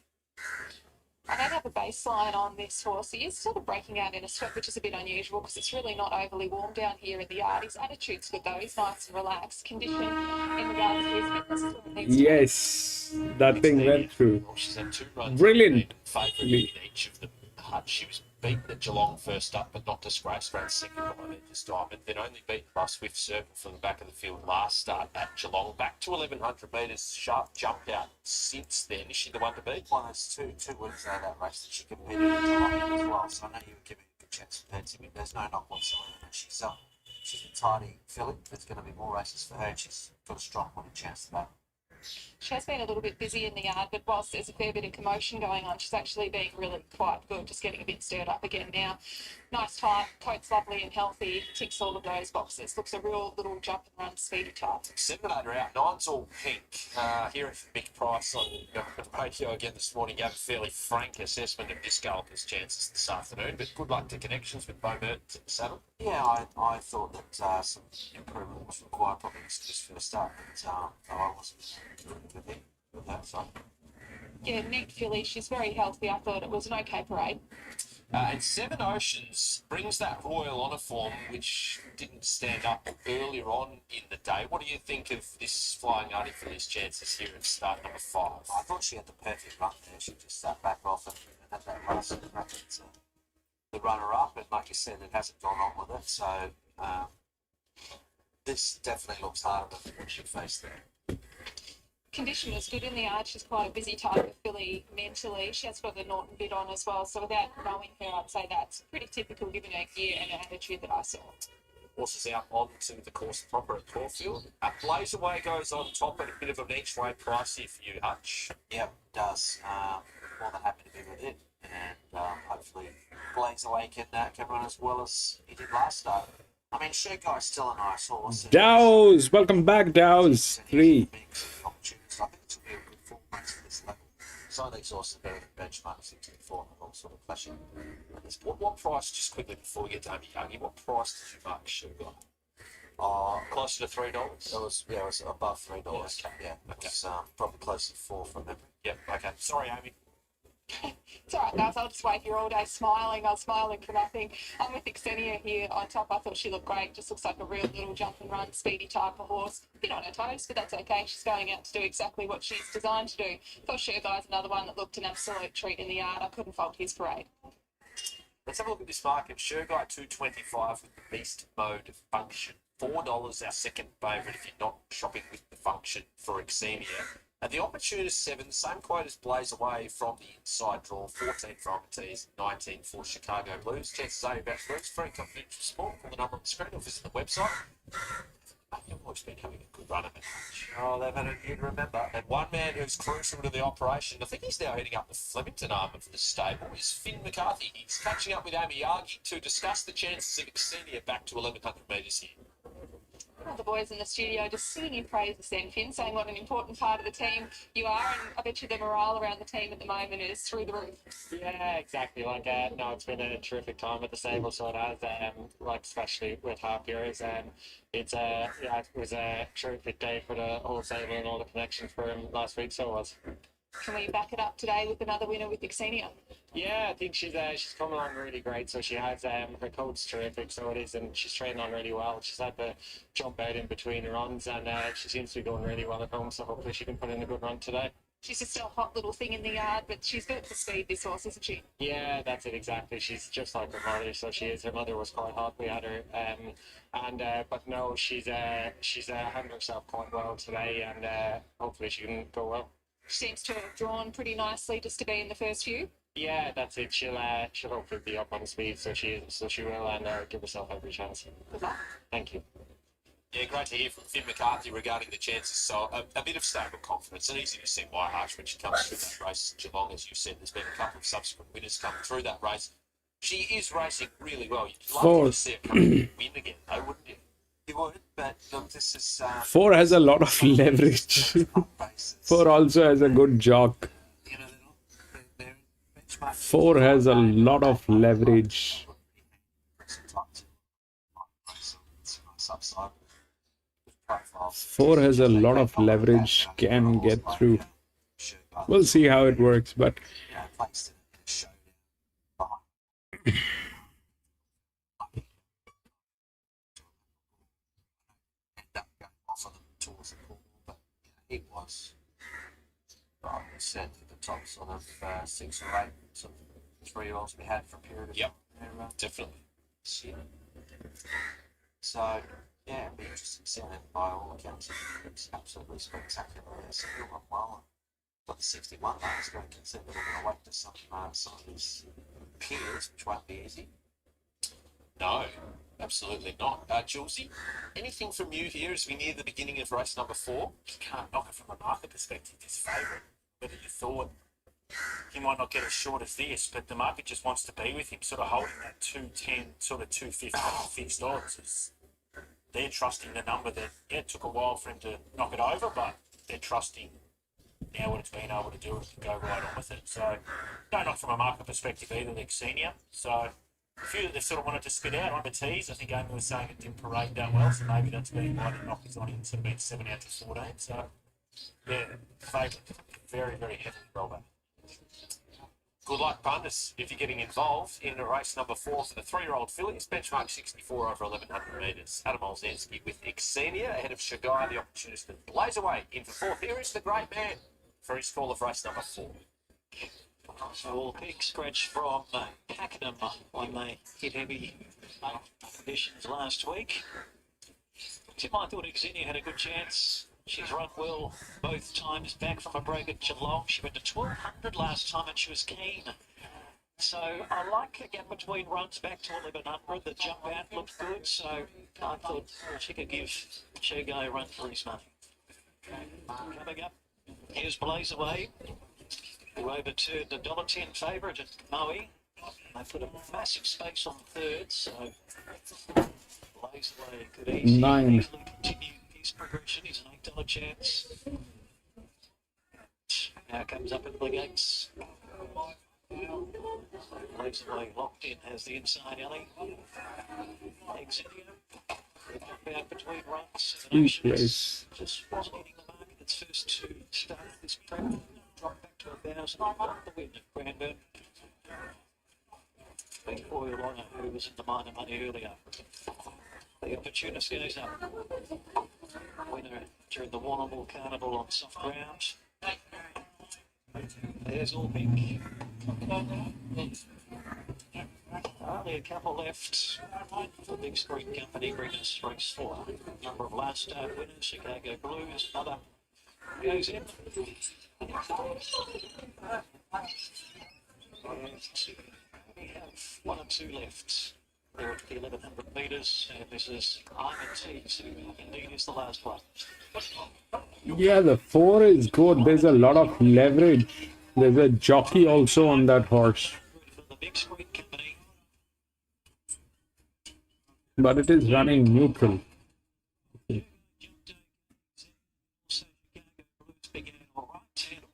I don't have a baseline on this horse. He is sort of breaking out in a sweat, which is a bit unusual because it's really not overly warm down here in the yard. His attitude's good though. He's nice and relaxed. Condition in regards to his fitness is what it needs to be. Yes, that thing went through. Well, she's had 2 runs. Brilliant. Favourite in each of them. Hutch, she was beaten at Geelong first up, but not disgraced. Ran second behind Edge's Diamond. Then only beaten by Swift Circle from the back of the field last start at Geelong. Back to 1100 metres. Sharp jumped out since then. Is she the one to beat? Well, there's two weeks out of that race that she competed in Geelong as well, so I know you were giving a good chance compared to me. There's no knock whatsoever. She's a tidy filly. There's going to be more races for her, and she's got a strong winning chance to that. She has been a little bit busy in the yard, but whilst there's a fair bit of commotion going on, she's actually been really quite good, just getting a bit stirred up again now. Nice type, coat's lovely and healthy, ticks all of those boxes. Looks a real little jump and run speedy type. 7 and 8 are out. 9's all pink. Hearing from Mick Price on radio again this morning, gave a fairly frank assessment of this Galca's chances this afternoon, but good luck to connections with Bo Mertens at the saddle. Yeah, I thought that some improvement was required probably to his first start, but I wasn't with him with that, so. Yeah, neat filly. She's very healthy. I thought it was an okay parade. And Seven Oceans brings that Royal Honour form, which didn't stand up earlier on in the day. What do you think of this Flying Artie for his chances here at start number 5? I thought she had the perfect run there. She just sat back off and had that race and the runner-up, and like you said, it hasn't gone on with it, so this definitely looks harder than what she faced there. Condition was good in the yard. She's quite a busy type of filly mentally. She has got the Norton bit on as well, so without knowing her, I'd say that's pretty typical given her gear and her attitude that I saw. Horses out onto the course proper at Caulfield. Blaze Away goes on top at a bit of an each way pricey for you, Hutch. Yep, does. More than happy to be with it, and hopefully Blaze Away can run as well as he did last start. I mean, Sure Guy's still a nice horse. Dows! Welcome back, Dows. 3. I think it's a real good form race for this level. Some of these horses are better than benchmarks into the form and all sort of clashing. What price, just quickly before we get to Amy Youngie, what price did you mark Sure Guy? Closer to $3? It was above $3. Yeah, it was probably close to 4 from memory. Yep, okay. Sorry, Amy. It's all right, guys. I'll just wait here all day smiling. I'm smiling for nothing. I'm with Xenia here on top. I thought she looked great. Just looks like a real little jump and run, speedy type of horse. Bit on her toes, but that's okay. She's going out to do exactly what she's designed to do. Thought Sure Guy's another one that looked an absolute treat in the yard. I couldn't fault his parade. Let's have a look at this market. Sure Guy $2.25 with the Beast Mode function. $4 our second favourite if you're not shopping with the function for Xenia. And the Opportunist 7, same quote as Blaze Away from the inside draw, 14 for Ometees, 19 for Chicago Blues. Chances are about Blues, very confidential sport. Call the number on the screen or visit the website. You've always been having a good run at it. Oh, they've had a year to remember. And one man who's crucial to the operation, I think he's now heading up the Flemington arm of the stable, is Finn McCarthy. He's catching up with Amy Youngie to discuss the chances of Xenia back to 1100 metres here. All the boys in the studio just singing your praises then, Finn, saying what an important part of the team you are, and I bet you the morale around the team at the moment is through the roof. Yeah, exactly. Like, no, it's been a terrific time at the stable, so it has, like, especially with half years. It was a terrific day for the whole stable and all the connections for him last week, so it was. Can we back it up today with another winner with Xenia? Yeah, I think she's come along really great. So she has her coach terrific, so it is, and she's training on really well. She's had to jump out in between runs, and she seems to be going really well at home. So hopefully she can put in a good run today. She's just a hot little thing in the yard, but she's built for speed, this horse, isn't she? Yeah, that's it exactly. She's just like her mother, so she is. Her mother was quite hot. We had her, but no, she's handled herself quite well today, and hopefully she can go well. She seems to have drawn pretty nicely just to be in the first few. Yeah, that's it. She'll hopefully be up on speed, so she will, and give herself every chance. Good luck. Thank you. Yeah, great to hear from Finn McCarthy regarding the chances. So a bit of stable confidence, and easy to see why Harsh when she comes through that race. Geelong, as you said, there's been a couple of subsequent winners come through that race. She is racing really well. You'd like to see her come and win again, though, wouldn't you? You would, but this is... 4 has a lot of leverage. 4 also has a good jock. 4 has a lot of leverage. 4 has a lot of leverage, can get through. We'll see how it works, but it was, well, we said the top sort of 6 or 8 sort of 3-year-olds we had for a period of time. Definitely. So, yeah, it'd be interesting seeing it by all accounts. It's absolutely spectacular. So you went well. But the 61 is going to consider we're going to wait to some of these peers, which won't be easy. No, absolutely not. Julesy, anything from you here as we near the beginning of race number 4? You can't knock it from a market perspective, his favourite. Whether you thought he might not get as short as this, but the market just wants to be with him, sort of holding that 210, sort of 250 fixed odds. They're trusting the number that, yeah, it took a while for him to knock it over, but they're trusting now what it's been able to do and go right on with it. So, no, not from a market perspective either, the Xenia. So, a few that they sort of wanted to spit out on the tees. I think Amy was saying it didn't parade that well, so maybe that's been why the knock is on him, sort of been 7 out to 14. So, yeah, favourite, very, very heavily rolled back. Good luck, punters, if you're getting involved in race number 4 for the 3-year-old fillies. Benchmark 64 over 1100 metres. Adam Olszewski with Xenia ahead of Shagai, the opportunist that blaze away in for 4th. Here is the great man for his call of race number 4. So big scratch from Pakenham when they hit heavy conditions last week. Tim, I thought Xenia had a good chance. She's run well both times back from a break at Geelong. She went to 1200 last time and she was keen. So I like the gap between runs back to 1100. The jump out looked good, so I thought she could give Shagai a run for his money. Coming up, here's Blaze Away, who overturned the $1.10 favourite at Moe. They put a massive space on third, so Blaze Away could easily continue his progression. He's an $8 chance. Now comes up into the gates. Blaze Away locked in, has the inside alley. Xenia, jump out between runs. Just wasn't hitting the market its first 2 start this prep. Dropped back to 1,000 and got the win at Grandstand. Big Boy Longer, who was in the minor money earlier. The opportunist goes up. Winner during the Warrnambool Carnival on soft ground. There's All Pink. Only a couple left for Big Screen Company bring us race 4. Number of last start winners, Chicago Blues, another goes in. And we have 1 or 2 left. They're at the 1100 metres, and this is Iron Tees, who indeed is the last one. yeah, the 4 is good. There's a lot of leverage. There's a jockey also on that horse. For the Big Screen Company. But it is running neutral.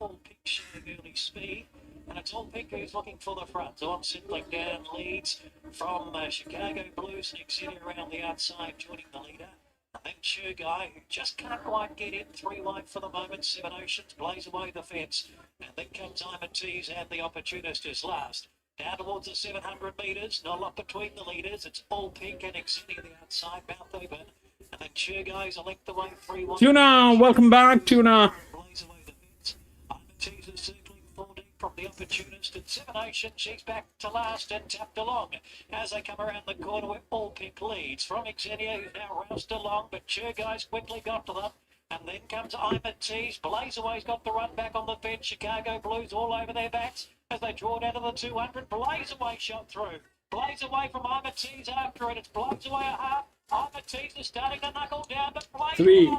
All Pink showing early speed, and it's All Pink who's looking for the front. On settling down leads from Chicago Blues and Xenia around the outside, joining the leader. And then Sure Guy, who just can't quite get in. 3 wide for the moment. Seven Oceans blaze away the fence. And then comes I'm Tease and the Opportunist is last. Down towards the 700 metres. Not a lot between the leaders. It's all pink and Xenia the outside. Mouth open. And then Sure Guy's a length away. 3 wide. Tuna, welcome back, Tuna. Blaze away the fence. I'm Tease is circling 4 deep from the Opportunist and Seven Oceans. She's back to last and tapped along. As they come around the corner with all pink leads from Xenia, who's now roused along, but Sure Guy's quickly got to them. And then comes I'm Tease. Blaze away's got the run back on the fence. Chicago Blues all over their backs as they draw down to the 200. Blaze away shot through. Blaze away from I'm Tease after it. It's Blaze away a half. I'm Tease is starting to knuckle down, but Blaze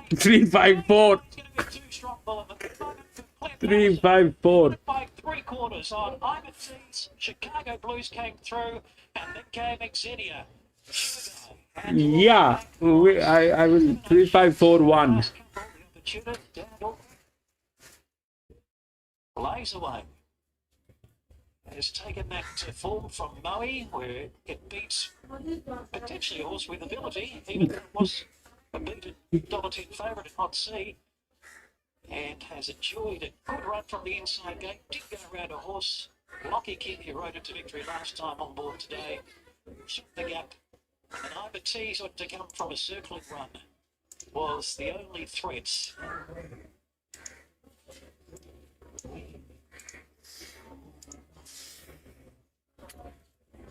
3-5-4. It's going to be too strong for them. 3-5-4. By 3/4 on I'm Tease. Chicago Blues came through, and then came Xenia. Yeah, I was 3-5-4-1. Blaze away has taken that form from Moe, where it beats potentially a horse with ability, even though it was a beaten $10 favourite at Hot Sea, and has enjoyed a good run from the inside gate. Did go around a horse, Lockie King, who rode it to victory last time on board today. Shot the gap. And I'm Tease to come from a circling run was the only threat.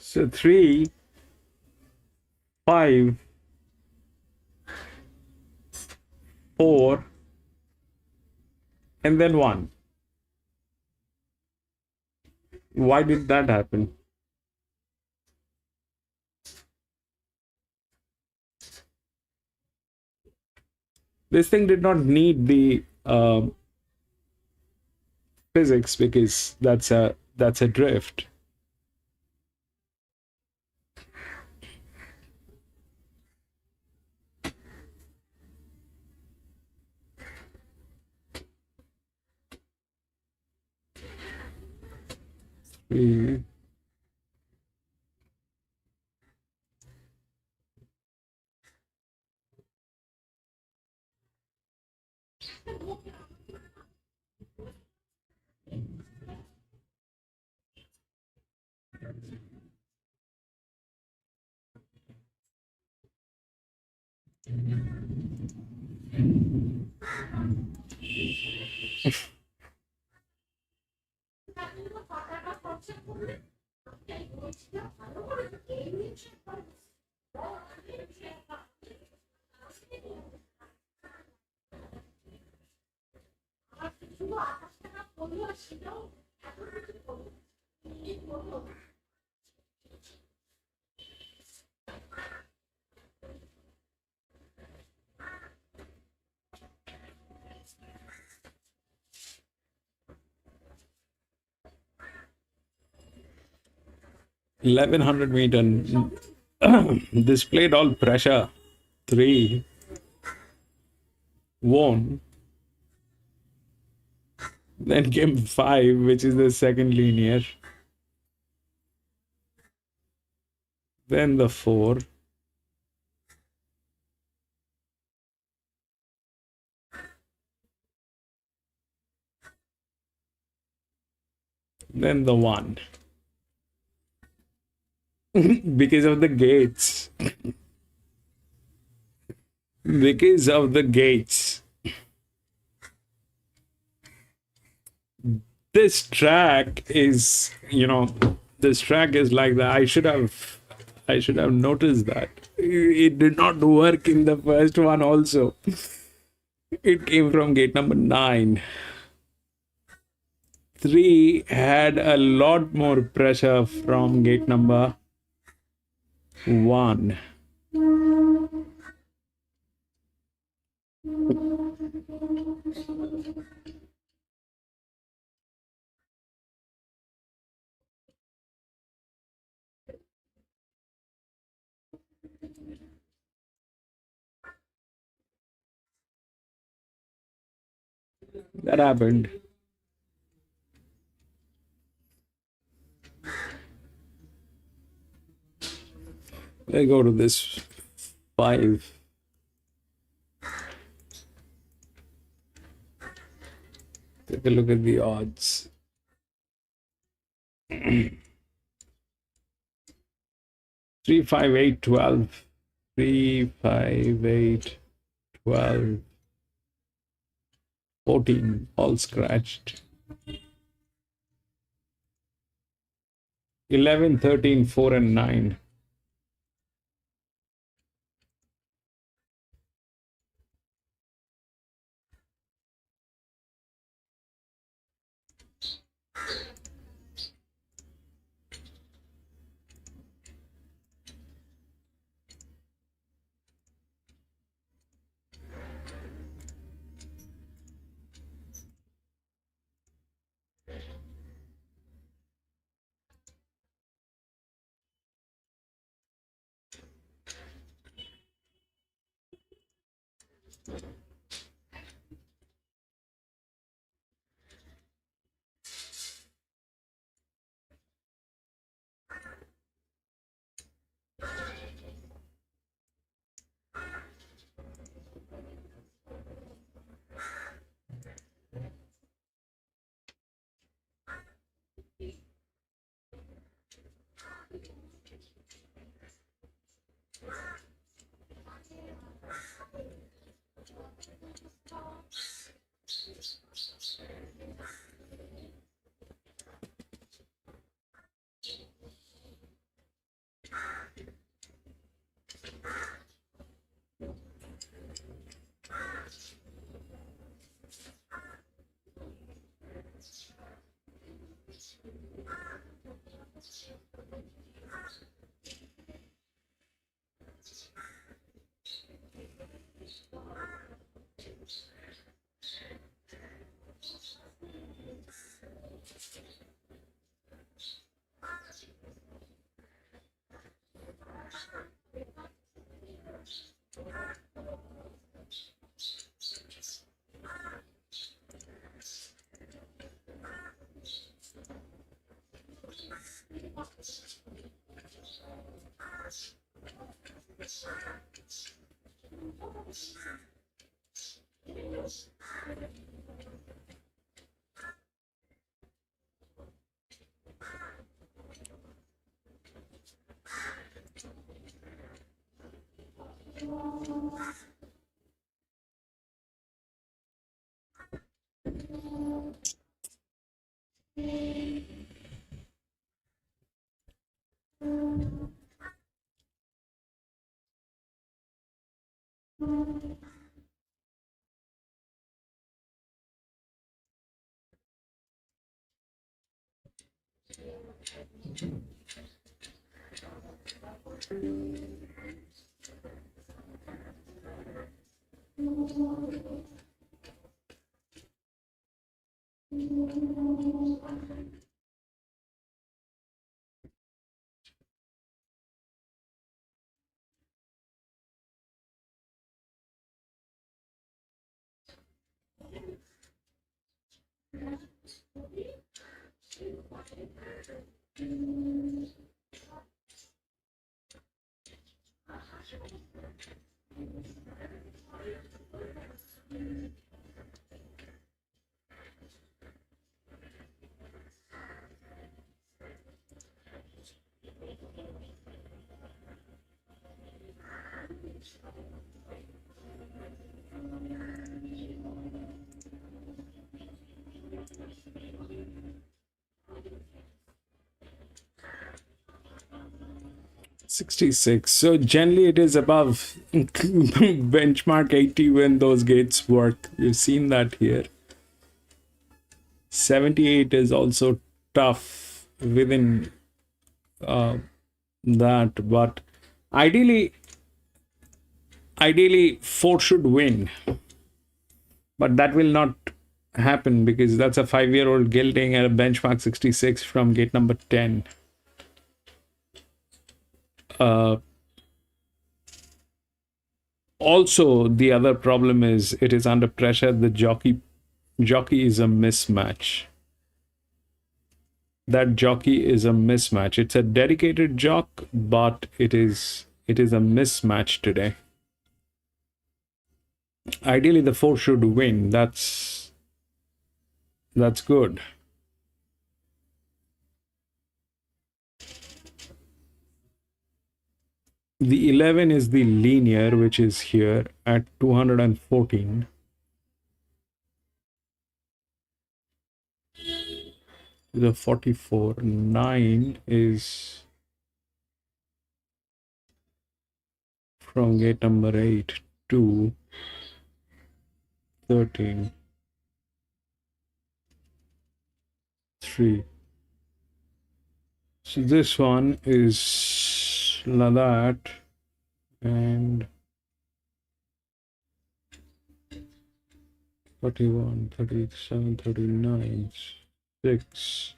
So 3, 5, 4, and then 1. Why did that happen? This thing did not need the physics because that's a drift. Mm. $1,100 displayed all pressure. 3 won. Then came 5, which is the second linear. Then the 4. Then the 1. Because of the gates. Because of the gates. This track is, this track is like that. I should have noticed that. It did not work in the first one also. It came from gate number 9. 3 had a lot more pressure from gate number 1. That happened. Let's go to this 5. a look at the odds. 35812, 35812, 14, all scratched. 11, 13, 4 and 9. $66. So generally it is above benchmark 80 when those gates work. You've seen that here. 78 is also tough within that, but ideally 4 should win, but that will not happen because that's a 5-year-old gilding at a benchmark 66 from gate number 10. Also, the other problem is it is under pressure. The jockey is a mismatch. That jockey is a mismatch. It's a dedicated jock, but it is a mismatch today. Ideally, the 4 should win. That's That's good. The 11 is the linear, which is here at 214. The 44. 9 is from gate number 8 to 13. 3. So this one is like that, and 31, 37, 39, 6.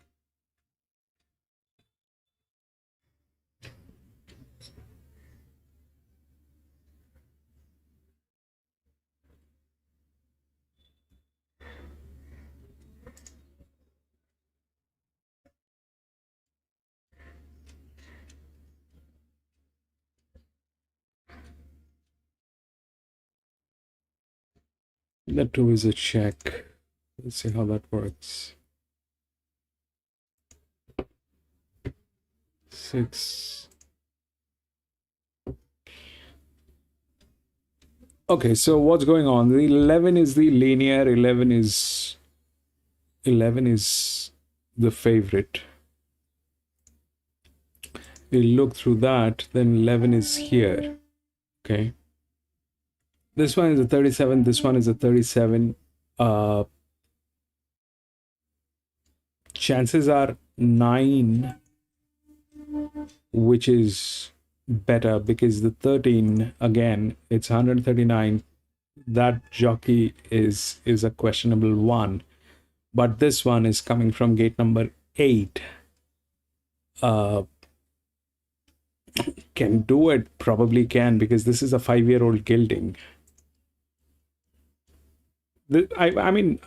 The 2 is a check. Let's see how that works. 6. Okay, so what's going on? The 11 is the linear, 11 is the favorite. We look through that, then 11 is here. Okay. This one is a 37, this one is a 37. Chances are 9, which is better, because the 13, again, it's 139. That jockey is a questionable one. But this one is coming from gate number 8. Can do it, probably can, because this is a 5-year-old gelding. I mean,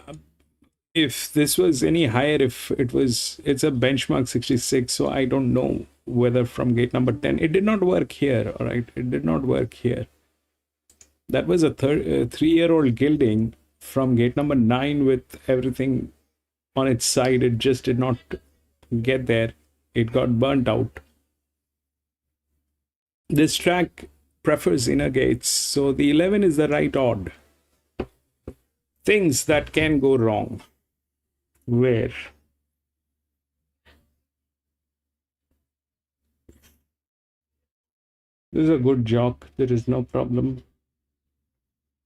if this was any higher, if it's a benchmark 66, so I don't know whether from gate number 10, it did not work here, all right? It did not work here. That was a 3-year-old gelding from gate number 9 with everything on its side. It just did not get there. It got burnt out. This track prefers inner gates, so the 11 is the right odd. Things that can go wrong. Where? This is a good jock. There is no problem.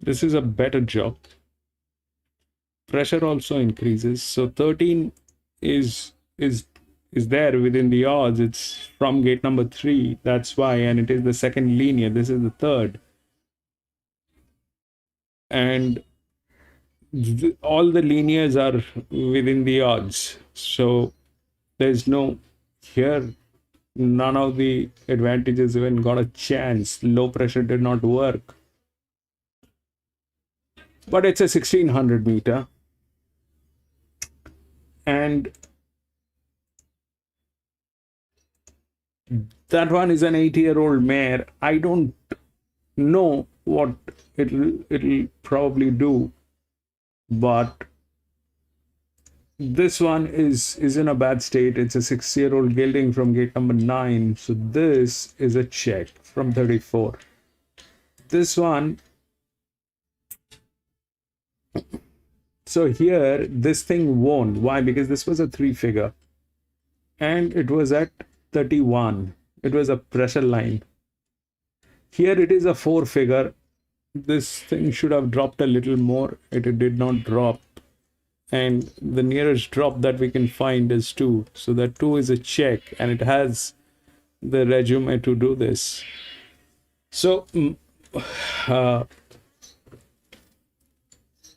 This is a better jock. Pressure also increases. So 13 is there within the odds. It's from gate number 3. That's why, and it is the second linear. This is the third. And all the linears are within the odds. So there's no here. None of the advantages even got a chance. Low pressure did not work. But it's a 1600 meter. And that one is an 8-year-old mare. I don't know what it'll probably do, but this one is in a bad state. It's a 6-year-old gelding from gate number 9. So this is a check from 34. This one, so here this thing won. Why? Because this was a 3-figure and it was at 31. It was a pressure line. Here it is a 4-figure. This thing should have dropped a little more. It did not drop. And the nearest drop that we can find is 2. So that 2 is a check, and it has the resume to do this. So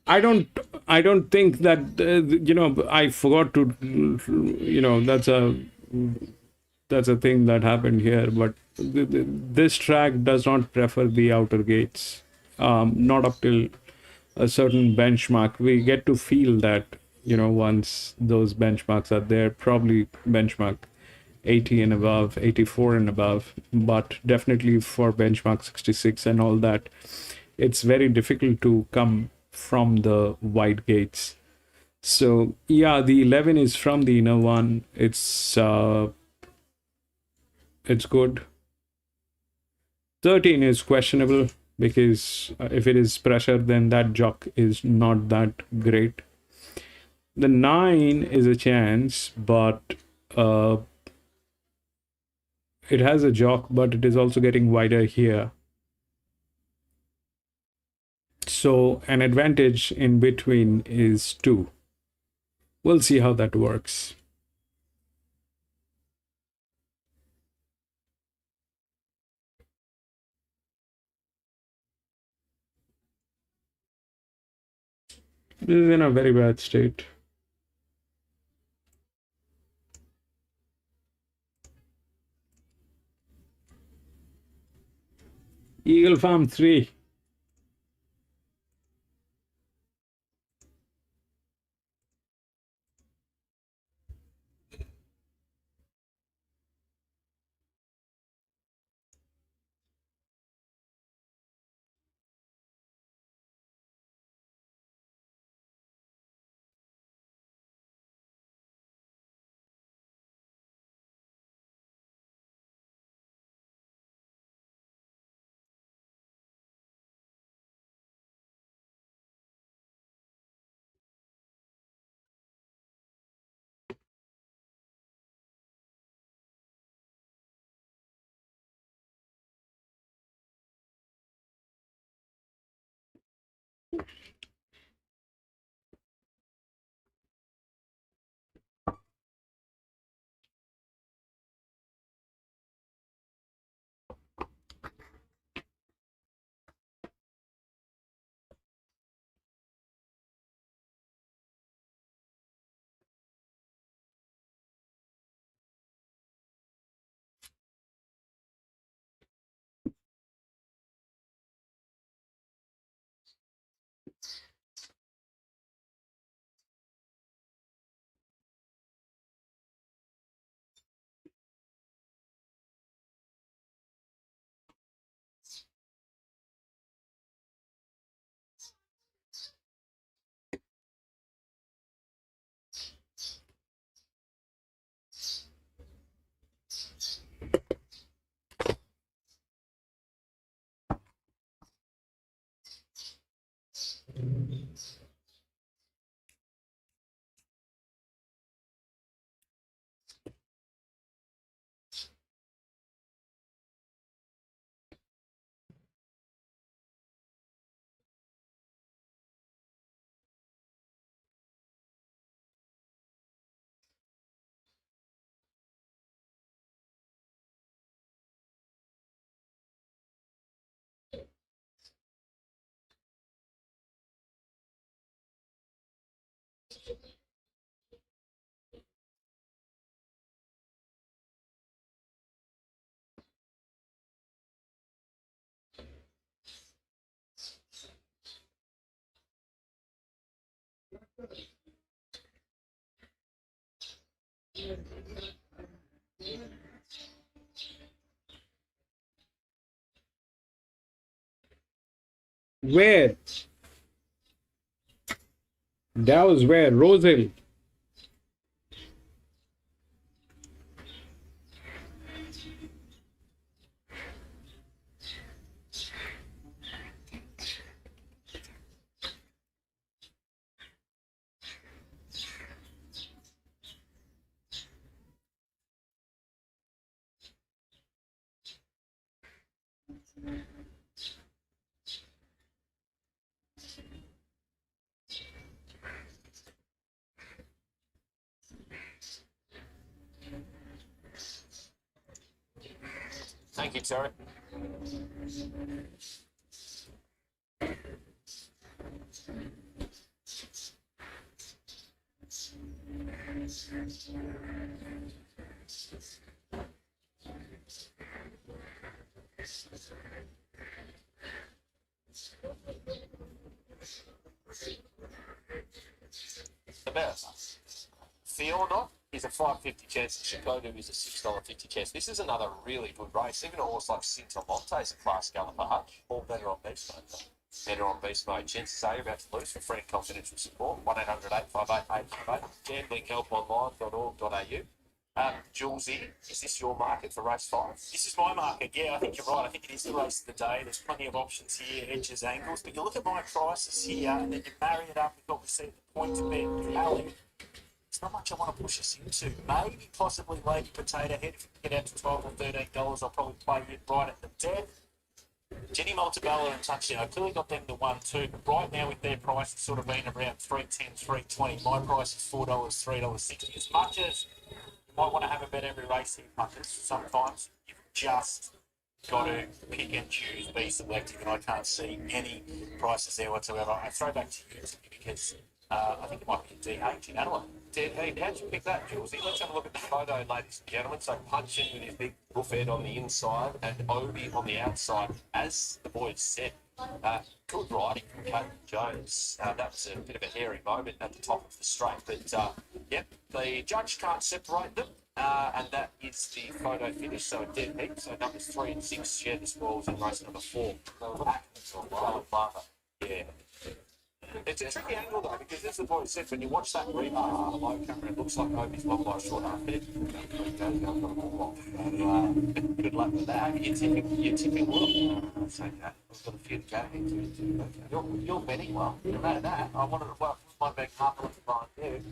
I don't think that I forgot to that's a thing that happened here. But this track does not prefer the outer gates. Not up till a certain benchmark. We get to feel that, once those benchmarks are there, probably benchmark 80 and above, 84 and above, but definitely for benchmark 66 and all that, it's very difficult to come from the wide gates. So yeah, the 11 is from the inner one. It's good. 13 is questionable because if it is pressure, then that jock is not that great. The 9 is a chance, but it has a jock, but it is also getting wider here. So an advantage in between is 2. We'll see how that works. This is in a very bad state. Eagle Farm 3. Where? That was where? Rose Hill. Thank you, Terry. About Fear or Not is a $5.50 chance, and Chicago is a $6.50 chance. This is another really good race. Even a horse like Cintamonte is a class galloper, Hutch. All better on best, mate. Better on beast mode. Chances are you're about to lose. For free and confidential support, 1-800-858-858, gamblinghelponline.org.au. Julesy, is this your market for race 5? This is my market. Yeah, I think you're right. I think it is the race of the day. There's plenty of options here, edges, angles. But you look at my prices here, and then you marry it up with what we see at the point of bet rally. There's not much I want to push us into. Maybe, possibly, Lady Potato Head. If we get out to $12 or $13, I'll probably play it right at the dead. Jenny Montebello and Touchdown. I clearly got them to 1-2, but right now with their price, it's sort of been around $3.10, $3.20. My price is $4, $3.60. As much as you might want to have a bet every race here, punters, sometimes you've just got to pick and choose, be selective, and I can't see any prices there whatsoever. I throw back to you because I think it might be a DH in Adelaide. Hey, how'd you pick that, Julesy? Let's have a look at the photo, ladies and gentlemen. So Punchin with his big roof head on the inside and Obi on the outside. As the boys said, good riding from Caden Jones. That was a bit of a hairy moment at the top of the straight. But, yep, the judge can't separate them. And that is the photo finish. So a dead heat. So numbers 3 and 6 share the spoils in race number 4. Yeah. It's a tricky angle though, because as the boy said, when you watch that replay on the low camera, it looks like Obi's won by a short half minute. Good luck with that. You're tipping well. That's okay. I've got a few to go into. You're betting well. You know that. I wanted to, well, my big half of the behind you.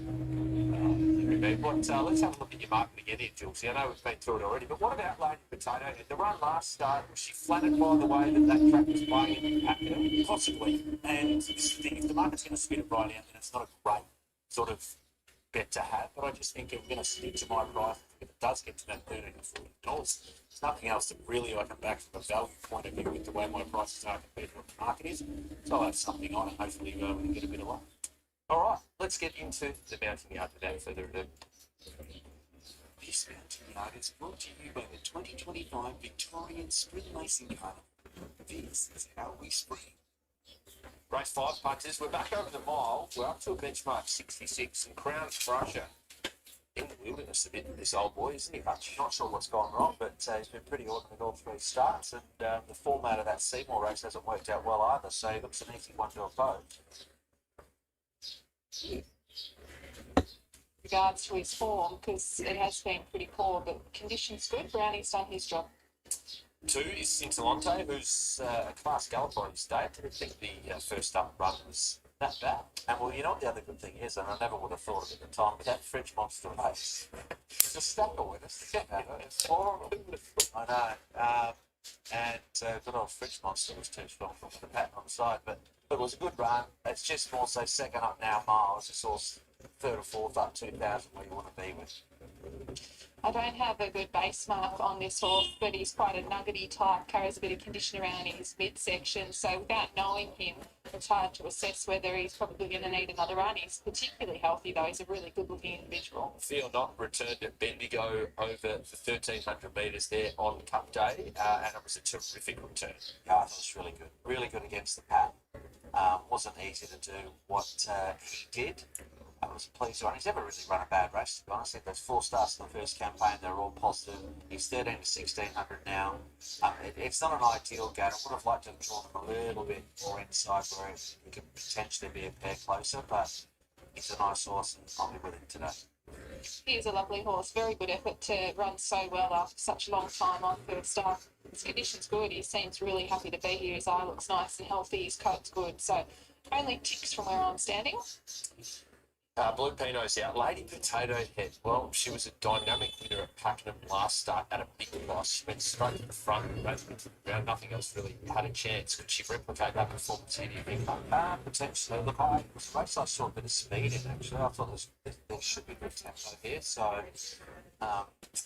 Let's have a look at your market again here, Julesy. I know we've been through it already, but what about Lady Potato Head? The run last start, was she flattered by the way that track was playing in the pack? Possibly. And this is the thing, if the market's going to spit it right out, then it's not a great sort of bet to have. But I just think if we're going to stick to my price, if it does get to that $13 or $14, there's nothing else that really I can back from a value point of view with the way my prices are compared to what the market is. So I'll have something on, and hopefully we can get a bit of luck. All right, let's get into the mounting yard without further ado. This mounting yard is brought to you by the 2025 Victorian Spring Racing Carnival. This is how we spring. Race 5 punters, we're back over the mile. We're up to a benchmark 66 and Crown Crusher in the wilderness a bit with this old boy, isn't he, Hutch? Not sure what's gone wrong, but he's been pretty ordinary all 3 starts, and the format of that Seymour race hasn't worked out well either, so he looks an easy one to oppose. Regards to his form, because it has been pretty poor, but conditions good. Brownie's done his job. 2 is Cintalante, who's a class galloper on his day. I didn't think the first up run was that bad. And well, you know what the other good thing is, and I never would have thought of it at the time, but that French Monster race, there's a stack of winners. It's horrible. I know. And good old French Monster was too strong for the pattern on the side, but it was a good run. It's just more so second up now miles. It's all third or fourth up 2,000 where you want to be with. I don't have a good base mark on this horse, but he's quite a nuggety type, carries a bit of condition around in his midsection. So without knowing him, it's hard to assess whether he's probably going to need another run. He's particularly healthy, though. He's a really good-looking individual. Fear Not returned at Bendigo over the 1,300 metres there on Cup Day, and it was a terrific return. Yeah, I thought it was really good. Really good against the pattern. Wasn't easy to do what he did. I was pleased with. He's never really run a bad race, to be honest. I think those 4 starts in the first campaign, they're all positive. He's 13 to 1,600 now. It's not an ideal game. I would have liked to have drawn him a little bit more inside where he could potentially be a pair closer, but he's a nice horse and I'll be with him today. He is a lovely horse. Very good effort to run so well after such a long time on first up. His condition's good. He seems really happy to be here. His eye looks nice and healthy. His coat's good. So only ticks from where I'm standing. Blue Pino's out. Lady Potato Head. Well, she was a dynamic winner at Pakenham last start at a big price. She went straight to the front and ran into the ground. Nothing else really had a chance. Could she replicate that performance here, do you think? Potentially. Look, it was a race I saw a bit of speed in, actually. I thought there should be good tempo here. So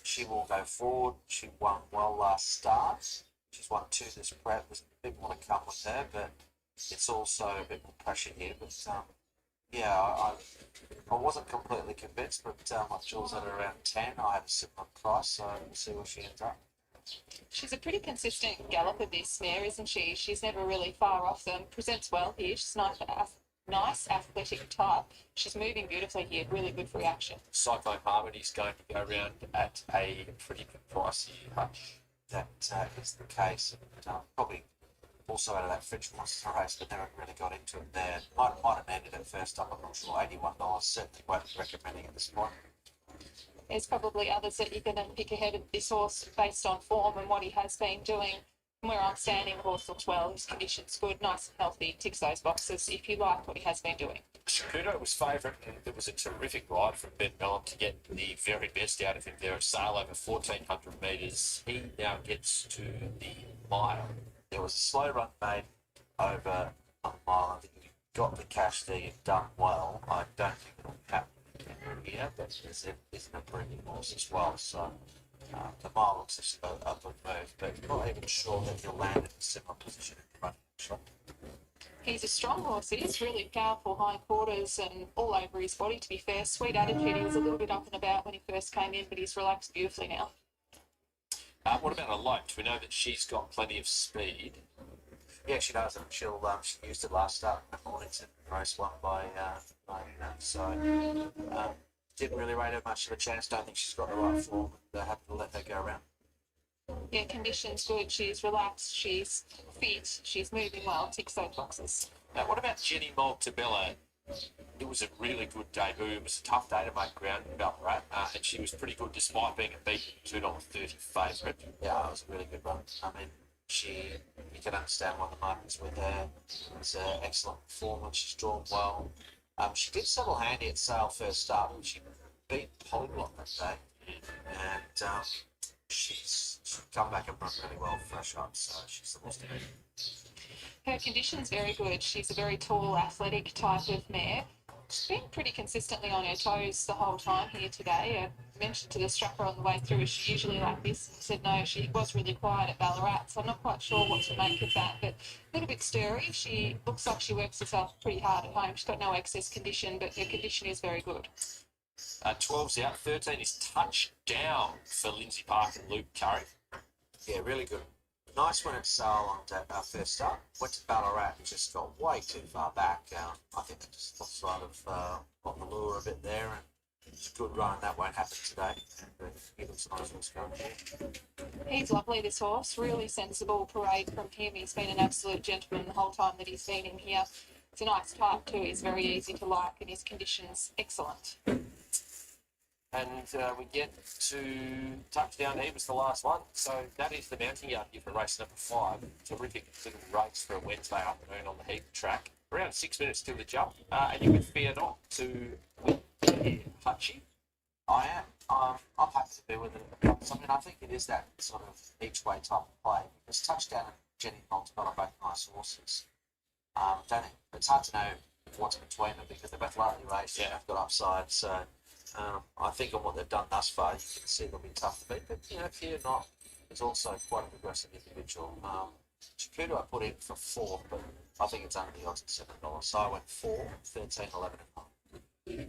she will go forward. She won well last start. She's won 2 this prep. There's a bit more to come with her, but it's also a bit more pressure here. But yeah, I wasn't completely convinced, but like Jules at around 10, I had a similar price, so we'll see where she ends up. She's a pretty consistent galloper, this mare, isn't she? She's never really far off them. Presents well here. She's nice athletic type. She's moving beautifully here. Really good for reaction. Cyclone Harmony's going to go around at a pretty good price here, Hutch. That is the case. And, probably also out of that French Monster race, but never really got into it there. Might have ended it first up, I'm not sure. $81, certainly won't be recommending at this point. There's probably others that you're going to pick ahead of this horse based on form and what he has been doing. From where I'm standing, the horse looks well, his condition's good, nice and healthy, ticks those boxes if you like what he has been doing. Shakudo was favourite, and it was a terrific ride from Ben Mellon to get the very best out of him there at Sale over 1,400 metres. He now gets to the mile. There was a slow run made over a mile. I think you got the cash there, you've done well. I don't think it'll happen here, but there's an improving horse as well. So the mile looks a good move, but not even sure that he'll land in a similar position in the running shot. He's a strong horse. He's really powerful hindquarters and all over his body, to be fair. Sweet attitude. He was a little bit up and about when he first came in, but he's relaxed beautifully now. What about Aloked? We know that she's got plenty of speed. Yeah, she does. And she used it last start in Mornington, race won by didn't really rate her much of a chance. Don't think she's got the right form. They're happy to let her go around. Yeah, condition's good. She's relaxed. She's fit. She's moving well. Ticks those boxes. Now, what about Jenny Maltabella? It was a really good debut. It was a tough day to make ground in Ballarat, and she was pretty good despite being a beaten $2.30 favourite. Yeah, it was a really good run. I mean, you can understand why the market's with her. It's an excellent performance. She's drawn well. She did settle handy at Sale first start, and she beat Polyglot that day. And she's come back and run really well fresh up, so she's the horse to beat. Her condition's very good. She's a very tall, athletic type of mare. She's been pretty consistently on her toes the whole time here today. I mentioned to the strapper on the way through, is she usually like this? He said no, she was really quiet at Ballarat, so I'm not quite sure what to make of that, but a little bit stirry. She looks like she works herself pretty hard at home. She's got no excess condition, but her condition is very good. 12's out, 13 is touchdown for Lindsay Park and Luke Curry. Yeah, really good. Nice one at Sale on first start. Went to Ballarat and just got way too far back. I think they just lost sight of on the lure a bit there, and it's a good run. That won't happen today. Give them some nice horse going forward. He's lovely, this horse. Really sensible parade from him. He's been an absolute gentleman the whole time that he's been in here. It's a nice type too. He's very easy to like, and his condition's excellent. And we get to touchdown. He was the last one. So that is the mounting yard here for race number 5. Terrific little race for a Wednesday afternoon on the Heath track. Around 6 minutes till the jump. And you would fear not to win here, Hutchie. I am. I'm happy to be with it. I mean, I think it is that sort of each way type of play. Because Touchdown and Jenny Maltabella are both nice horses. It's hard to know what's between them because they're both lightly raced and have got upside. So I think on what they've done thus far, you can see they'll be tough to beat. But Fear Not is also quite a progressive individual. Shakudo I put in for 4, but I think it's under the odds at $7. So I went 4, 13, 11 and 9.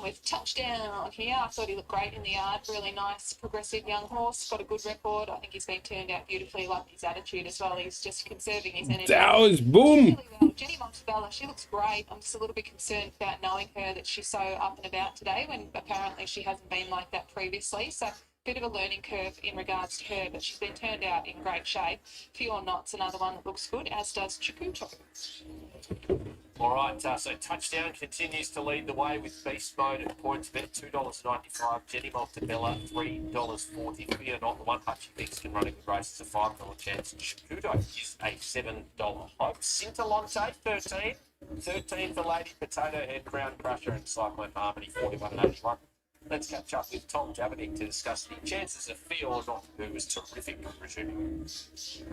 With Touchdown on here, I thought he looked great in the yard. Really nice, progressive young horse. Got a good record. I think he's been turned out beautifully. Like his attitude as well. He's just conserving his energy. That was boom. Really well. Jenny Maltabella, she looks great. I'm just a little bit concerned about knowing her that she's so up and about today when apparently she hasn't been like that previously. So bit of a learning curve in regards to her, but she's been turned out in great shape. Few Not's another one that looks good, as does Chikuto. All right, so Touchdown continues to lead the way with Beast Mode at points bet $2.95. Jenny Maltabella $3.40. Fear Not, the one Hutchie thinks can run a good race. It's a $5 chance. Shakudo is a $7 hope. Cintalante 13. 13 for Lady Potato Head, Crown Crusher, and Cyclone Harmony 41.81. Let's catch up with Tom Javanik to discuss the chances of Fear Not, who was terrific shooting.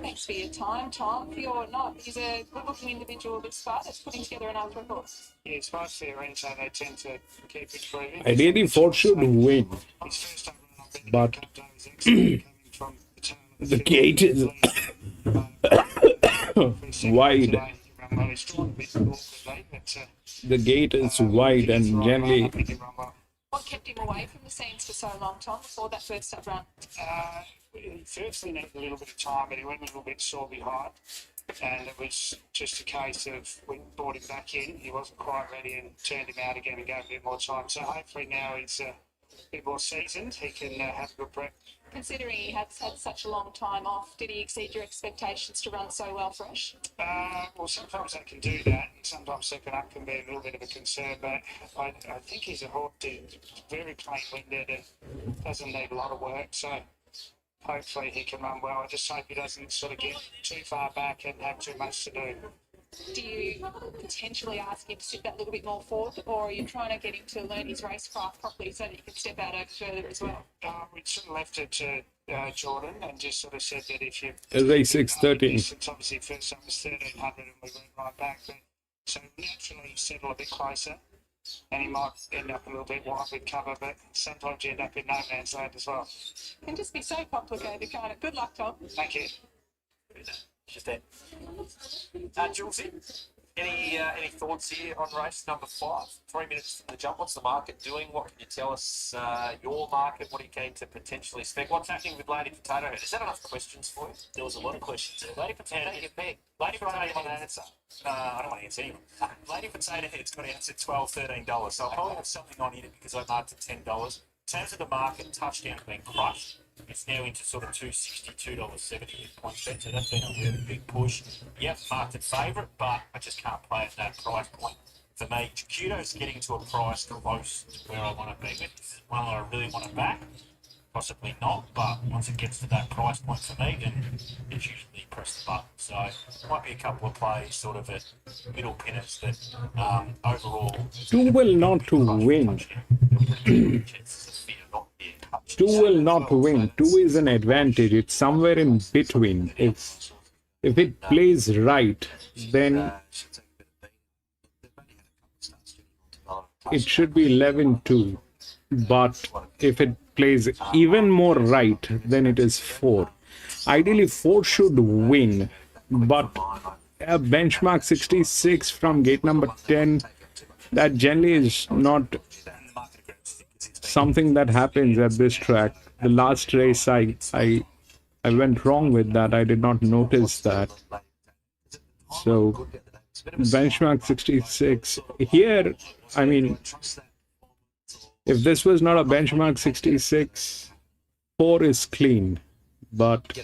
Thanks for your time, Tom. Fear Not, he's a good-looking individual this far that's putting together another record. Yeah, it's nice their range, so they tend to keep improving. Ideally, Ford should win, His first overrun, but coming from the turn of the gate is wide. The gate is wide, and generally What kept him away from the scenes for so long, Tom, before that first up run? He firstly needed a little bit of time, but he went a little bit sore behind. And it was just a case of we brought him back in. He wasn't quite ready and turned him out again and gave him a bit more time. So hopefully now he's a bit more seasoned. He can have a good prep Considering he has had such a long time off, did he exceed your expectations to run so well fresh? Well, sometimes they can do that, and sometimes second up can be a little bit of a concern, but I think he's a horse that's very plain-winded and doesn't need a lot of work, so hopefully he can run well. I just hope he doesn't sort of get too far back and have too much to do. Do you potentially ask him to sit that little bit more forward, or are you trying to get him to learn his racecraft properly so that he can step out over further as well? We sort of left it to Jordan and just sort of said that if you... Race 6:13. Distance, obviously first time was 1300 and we went right back, but so naturally settle a bit closer and he might end up a little bit wide with cover, but sometimes you end up in no man's land as well. It can just be so complicated, can't it? Good luck, Tom. Thank you. Just that. Julesy, any thoughts here on race number 5? 3 minutes from the jump. What's the market doing? What can you tell us? Your market. What are you keen to potentially spec? What's happening with Lady Potato Head? Is that enough questions for you? There was a lot of questions there. Lady Potato Head. Lady Potato I want an Head. answer. I don't want to answer anyone. Lady Potato Head's got out at $12, $13, so I'll probably have something on in it because I marked it $10. In terms of the market, touchdown's been crushed. It's now into sort of $2.60, $2.70 point bet, so that's been a really big push. Yep, marked it favourite, but I just can't play at that price point. For me, Jacuto's getting to a price close to where I want to be with. This is one that I really want to back. Possibly not, but once it gets to that price point for me, then it's usually press the button. So there might be a couple of plays sort of at middle pinners, but overall... 2 will not to win. 2 will not win. 2 is an advantage. It's somewhere in between. If it plays right, then it should be 11-2. But if it plays even more right, then it is 4. Ideally, 4 should win. But a benchmark 66 from gate number 10, that generally is not something that happens at this track. The last race I went wrong with that. I did not notice that. So benchmark 66 here, I mean, if this was not a benchmark 66, 4 is clean, but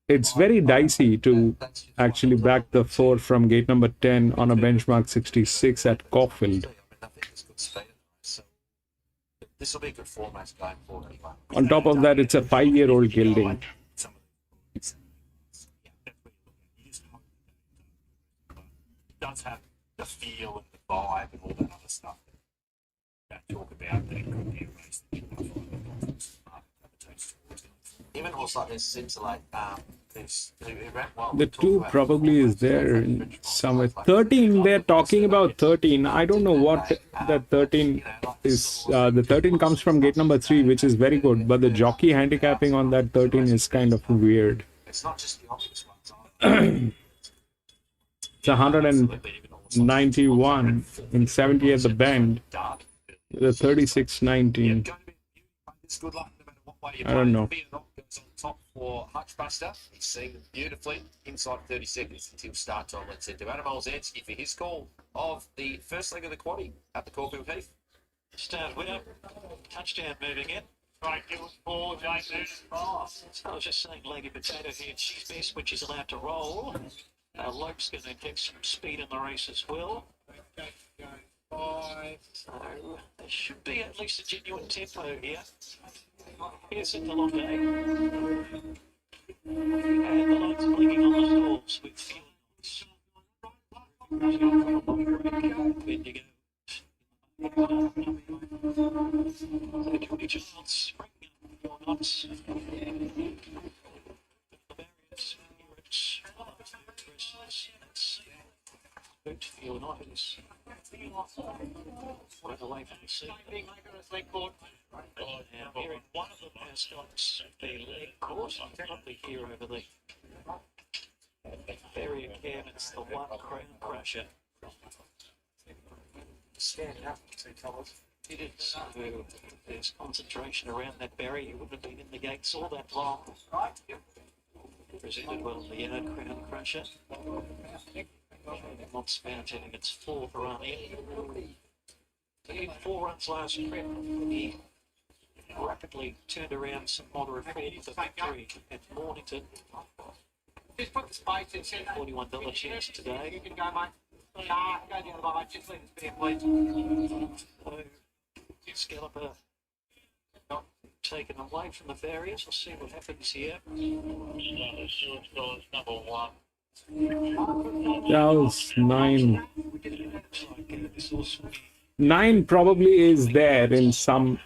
it's very dicey to actually back the 4 from gate number 10 on a benchmark 66 at Caulfield. This will be a good format going forward anyway. On top of that, it's a 5-year-old gelding. It does have the feel and the vibe and all that other stuff that talk about that could be a race that you can Even horse like this seems like it ran well. The 2 probably is there somewhere. 13, they're talking about 13. I don't know what the 13 is. The 13 comes from gate number 3, which is very good. But the jockey handicapping on that 13 is kind of weird. It's not just the obvious ones. It's 191 in 70 at the bend. The 36.19. I don't know. Top for Hutchbuster. He's seen beautifully inside 30 seconds until start time. Let's head to Adam Olszanski for his call of the first leg of the quaddie at the Caulfield Heath. Start winner, touchdown moving in. Right, give us 4, Jake Newton. I was just saying, Lady Potato Head, she's best when she's allowed to roll. Lope's going to get some speed in the race as well. So there should be at least a genuine tempo here. Here's in the long day. And the lights blinking on the stalls with feelings. She's got from a long break. Bendigo. So Judy Childs bringing up your knots. The barriers. Boot for your knots. Right away from the seat. Now, here one of them has got the leg caught. Probably here over the barrier cam. It's the one crown crusher. Standing up, 2 colours. It is. So there's concentration around that barrier. You wouldn't have been in the gates all that long. Presented well the yard crown crusher. Mont's Mountain in its 4th run in. He did 4 runs last trip. rapidly turned around some moderate form for victory at Mornington. Just put the spice in. $41 chance today. You can go, mate. Nah, go the other way, mate. Just leave it spare, please. So, Scalloper not taken away from the barriers. We'll see what happens here. Number one. That was 9. Looks like this horse will be 9 probably is there in some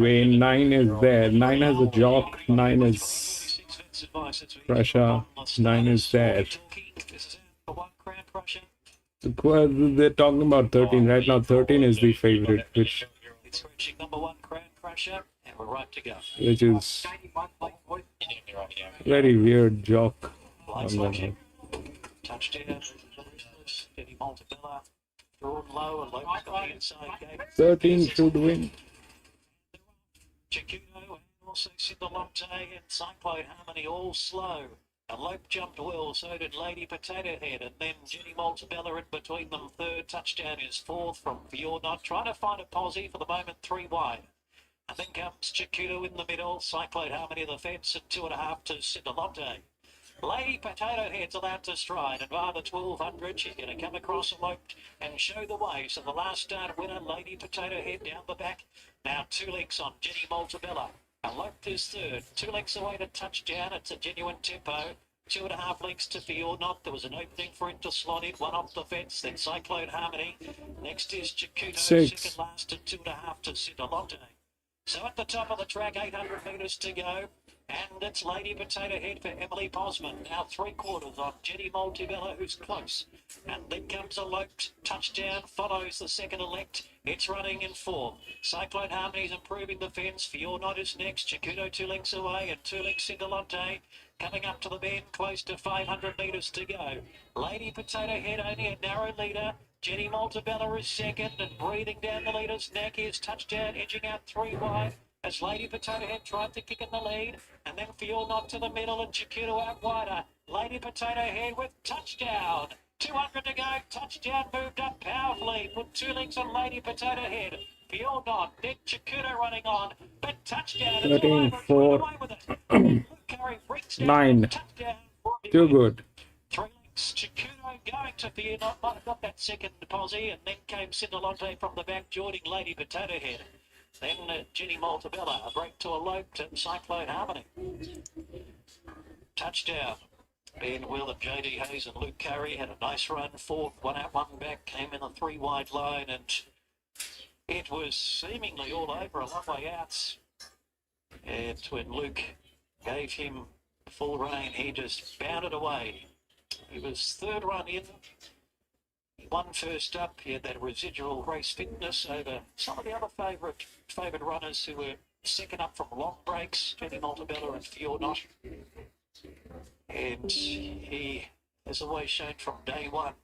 way. 9 is there. 9 has a jock. 9 is 6 fence advice. It's pressure. 9 is there. This is the one Crown Crusher. They're talking about 13 right now. 13 is the favorite, which It's scratching number one Crown Crusher, and we're right to go. is very weird jock. Lights flashing. Touchdown. Eddie Montebella. Drawn low and Logan's got the inside gate. 13 should win. Chicuno and also Cinderlante and Cyclone Harmony all slow. And Lope jumped well, so did Lady Potato Head, and then Jenny Montebella in between them. Third. Touchdown is fourth from You're Not. Trying to find a posse for the moment, 3 wide. And then comes Chicuno in the middle, Cyclone Harmony the fence, and 2.5 to Cinderlante. Lady Potato Head's allowed to stride, and by the 1200 she's going to come across and Lope and show the way. So the last start winner, Lady Potato Head down the back. Now 2 lengths on Jenny Montebella. And Lope is third. 2 lengths away to Touchdown. It's a genuine tempo. 2.5 lengths to Feel Not. There was an opening for it to slot in. 1 off the fence. Then Cyclone Harmony. Next is Chicuno. 6. Second last and 2.5 to Cinderlante. So at the top of the track, 800 metres to go. And it's Lady Potato Head for Emily Posman. Now 3/4 on Jenny Montebella, who's close. And then comes a Loped. Touchdown follows the second elect. It's running in form. Cyclone Harmony's improving the fence. You're Not is next. Chicuno 2 lengths away and 2 lengths Cinderlante. Coming up to the bend, close to 500 metres to go. Lady Potato Head only a narrow leader. Jenny Montebella is second, and breathing down the leader's neck is Touchdown, edging out 3 wide. As Lady Potato Head tried to kick in the lead, and then Feel Not to the middle, and Chicuno out wider. Lady Potato Head with Touchdown. 200 to go. Touchdown moved up powerfully. Put 2 lengths on Lady Potato Head. Feel Not. Then Chicuno running on. But Touchdown is 13, all over. 4, Away with it. Curry brings down 9. Touchdown. Too good. 3 lengths. Chicuno going to Fear Not. Might have got that second posse, and then came Cinderlante from the back, joining Lady Potato Head. Then Jenny Montebella, a break to a Lope and Cyclone Harmony. Touchdown. Ben Will and J.D. Hayes and Luke Curry had a nice run. Fourth, 1 out, 1 back, came in a 3 wide line, and it was seemingly all over a long way out. And when Luke gave him full rein, he just bounded away. He was third run in. He won first up. He had that residual race fitness over some of the other favourite runners who were second up from long breaks, Jenny Montebella and You're Not. And he has always shown from day one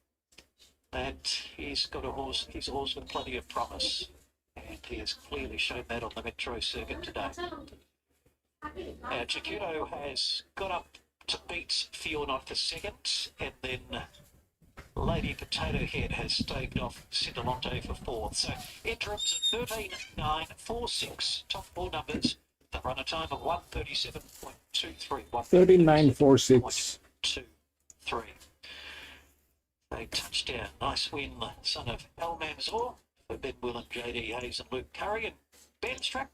that he's got a horse, he's a horse with plenty of promise. And he has clearly shown that on the Metro circuit today. Chicuno has got up to beat Feel Not for second, and then Lady Potato Head has staved off Cinderlante for fourth. So interims at 13.946, top 4 numbers. They run a time of 1:37.23. 39.46. 1:37.23. A touchdown, nice win, son of Al Manzour for Ben Will and J.D. Hayes and Luke Curry. And Ben's track.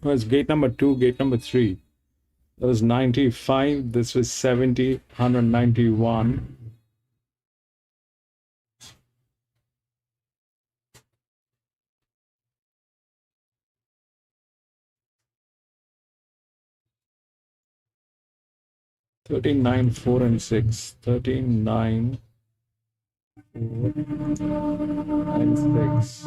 Was gate number 2, gate number 3. That was 95. This was 70, 191. Thirteen, 9, 4, and 6. 13, 9, 4, and 6.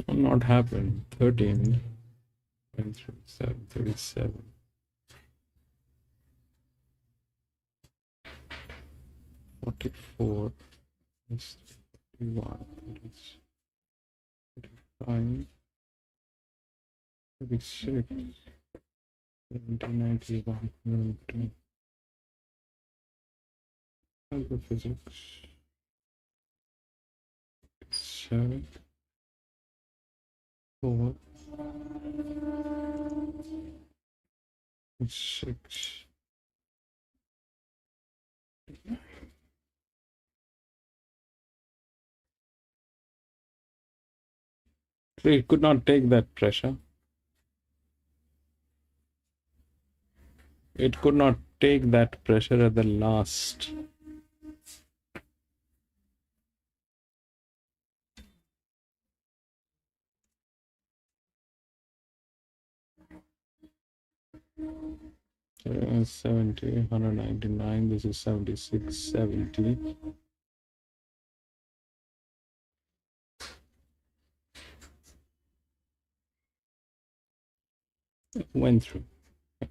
Not happened. 13. 37. 44. 31. 35. 36. 70, 91. 102. Alpha physics. 7. 4. 6. So it could not take that pressure. It could not take that pressure at the last. So 70, 199. This is 76, 70. Went through.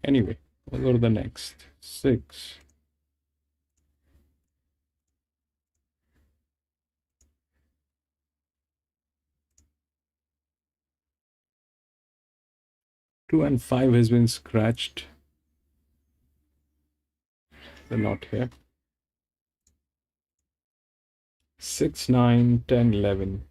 Anyway, we'll go to the next. 6. Two and 5 has been scratched. They're not here. 6, 9, 10, 11.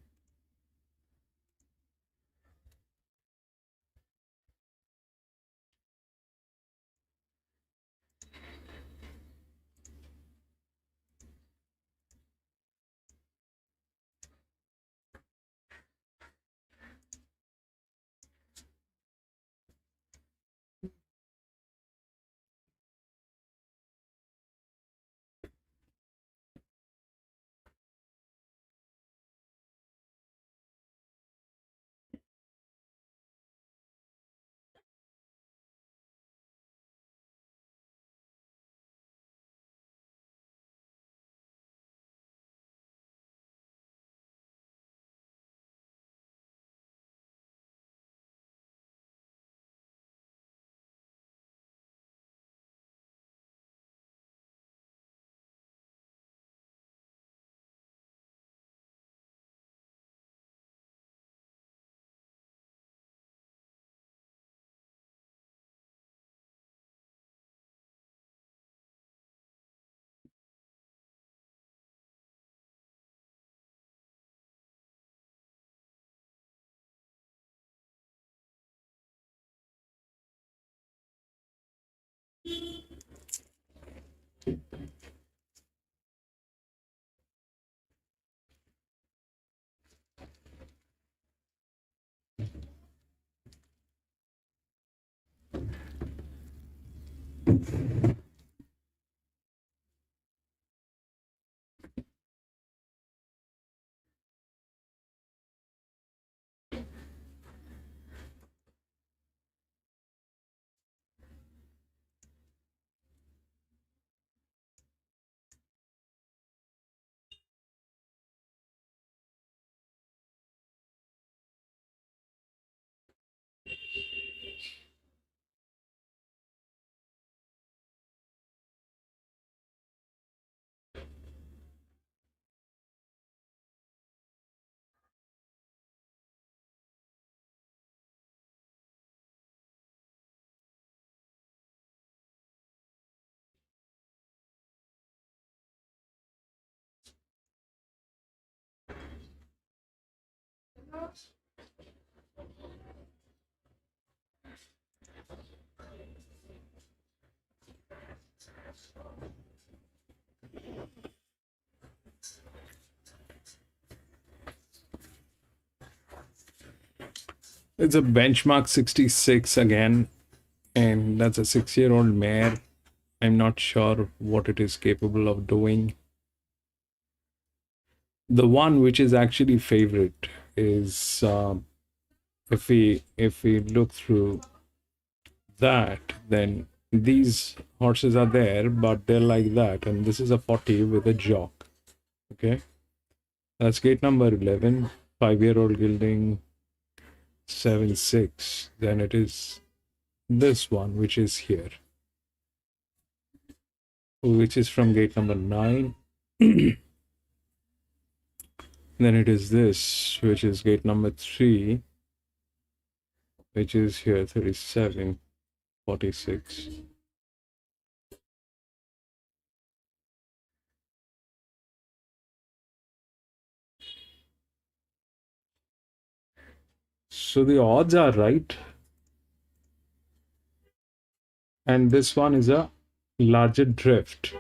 It's a benchmark 66 again, and that's a 6-year-old mare. I'm not sure what it is capable of doing. The one which is actually favorite is if we look through that, then these horses are there, but they're like that, and this is a 40 with a jock. Okay, that's gate number 11, 5-year-old gilding, 7, 6, then it is this one, which is here, which is from gate number 9. Then it is this, which is gate number 3, which is here, 37, 46. So the odds are right. And this one is a larger drift.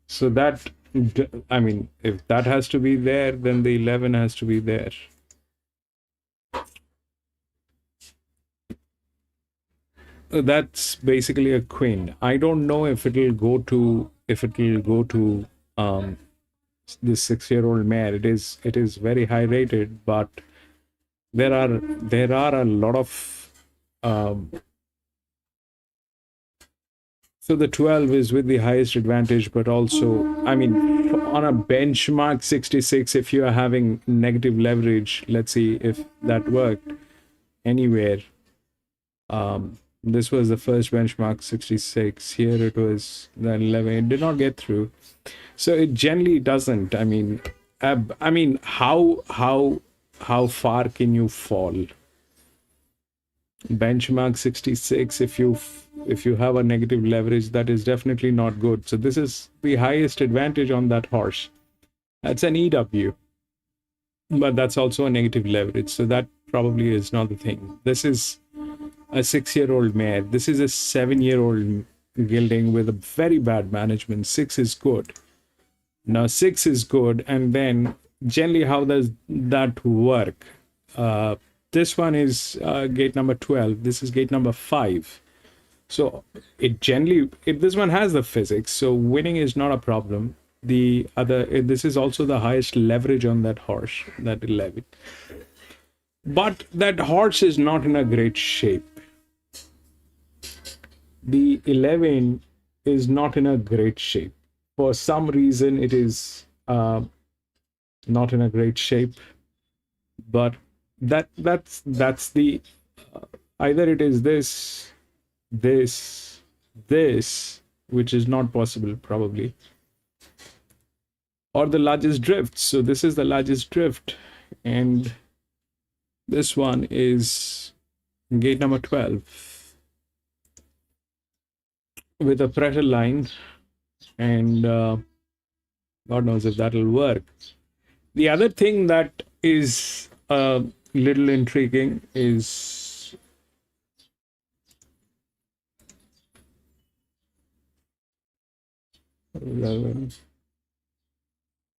So that, I mean, if that has to be there, then the 11 has to be there. That's basically a queen. I don't know if it'll go to this 6-year-old mare. It is very high rated, but there are a lot of so the 12 is with the highest advantage, but also, I mean, on a benchmark 66, if you are having negative leverage, let's see if that worked anywhere. This was the first benchmark 66. Here it was the 11. It did not get through. So it generally doesn't. I mean, how far can you fall? Benchmark 66, if you have a negative leverage, that is definitely not good. So this is the highest advantage on that horse. That's an EW, but that's also a negative leverage. So that probably is not the thing. This is a 6-year-old mare. This is a 7-year-old gelding with a very bad management. 6 is good. Now 6 is good, and then generally how does that work? This one is gate number 12. This is gate number 5. So it generally, this one has the physics, so winning is not a problem. The other, this is also the highest leverage on that horse, that 11. But that horse is not in a great shape. The 11 is not in a great shape. For some reason, it is not in a great shape. But that's the either it is this, which is not possible probably, or the largest drift. So this is the largest drift, and this one is gate number 12 with a pressure line, and God knows if that'll work. The other thing that is a little intriguing is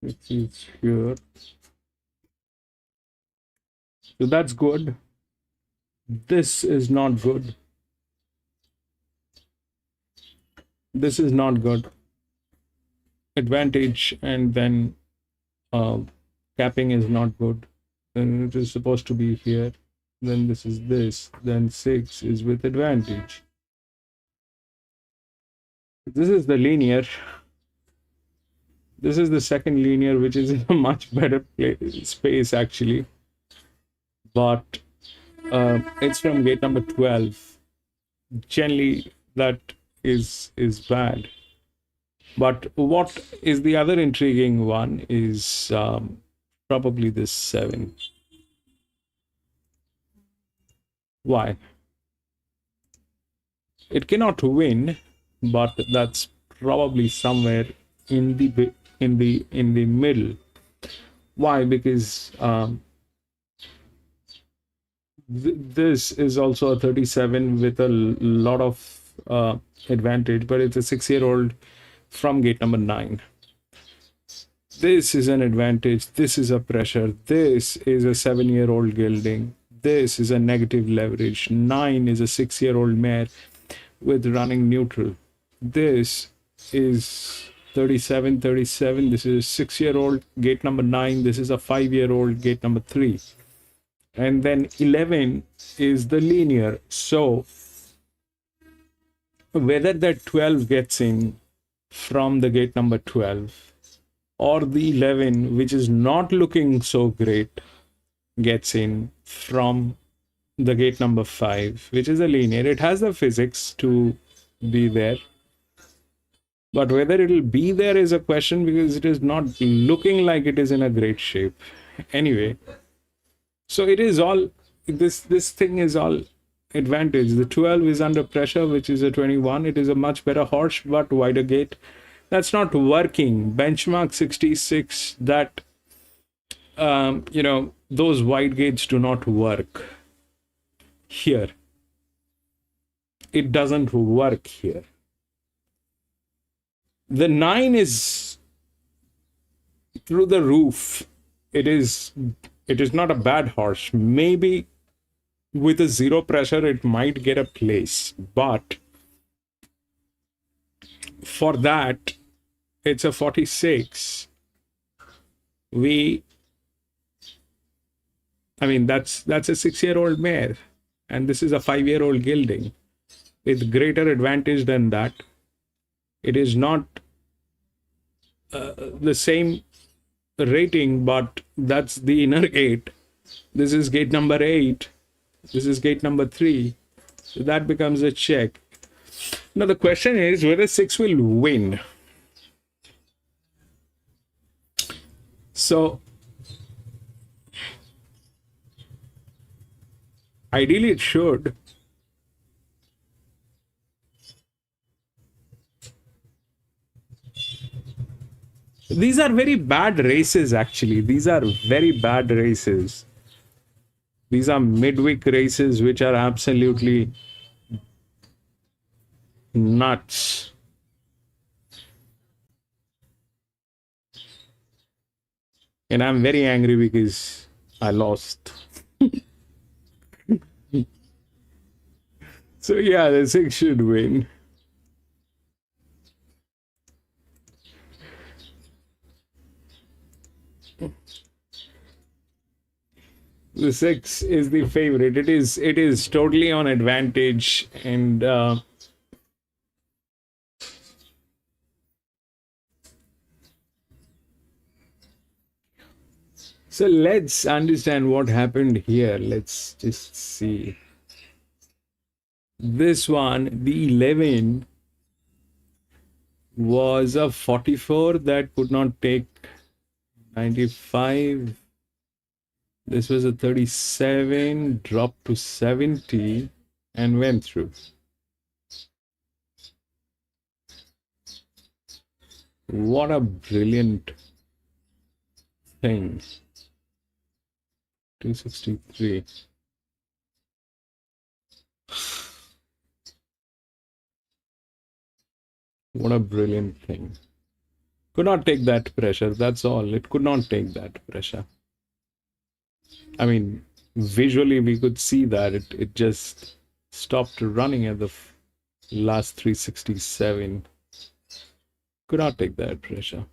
which is here. So that's good. This is not good. This is not good. Advantage, and then capping is not good. Then it is supposed to be here. Then this is this. Then 6 is with advantage. This is the linear. This is the second linear, which is in a much better space actually. But it's from gate number 12. Generally, that is bad. But what is the other intriguing one is probably this 7. Why? It cannot win, but that's probably somewhere in the middle. Why? Because this is also a 37 with a lot of advantage, but it's a 6-year-old from gate number 9. This is an advantage. This is a pressure. This is a 7-year-old gelding. This is a negative leverage. 9 is a 6-year-old mare with running neutral. This is 37. This is a 6-year-old, gate number 9. This is a 5-year-old, gate number 3. And then 11 is the linear. So whether that 12 gets in from the gate number 12 or the 11, which is not looking so great, gets in, from the gate number 5, which is a linear. It has the physics to be there, but whether it will be there is a question, because it is not looking like it is in a great shape. Anyway, so it is all, this thing is all advantage. The 12 is under pressure, which is a 21. It is a much better horse, but wider gate. That's not working. Benchmark 66, that, you know, those wide gates do not work here. It doesn't work here. The 9 is through the roof. It is not a bad horse. Maybe with a 0 pressure, it might get a place, but for that, it's a 46. I mean, that's a 6-year-old mare, and this is a 5-year-old gelding with greater advantage than that. It is not the same rating, but that's the inner gate. This is gate number 8. This is gate number 3. So that becomes a check. Now the question is whether 6 will win. So ideally it should. These are very bad races, actually. These are very bad races. These are midweek races which are absolutely nuts. And I'm very angry because I lost. So yeah, the 6 should win. The 6 is the favorite. It is totally on advantage, and so let's understand what happened here. Let's just see. This one, the 11, was a 44 that could not take 95. This was a 37, dropped to 70, and went through. What a brilliant thing. 263. What a brilliant thing. Could not take that pressure, that's all. It could not take that pressure. I mean, visually we could see that it just stopped running at the last 367. Could not take that pressure.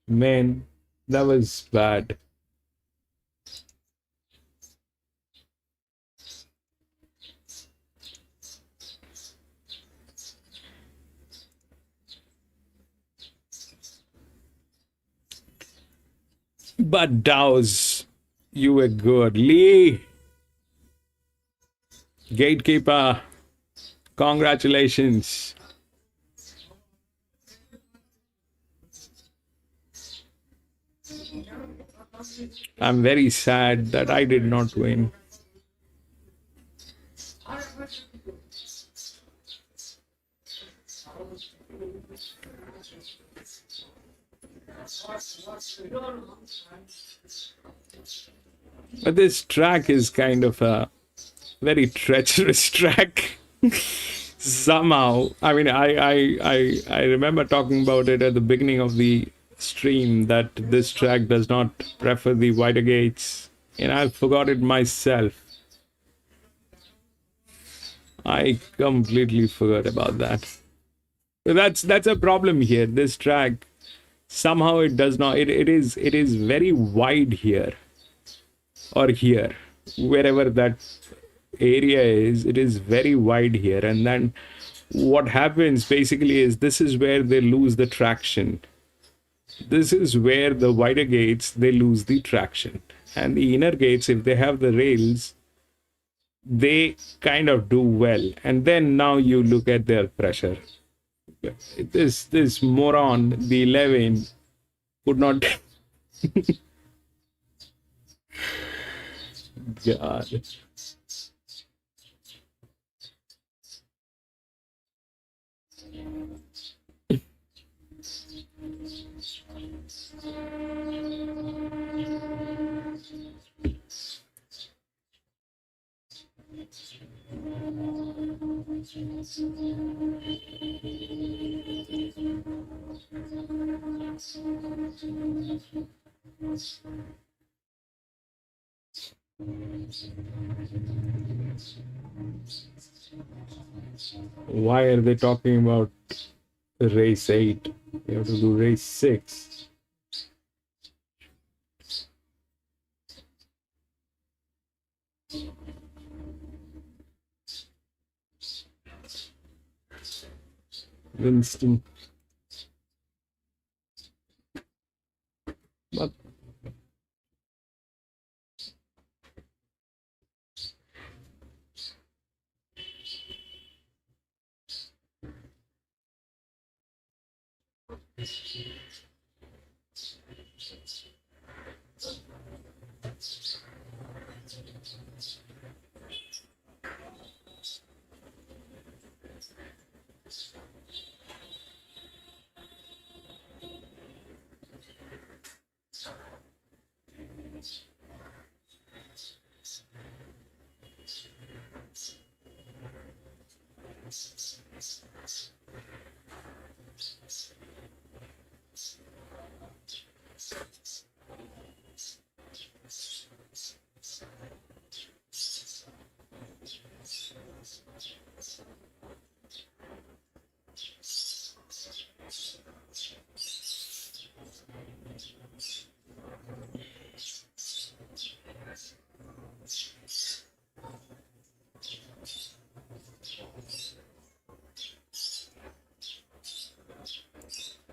Man, that was bad. But Dow's, you were good. Lee, gatekeeper, congratulations. I'm very sad that I did not win. But this track is kind of a very treacherous track. Somehow, I mean, I remember talking about it at the beginning of the stream that this track does not prefer the wider gates, and I forgot it myself. I completely forgot about that. That's a problem here. This track, somehow it does not. It is very wide here, or here, wherever that area is. It is very wide here, and then what happens basically is this is where they lose the traction. This is where the wider gates, they lose the traction. And the inner gates, if they have the rails, they kind of do well. And then now you look at their pressure. This moron, the 11, could not. God. Why are they talking about race 8? You have to do race 6. Winston. But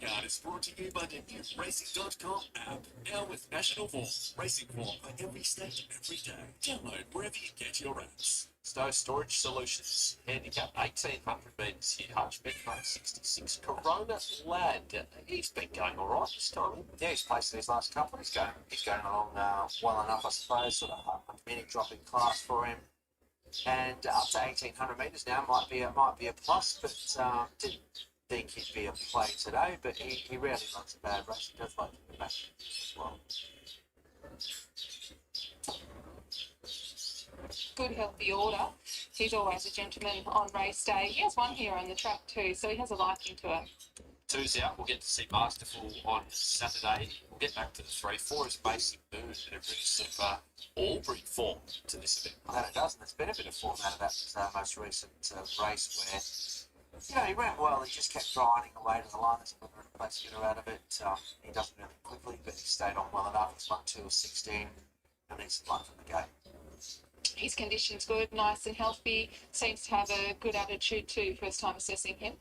Guide is brought to you by the new Racing.com app. Now with national form, racing form by every state, every day. Download wherever you get your apps. Stowe Storage Solutions, handicap 1800 metres here, Hutch, benchmark 66. Corona Lad, he's been going all right this time. Yeah, he's placed in his last couple. He's going along well enough, I suppose. Sort of a minute drop in class for him, and up to 1800 metres now might be a plus, but didn't think he'd be a play today. But he rarely runs a bad race. He does like the back as well. Good healthy order. He's always a gentleman on race day. He has one here on the track too, so he has a liking to it. 2's out. We'll get to see Masterful on Saturday. We'll get back to the 3. 4 is Basic Moon, and it brings some all-breed form to this event. Well, it does, and there's been a bit of form out of that most recent race where, he ran well. He just kept grinding away to the line. There's a little place to get her out of it. He doesn't really quickly, but he stayed on well enough. He's won 2 of 16, and needs some luck from the gate. His condition's good, nice and healthy. Seems to have a good attitude too, first time assessing him.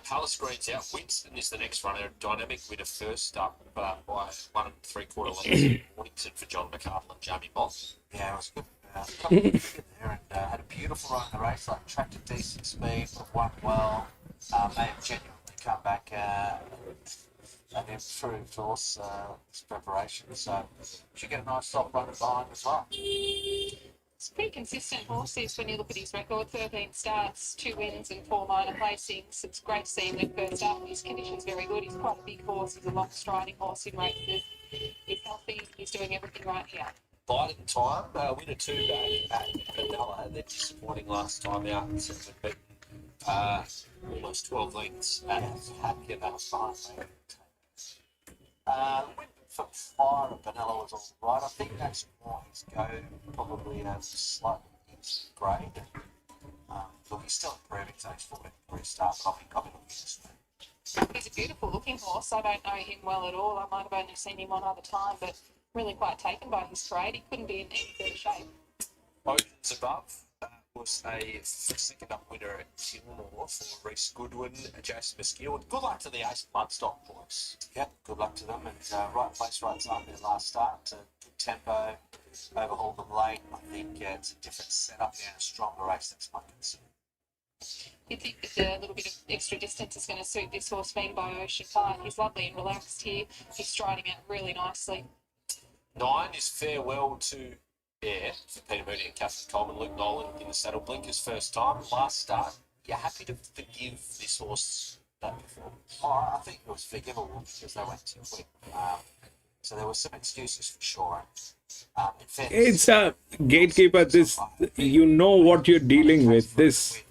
Palace Green's out. Winston is the next runner. Dynamic winner first up by 1 3/4 lengths. Mornington for John McArdle and Jamie Moss. Yeah, it was good. Couple of good there, and had a beautiful run in the race. Like tracked at decent speed, won well. May have genuinely come back and improved horse his preparation. So should get a nice soft run behind as well. It's a pretty consistent horse is when you look at his record. 13 starts, 2 wins and 4 minor placings. It's great to see him in first up. His condition's very good. He's quite a big horse. He's a long striding horse in races. He's healthy. He's doing everything right here. Biden time, winner 2 back at Vanilla. They're disappointing last time out. So they've beaten almost 12 lengths at Hackett. That was fine. Win for Fire at Vanilla was all right. I think that's more his go, probably slightly his grade. Look, he's still improving, so he's 14 for his start, but I'll be looking this way. He's a beautiful looking horse. I don't know him well at all. I might have only seen him one other time, but really quite taken by his parade. He couldn't be in any better shape. Oceans above. was a second up winner at Kilmore for Reese Goodwin, Jason Mesquille. Good luck to the Ace Bloodstock boys. Yeah, good luck to them. And right place, right time in their last start. Good tempo, overhauled them late. I think it's a different setup now, a stronger race. That's my concern. You think that a little bit of extra distance is going to suit this horse being by Ocean Park? He's lovely and relaxed here. He's striding it really nicely. 9 is Farewell to Air for Peter Mooney and Catherine Coleman. Luke Nolan in the saddle. Blinkers first time. Last start. You're happy to forgive this horse that performance? Oh, I think it was forgivable because they went too quick. So there were some excuses for sure. In fairness, It's a gatekeeper. This, you know what you're dealing with. This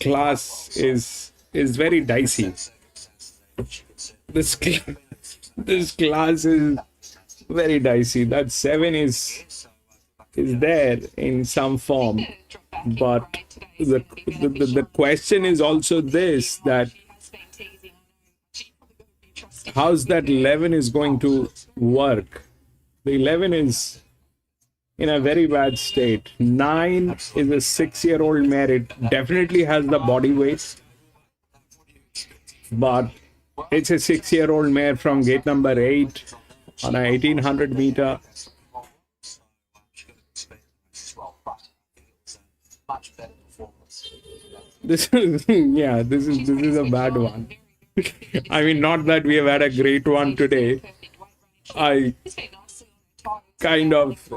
class is very dicey. This class is very dicey. That 7 is there in some form, but the question is also this, that how's that 11 is going to work. The 11 is in a very bad state. 9 is a 6-year-old mare. It definitely has the body weight, but it's a 6-year-old mare from gate number 8 on a 1800 meter. This is this is a bad one. I mean, not that we have had a great one today. I kind of,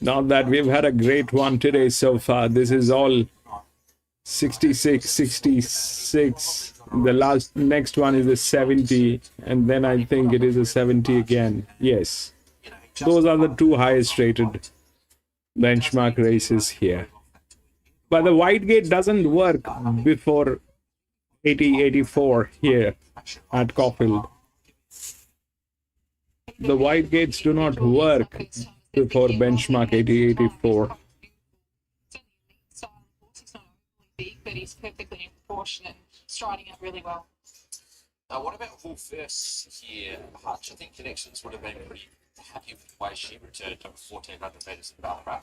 not that we've had a great one today so far. This is all 66, 66. The next one is a 70, and then I think it is a 70 again. Yes, those are the 2 highest rated benchmark races here. But the wide gate doesn't work before 80, 84 here at Caulfield. The wide gates do not work before benchmark 80, 84. But he's perfectly proportionate, striding it really well. What about Wolfers here, Hutch? I think Connections would have been pretty happy with the way she returned over 1400 metres in Ballarat.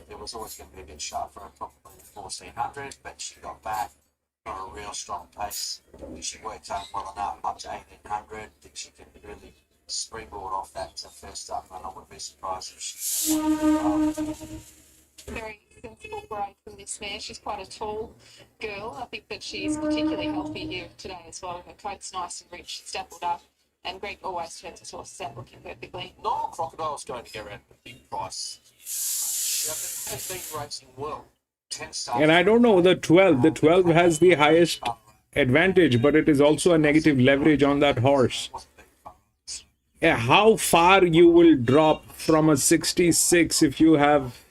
There was always going to be a bit sharp for her, probably 1400, but she got back on a real strong pace. She worked home well enough up to 1800. I think she can really springboard off that first up, and I wouldn't be surprised if she. Very sensible grade from this mare. She's quite a tall girl. I think that she's particularly healthy here today as well. Her coat's nice and rich, stappled up, and Greg always turns his horses out looking perfectly. Nile Crocodile's going to go around a big price. She has been racing well. 10 starts. And I don't know the 12. The 12 has the highest advantage, but it is also a negative leverage on that horse. How far you will drop from a 66 if you have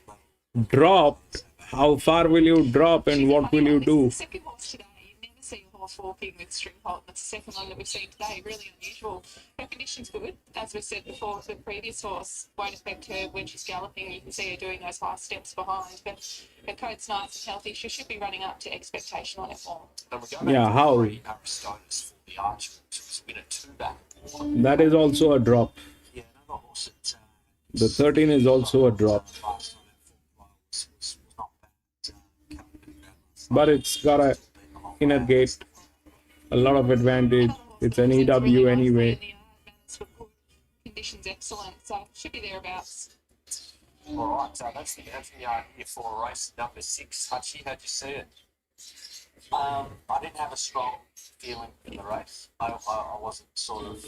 dropped? How far will you drop, and what will you do? It's the second horse today. You never see a horse walking with string halt. That's the second one that we've seen today. Really unusual. Her condition's good. As we said before, the previous horse won't affect her when she's galloping. You can see her doing those high steps behind, but her coat's nice and healthy. She should be running up to expectation on her form. Yeah, how? That is also a drop. The 13 is also a drop. But it's got a inner gate, a lot of advantage. It's an EW anyway. Conditions excellent, so should be thereabouts. All right, so that's the year for race number 6. Hutchie, how'd you see it? I didn't have a strong feeling for the race. I wasn't sort of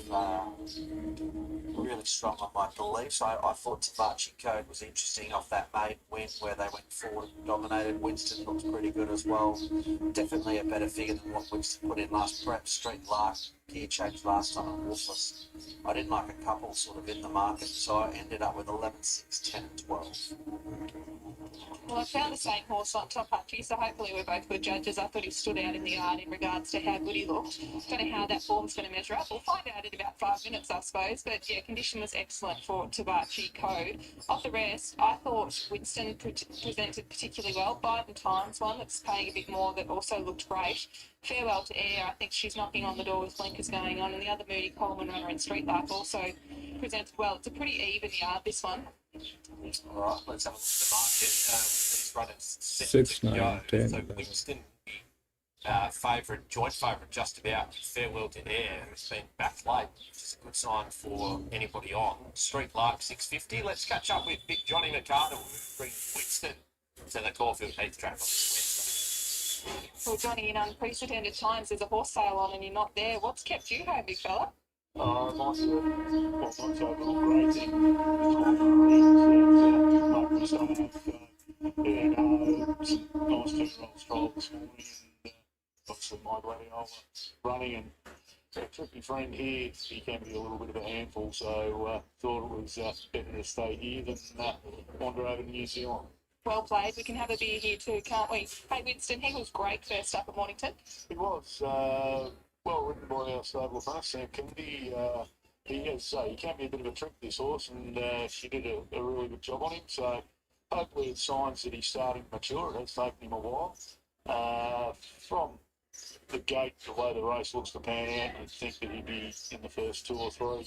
really strong on my beliefs. I thought Tabachi Code was interesting off that maiden win where they went forward and dominated. Winston looks pretty good as well. Definitely a better figure than what Winston put in last prep. Street Lark, gear change last time at Wolfless. I didn't like a couple sort of in the market, so I ended up with 11, 6, 10 and 12. Well, I found the same horse on top, Hutchie, so hopefully we're both good judges. I thought he stood out in the yard in regards to how good he looked. Don't know how that form's going to measure up. We'll find out in about 5 minutes, I suppose. But yeah, condition was excellent for Tabachi Code. Off the rest, I thought Winston presented particularly well. Biden Times one that's paying a bit more that also looked great. Farewell to Air, I think she's knocking on the door with blinkers going on, and the other Moody Coleman runner in Street Life also presented well. It's a pretty even yard, this one. All right, let's have a look at the market. These runners set 6, to 9, go. 10, So 11. Winston, joint favourite just about. Farewell to Air, who's been back late, which is a good sign for anybody on. Street Lark 650. Let's catch up with Big Johnny McCardle, who brings Winston to the Caulfield Heath track on this Wednesday. Well, Johnny, in unprecedented times, there's a horse sale on and you're not there. What's kept you home, big fella? Not so great thing. Nice 2-year-old stroll this morning, and obviously my gladiola running, and a tricky friend here, he can be a little bit of a handful, so thought it was better to stay here than wander over to New Zealand. Well played. We can have a beer here too, can't we? Hey, Winston, he was great first up at Mornington. He was well ridden by our stable runner, Sam Kennedy. He can be a bit of a trick, this horse, and she did a really good job on him. So hopefully it's signs that he's starting to mature. It has taken him a while. From the gate, the way the race looks to pan out, you'd think that he'd be in the first 2 or 3.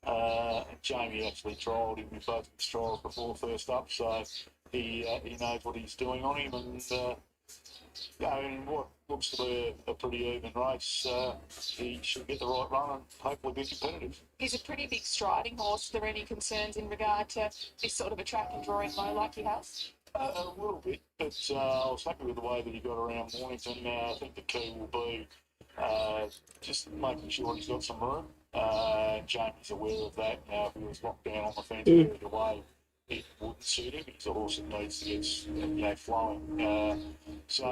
And Jamie actually trialled him with both his trials before first up, so he knows what he's doing on him, and in what looks to be a pretty even race, he should get the right run and hopefully be competitive. He's a pretty big striding horse. Are there any concerns in regard to this sort of a track and drawing low like he has? A little bit, but I was happy with the way that he got around Mornington. I think the key will be just making sure he's got some room. Jamie's aware of that. If he was locked down on the fence carried away, it wouldn't suit him. He's a horse that needs to get flowing. So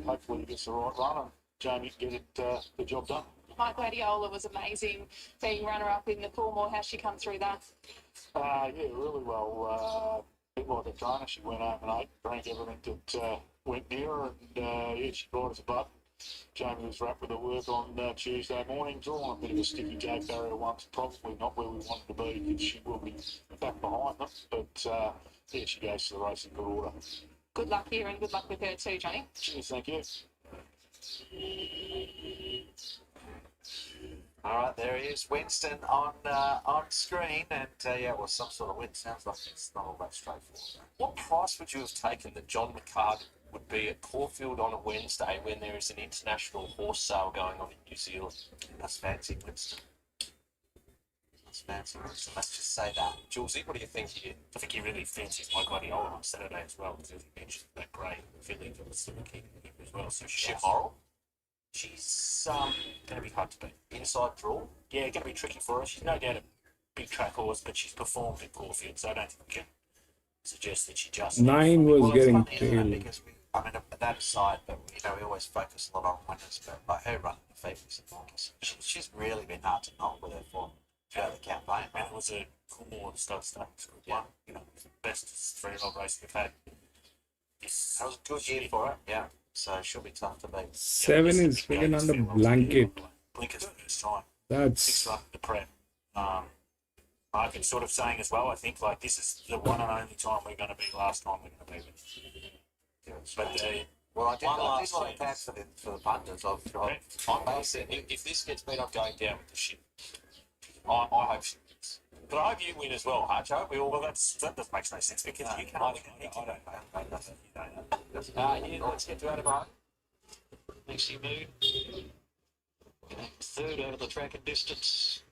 hopefully he gets the right run and Jamie can get the job done. My Gladiola was amazing, being runner-up in the Coolmore. How'd she come through that? Really well. A bit like a trainer, she went home and ate, drank everything that went near her, and she brought us a button. Jamie was wrapped with her work on Tuesday morning, drawn a bit of a sticky gate barrier once, probably not where we wanted to be, because she will be back behind them, but she goes to the race in good order. Good luck here and good luck with her too, Johnny. Cheers, thank you. All right, there he is, Winston on screen, and some sort of win. Sounds like it's not all that straightforward. What price would you have taken that John McCard would be at Caulfield on a Wednesday when there is an international horse sale going on in New Zealand? That's fancy, Winston. That's fancy, Winston. Let's just say that. Julesy, what do you think here? I think he really fancies my Gladiola on Saturday as well, because he mentioned that grey filly that was still keeping him as well. So Ship Moral? She's going to be hard to beat. Inside draw? Yeah, going to be tricky for her. She's no doubt a big track horse, but she's performed at Caulfield, so I don't think we can suggest that she just... 9 was Well, getting it's funny, isn't it? tailed. Because that aside, but we always focus a lot on winners, but like her running the Phoebus and Marcus, she's really been hard to knock with her form throughout the campaign. And it was a Coolmore stud stakes group one, best 3-year-old race we've had. That was a good year for her, yeah. So she'll be tough to beat. 7 is freaking on the blanket. Blinkers first time. 6 That's run the prep. Mark is sort of saying as well, I think, like, this is the one and only time we're going to be last time we're going to be with. But well, I did last like that for the punters. I'm basically, if this gets beat, I'm going down with the ship. I hope she wins. But I hope you win as well, Hutch. I hope we all. Well, that makes no sense because you can't. I don't know nothing. You don't know. Let's get to Adamo. Nixie Moon. Third over the track and distance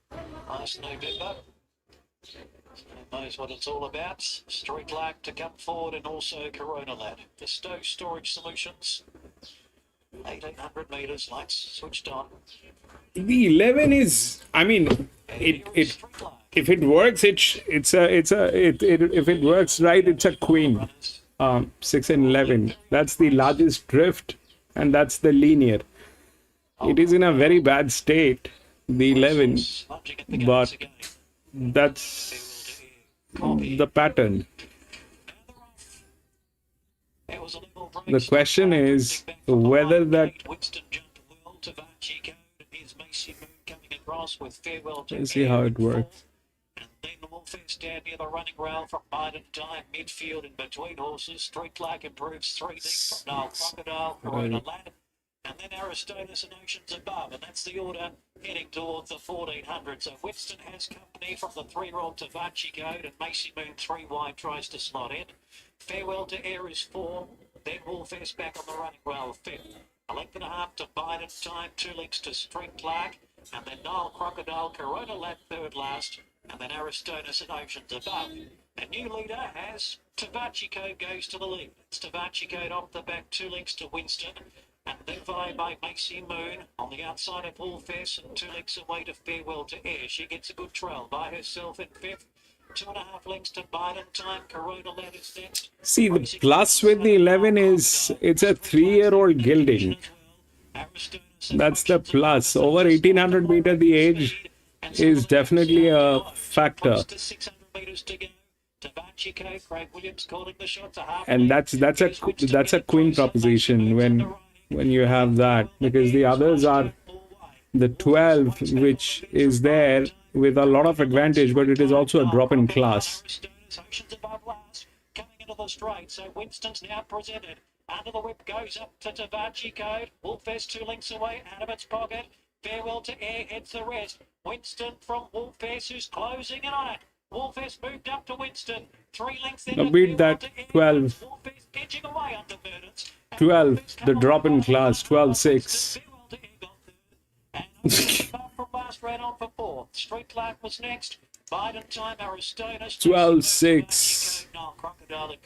last November. Knows what it's all about. Street Lark to come forward, and also Corona Lad. The Stowe Storage Solutions. 1800 metres, lights switched on. the 11 is. I mean, it if it works, if it works right, it's a queen. 6 and 11. That's the largest drift, and that's the linear. It is in a very bad state, the 11, but that's the pattern. The question is whether that. Let's see how it works. And then the Wolfen's down near the running rail from Maiden Time, midfield in between horses. Street Lark improves 3 deep from Noel Crocodile, Corona Lad. and then Aristoteles and Oceans above, and that's the order heading towards the 1400. So Winston has company from the 3-year-old Tavachi Code, and Macy Moon 3 wide tries to slot in. Farewell to Air is 4, then Wolfest back on the running rail 5th. A length and a half to Biden Time, 2 lengths to Spring Clark, and then Nile Crocodile, Corona Lab 3rd last, and then Aristoteles and Oceans above. A new leader has Tavachi Code goes to the lead. It's Tavachi Code off the back, 2 lengths to Winston, and then followed by Macy Moon on the outside of Wolfest, and 2 lengths away to Farewell to Air. She gets a good trail by herself in 5th. 2.5 lengths to Biden Time, Corona Lab is next. See, the plus with the 11 is it's a 3-year-old gelding. That's the plus. Over 1800 meter, the age is definitely a factor. And that's a queen proposition when you have that, because the others are the 12, which is there with a lot of advantage, but it is also a drop in class. Coming into the straight, so Winston's now presented. Under the whip goes up to Tavachi Code. Wolfest 2 lengths away out of its pocket. Farewell to Air heads the rest. Winston from Wolfest, who's closing in on it. Wolfest moved up to Winston. 3 lengths in. Now beat that 12. Wolfest edging away under Verdance. 12, the drop in class, 12-6. From last ran on for 4th. Street Clark was next. Biden Time, Aristoteles. 12-6,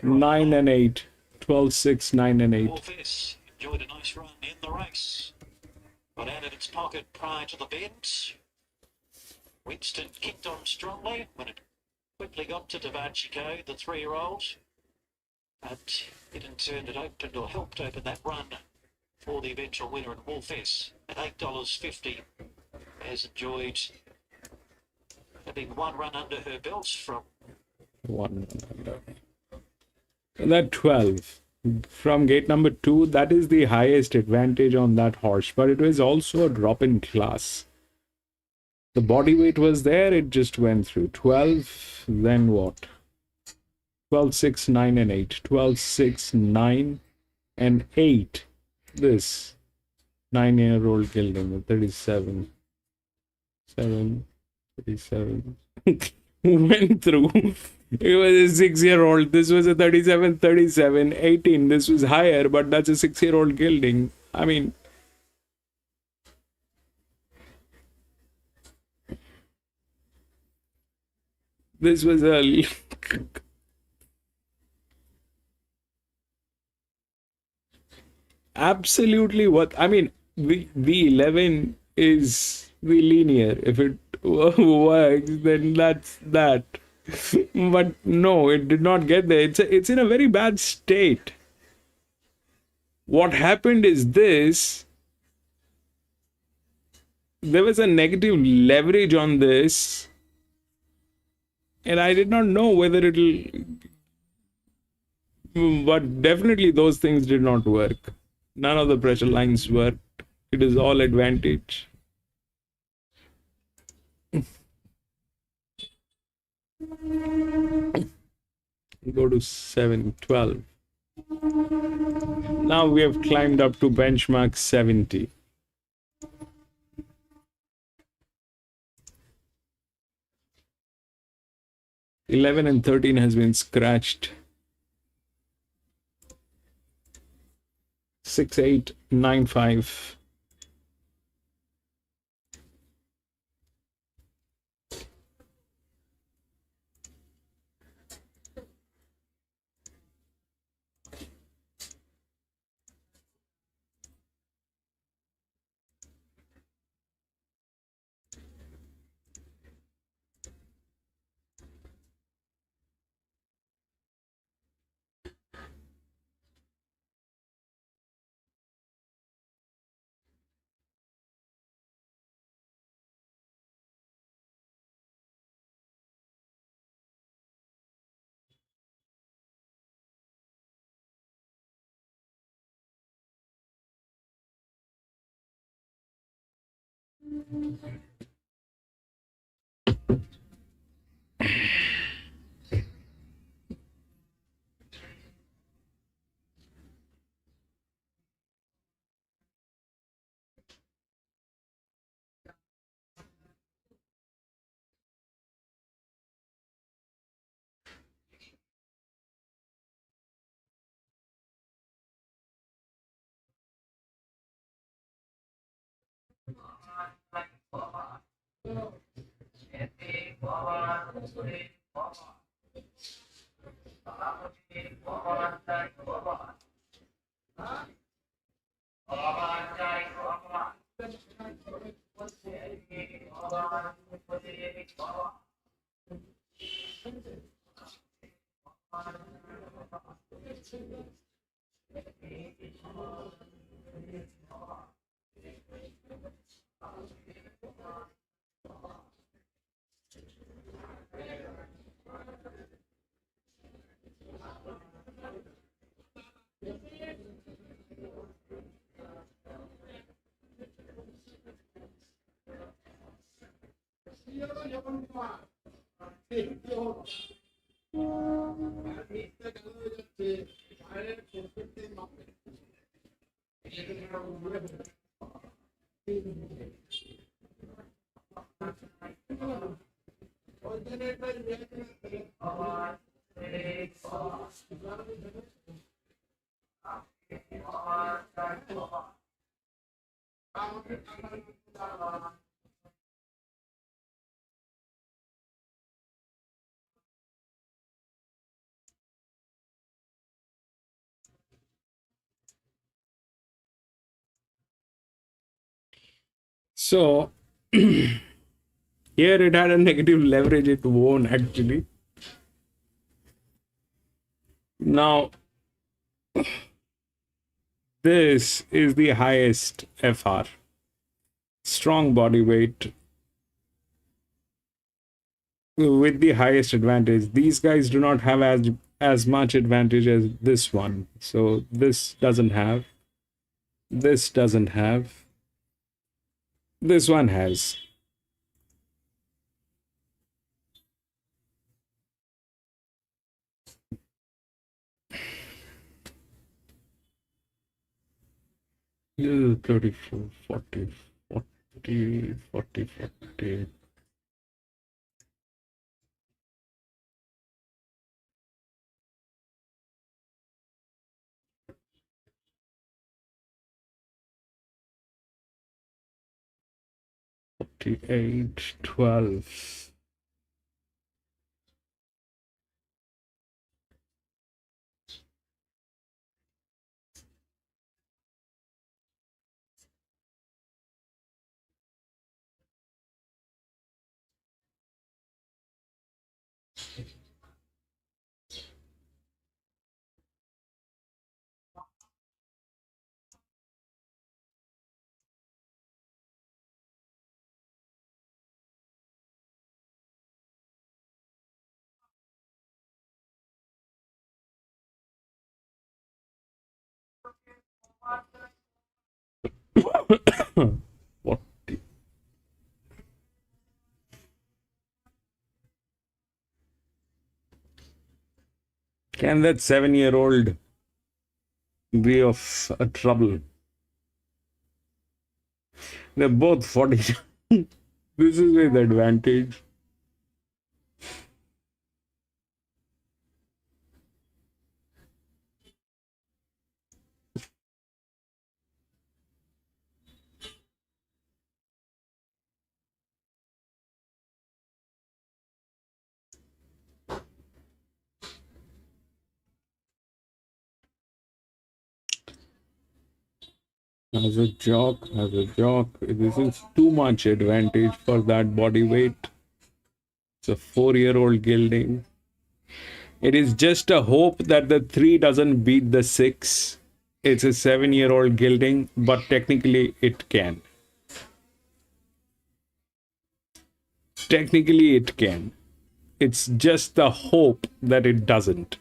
9 and 8. 12-6, 9 and 8. Wolfest enjoyed a nice run in the race. Got out of its pocket prior to the bend. Winston kicked on strongly when it quickly got to Tavachi Code, the 3-year-old. But it in turn had opened or helped open that run for the eventual winner at Wolfest at $8.50. Has enjoyed having one run under her belt from One under. That 12 from gate number 2, that is the highest advantage on that horse, but it was also a drop in class. The body weight was there, it just went through. 12, then what? 12-6, 9 and 8. 12-6, 9 and 8. This 9-year-old gelding, 37. 37. Went through. It was a 6-year-old. This was a 37, 37, 18. This was higher, but that's a 6-year-old gelding. I mean, this was a absolutely what I mean. The 11 is the linear. If it works, then that's that. But no, it did not get there. It's in a very bad state. What happened is this. There was a negative leverage on this, and I did not know whether it'll, but definitely those things did not work. None of the pressure lines worked. It is all advantage. Go to 712. Now we have climbed up to benchmark 70. $11 and $13 has been scratched. 6895. So here it had a negative leverage, it won actually. Now this is the highest FR, strong body weight with the highest advantage. These guys do not have as much advantage as this one. So this doesn't have, this doesn't have, this one has. This is 34, 40, 40, 40, 40. Eight, 12. What? Can that 7-year-old be of a trouble? They're both 40. This is with advantage. As a jock, this is too much advantage for that body weight. It's a 4-year-old gilding. It is just a hope that the 3 doesn't beat the 6. It's a 7-year-old gilding, but technically it can. Technically it can. It's just the hope that it doesn't.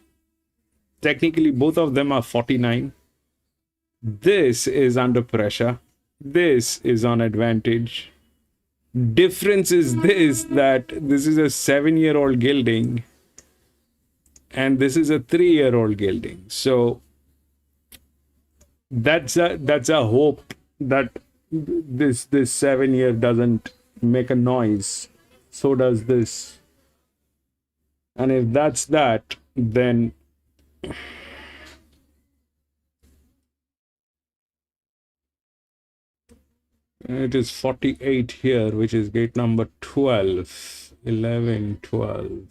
Technically both of them are 49. This is under pressure. This is on advantage. Difference is this, that this is a 7-year-old gilding and this is a 3-year-old gilding. So that's a hope that this 7-year doesn't make a noise. So does this. And if that's that, then It is 48 here, which is gate number 12, 11, 12,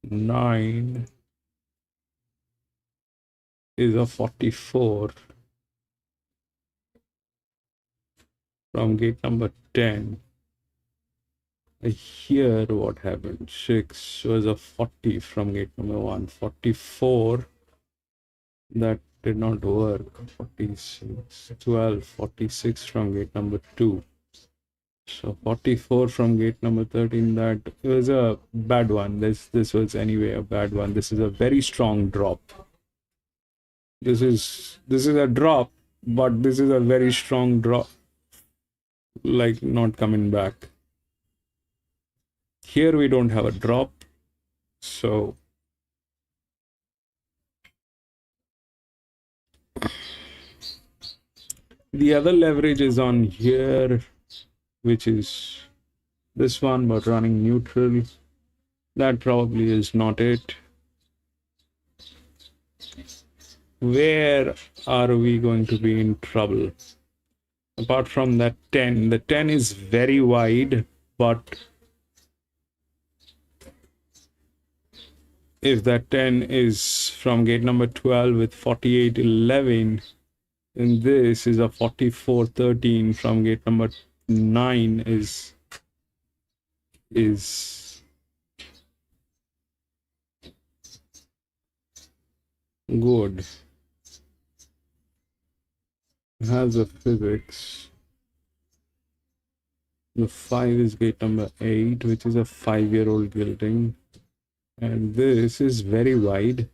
9 is a 44 from gate number 10. Here, what happened? 6 was a 40 from gate number 1. 44, that did not work. 46, 12, 46 from gate number 2. So 44 from gate number 13, that was a bad one. This was anyway a bad one. This is a very strong drop. This is a drop, but this is a very strong drop, like not coming back. Here we don't have a drop, so the other leverage is on here, which is this one, but running neutral. That probably is not it. Where are we going to be in trouble? Apart from that 10, the 10 is very wide, but if that 10 is from gate number 12 with 48, 11, and this is a 44, 13 from gate number 9 is good. Has a physics. The 5 is gate number 8, which is a 5-year-old gilding. And this is very wide.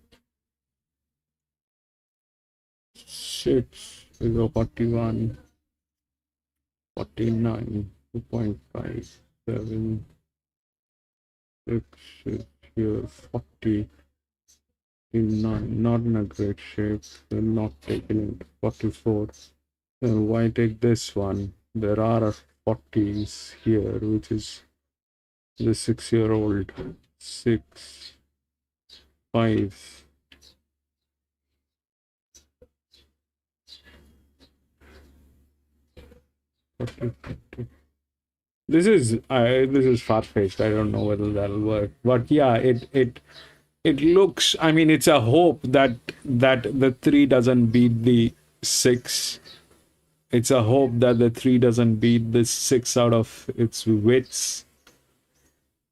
6 is a 41, 49, 2.5, 7, 6 is here, 40, 9, not in a great shape. They're not taking it. 44. Why take this one? There are 40s here, which is the 6-year-old. 6, 5. This is far-fetched. I don't know whether that'll work, but yeah, it looks. I mean, it's a hope that the 3 doesn't beat the 6. It's a hope that the 3 doesn't beat the 6 out of its wits.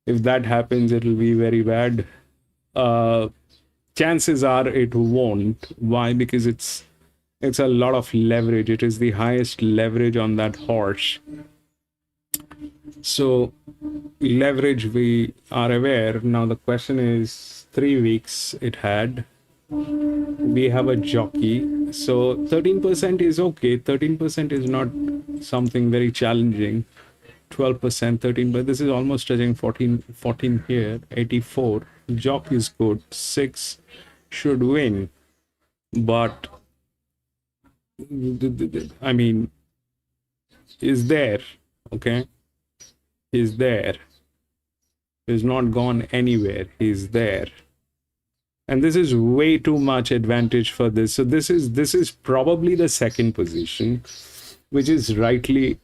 If that happens, it'll be very bad. Chances are it won't. Why? Because it's a lot of leverage. It is the highest leverage on that horse. So leverage, we are aware. Now the question is, 3 weeks it had. We have a jockey. So 13% is okay. 13% is not something very challenging. 12%, 13, but this is almost touching 14 here. 84. Jock is good. 6 should win. But I mean, is there, okay? He's there. He's not gone anywhere. He's there. And this is way too much advantage for this. So this is probably the second position, which is rightly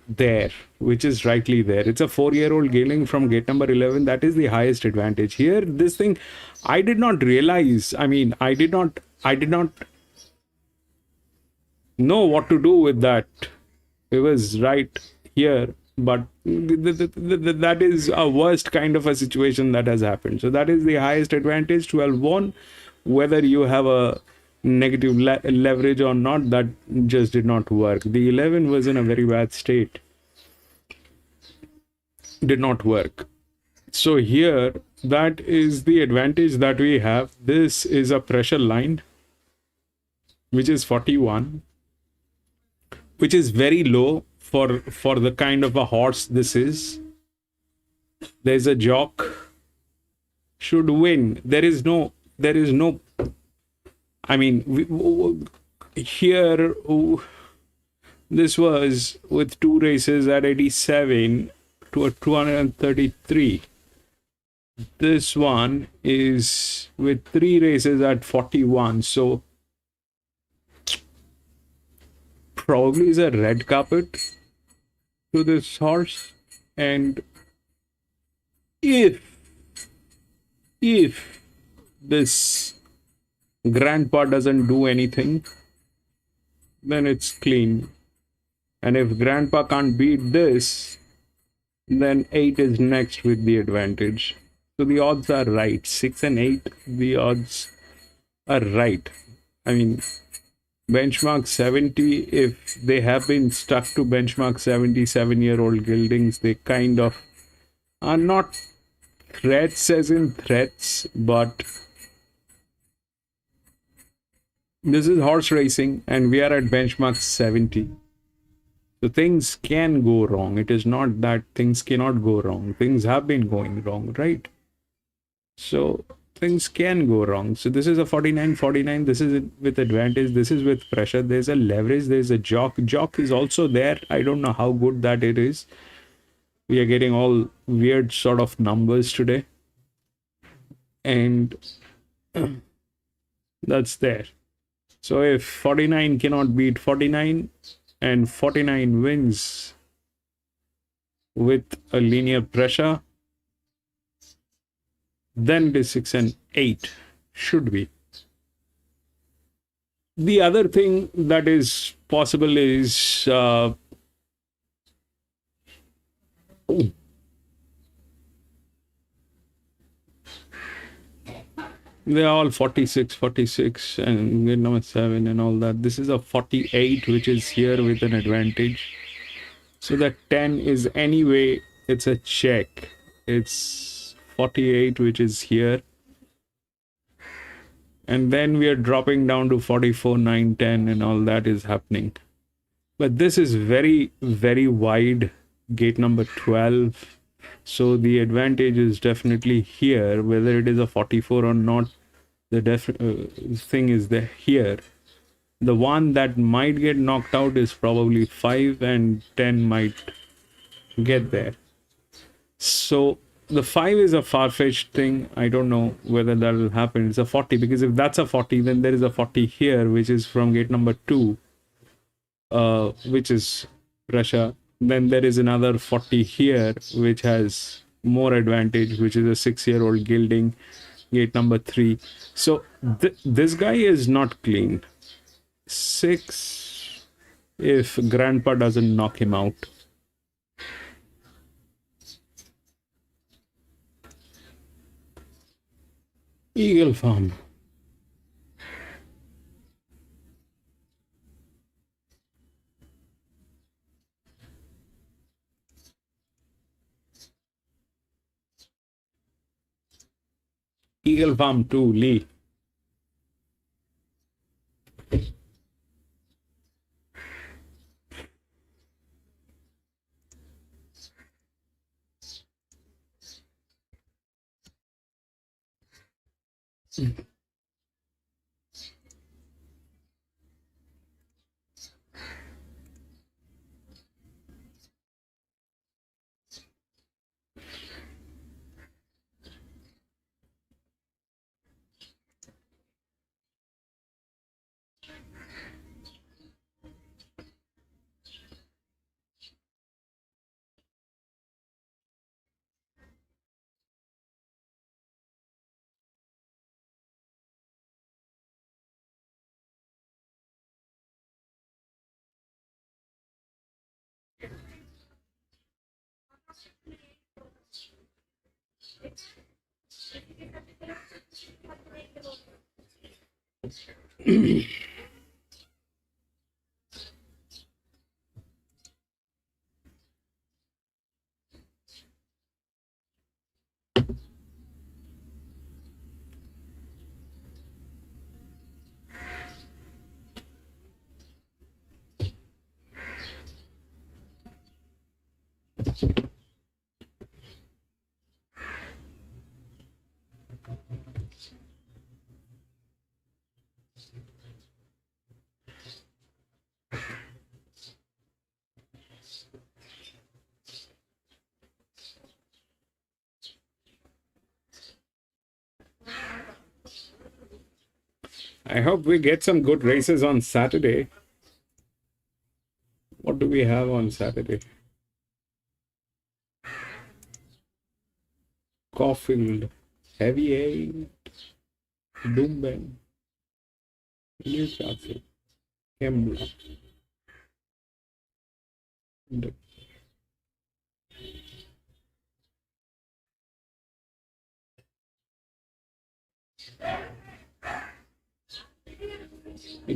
there. Which is rightly there. It's a 4-year-old gelding from gate number 11. That is the highest advantage. Here, this thing, I did not realize. I mean, I did not know what to do with that. It was right here, but that is a worst kind of a situation that has happened. So that is the highest advantage. 12-1, whether you have a negative leverage or not, that just did not work. The 11 was in a very bad state, did not work. So here, that is the advantage that we have. This is a pressure line, which is 41, which is very low for the kind of a horse this is. There's a jock, should win. There is no, I mean, here, this was with 2 races at 87 to a 233. This one is with 3 races at 41. So probably is a red carpet to this horse. And if this grandpa doesn't do anything, then it's clean. And if grandpa can't beat this, then 8 is next with the advantage. So the odds are right. 6 and 8, the odds are right. I mean, benchmark 70, if they have been stuck to benchmark 77-year-old geldings, they kind of are not threats as in threats, but this is horse racing and we are at benchmark 70. So things can go wrong. It is not that things cannot go wrong. Things have been going wrong, right? So things can go wrong. So this is a 49-49. This is with advantage. This is with pressure. There's a leverage. There's a jock. Jock is also there. I don't know how good that it is. We are getting all weird sort of numbers today. And that's there. So if 49 cannot beat 49 and 49 wins with a linear pressure, then it is 6 and 8 should be. The other thing that is possible is they're all 46 and gate number 7 and all that. This is a 48 which is here with an advantage. So that 10 is anyway, it's a check. It's 48 which is here. And then we are dropping down to 44, 9, 10 and all that is happening. But this is very, very wide, gate number 12. So the advantage is definitely here, whether it is a 44 or not. The thing is that here, the one that might get knocked out is probably 5 and 10 might get there. So the 5 is a far-fetched thing. I don't know whether that will happen. It's a 40, because if that's a 40, then there is a 40 here, which is from gate number 2, which is Russia. Then there is another 40 here, which has more advantage, which is a 6-year-old gelding, gate number 3. So this guy is not clean. 6, if grandpa doesn't knock him out. Eagle Farm. Eagle Farm 2, Lee. I hope we get some good races on Saturday. What do we have on Saturday? Caulfield, Heavy, Dumben, Newcastle, Kembla.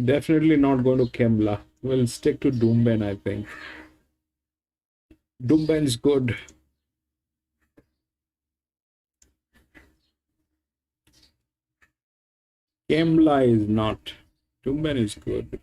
Definitely not going to Kembla. We'll stick to Dumben, I think. Dumben's good. Kembla is not. Dumben is good.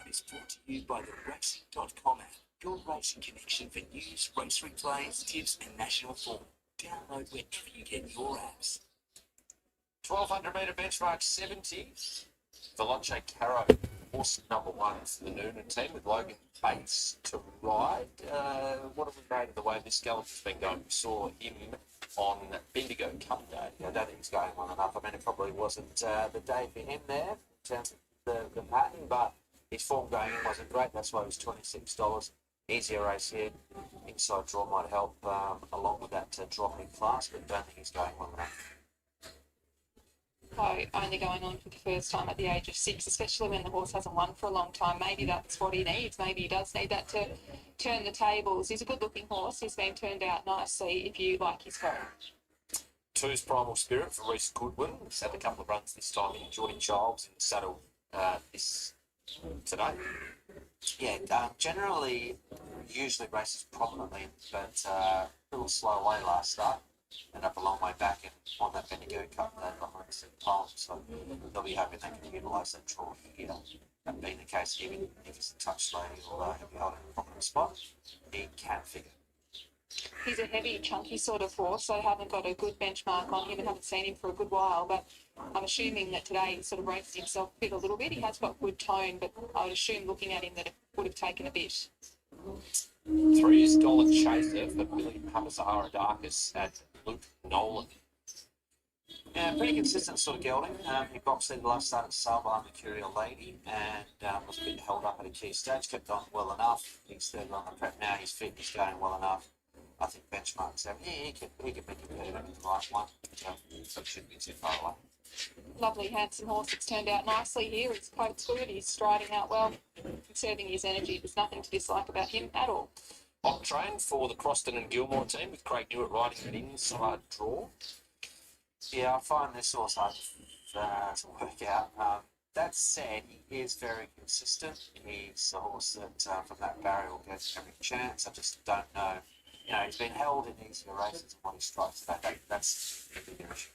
Is brought to you by the racing.com app, your racing connection for news, race replays, tips, and national form. Download wherever you get your apps. 1200 metre benchmark 70. Veloce Caro, horse number 1 for the Noonan team with Logan Bates to ride. What have we made of the way this gallop has been going? We saw him on Bendigo Cup Day. I don't think he's going well enough. I mean, it probably wasn't the day for him there in terms of the pattern, but his form going in wasn't great. That's why it was $26. Easier race here. Inside draw might help along with that drop in class, but don't think he's going well enough. So only going on for the first time at the age of 6, especially when the horse hasn't won for a long time. Maybe that's what he needs. Maybe he does need that to turn the tables. He's a good-looking horse. He's been turned out nicely if you like his form. 2's Primal Spirit for Reece Goodwin. He's had a couple of runs this time. Jordan Childs in the saddle this today. Yeah, generally, usually races prominently, but a little slow away last start. And up a long way back and on that Bendigo Cup there behind St. Paul. So they'll be hoping they can utilise that draw here. That being the case, even if it's a touch slow or he'll be holding a proper spot, he can figure. He's a heavy, chunky sort of horse, so I haven't got a good benchmark on him and haven't seen him for a good while, but I'm assuming that today he sort of raised himself a little bit. He has got good tone, but I would assume looking at him that it would have taken a bit. 3's Dollar Chaser for Billy Papasaharadakis and Luke Nolan. Yeah, pretty consistent sort of gelding. He boxed in the last start at Salvar Mercurial Lady and was a bit held up at a key stage, kept on well enough. He's third on the prep now, his feet is going well enough. I think benchmark 7, yeah, he could be competitive with the right one, so it shouldn't be too far away. Lovely, handsome horse. It's turned out nicely here. His coat's good. He's striding out well, conserving his energy. There's nothing to dislike about him at all. On train for the Croston and Gilmore team with Craig Newitt riding an inside draw. Yeah, I find this horse hard to work out. That said, he is very consistent. He's a horse that from that barrier will get every chance. I just don't know. You know, he's been held in easier races and what he strikes. That's the bigger issue.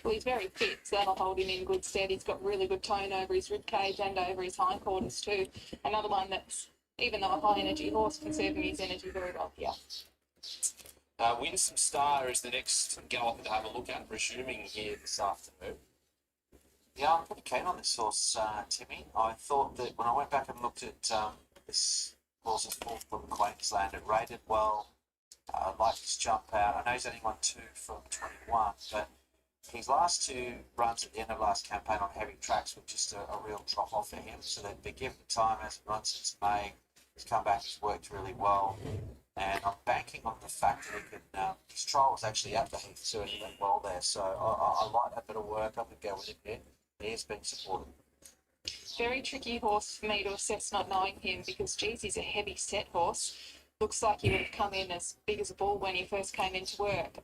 Well, he's very fit, so that'll hold him in good stead. He's got really good tone over his rib cage and over his hindquarters too. Another one that's, even though a high energy horse, conserving his energy very well here. Winsome Star is the next gallop to have a look at, resuming here this afternoon. Yeah, I'm pretty keen on this horse, Timmy. I thought that when I went back and looked at this horse's form from Queensland, it rated well. I liked his jump out. I know he's only won 2 from 21, but His last 2 runs at the end of last campaign on heavy tracks were just a real drop off for him. So they've been given time as run since May. He's come back, he's worked really well. And I'm banking on the fact that he can, his trial was actually at the Heath, so he went well there. So I like that bit of work. I could go with him here. He has been supported. Very tricky horse for me to assess not knowing him because, geez, he's a heavy set horse. Looks like he would have come in as big as a bull when he first came into work.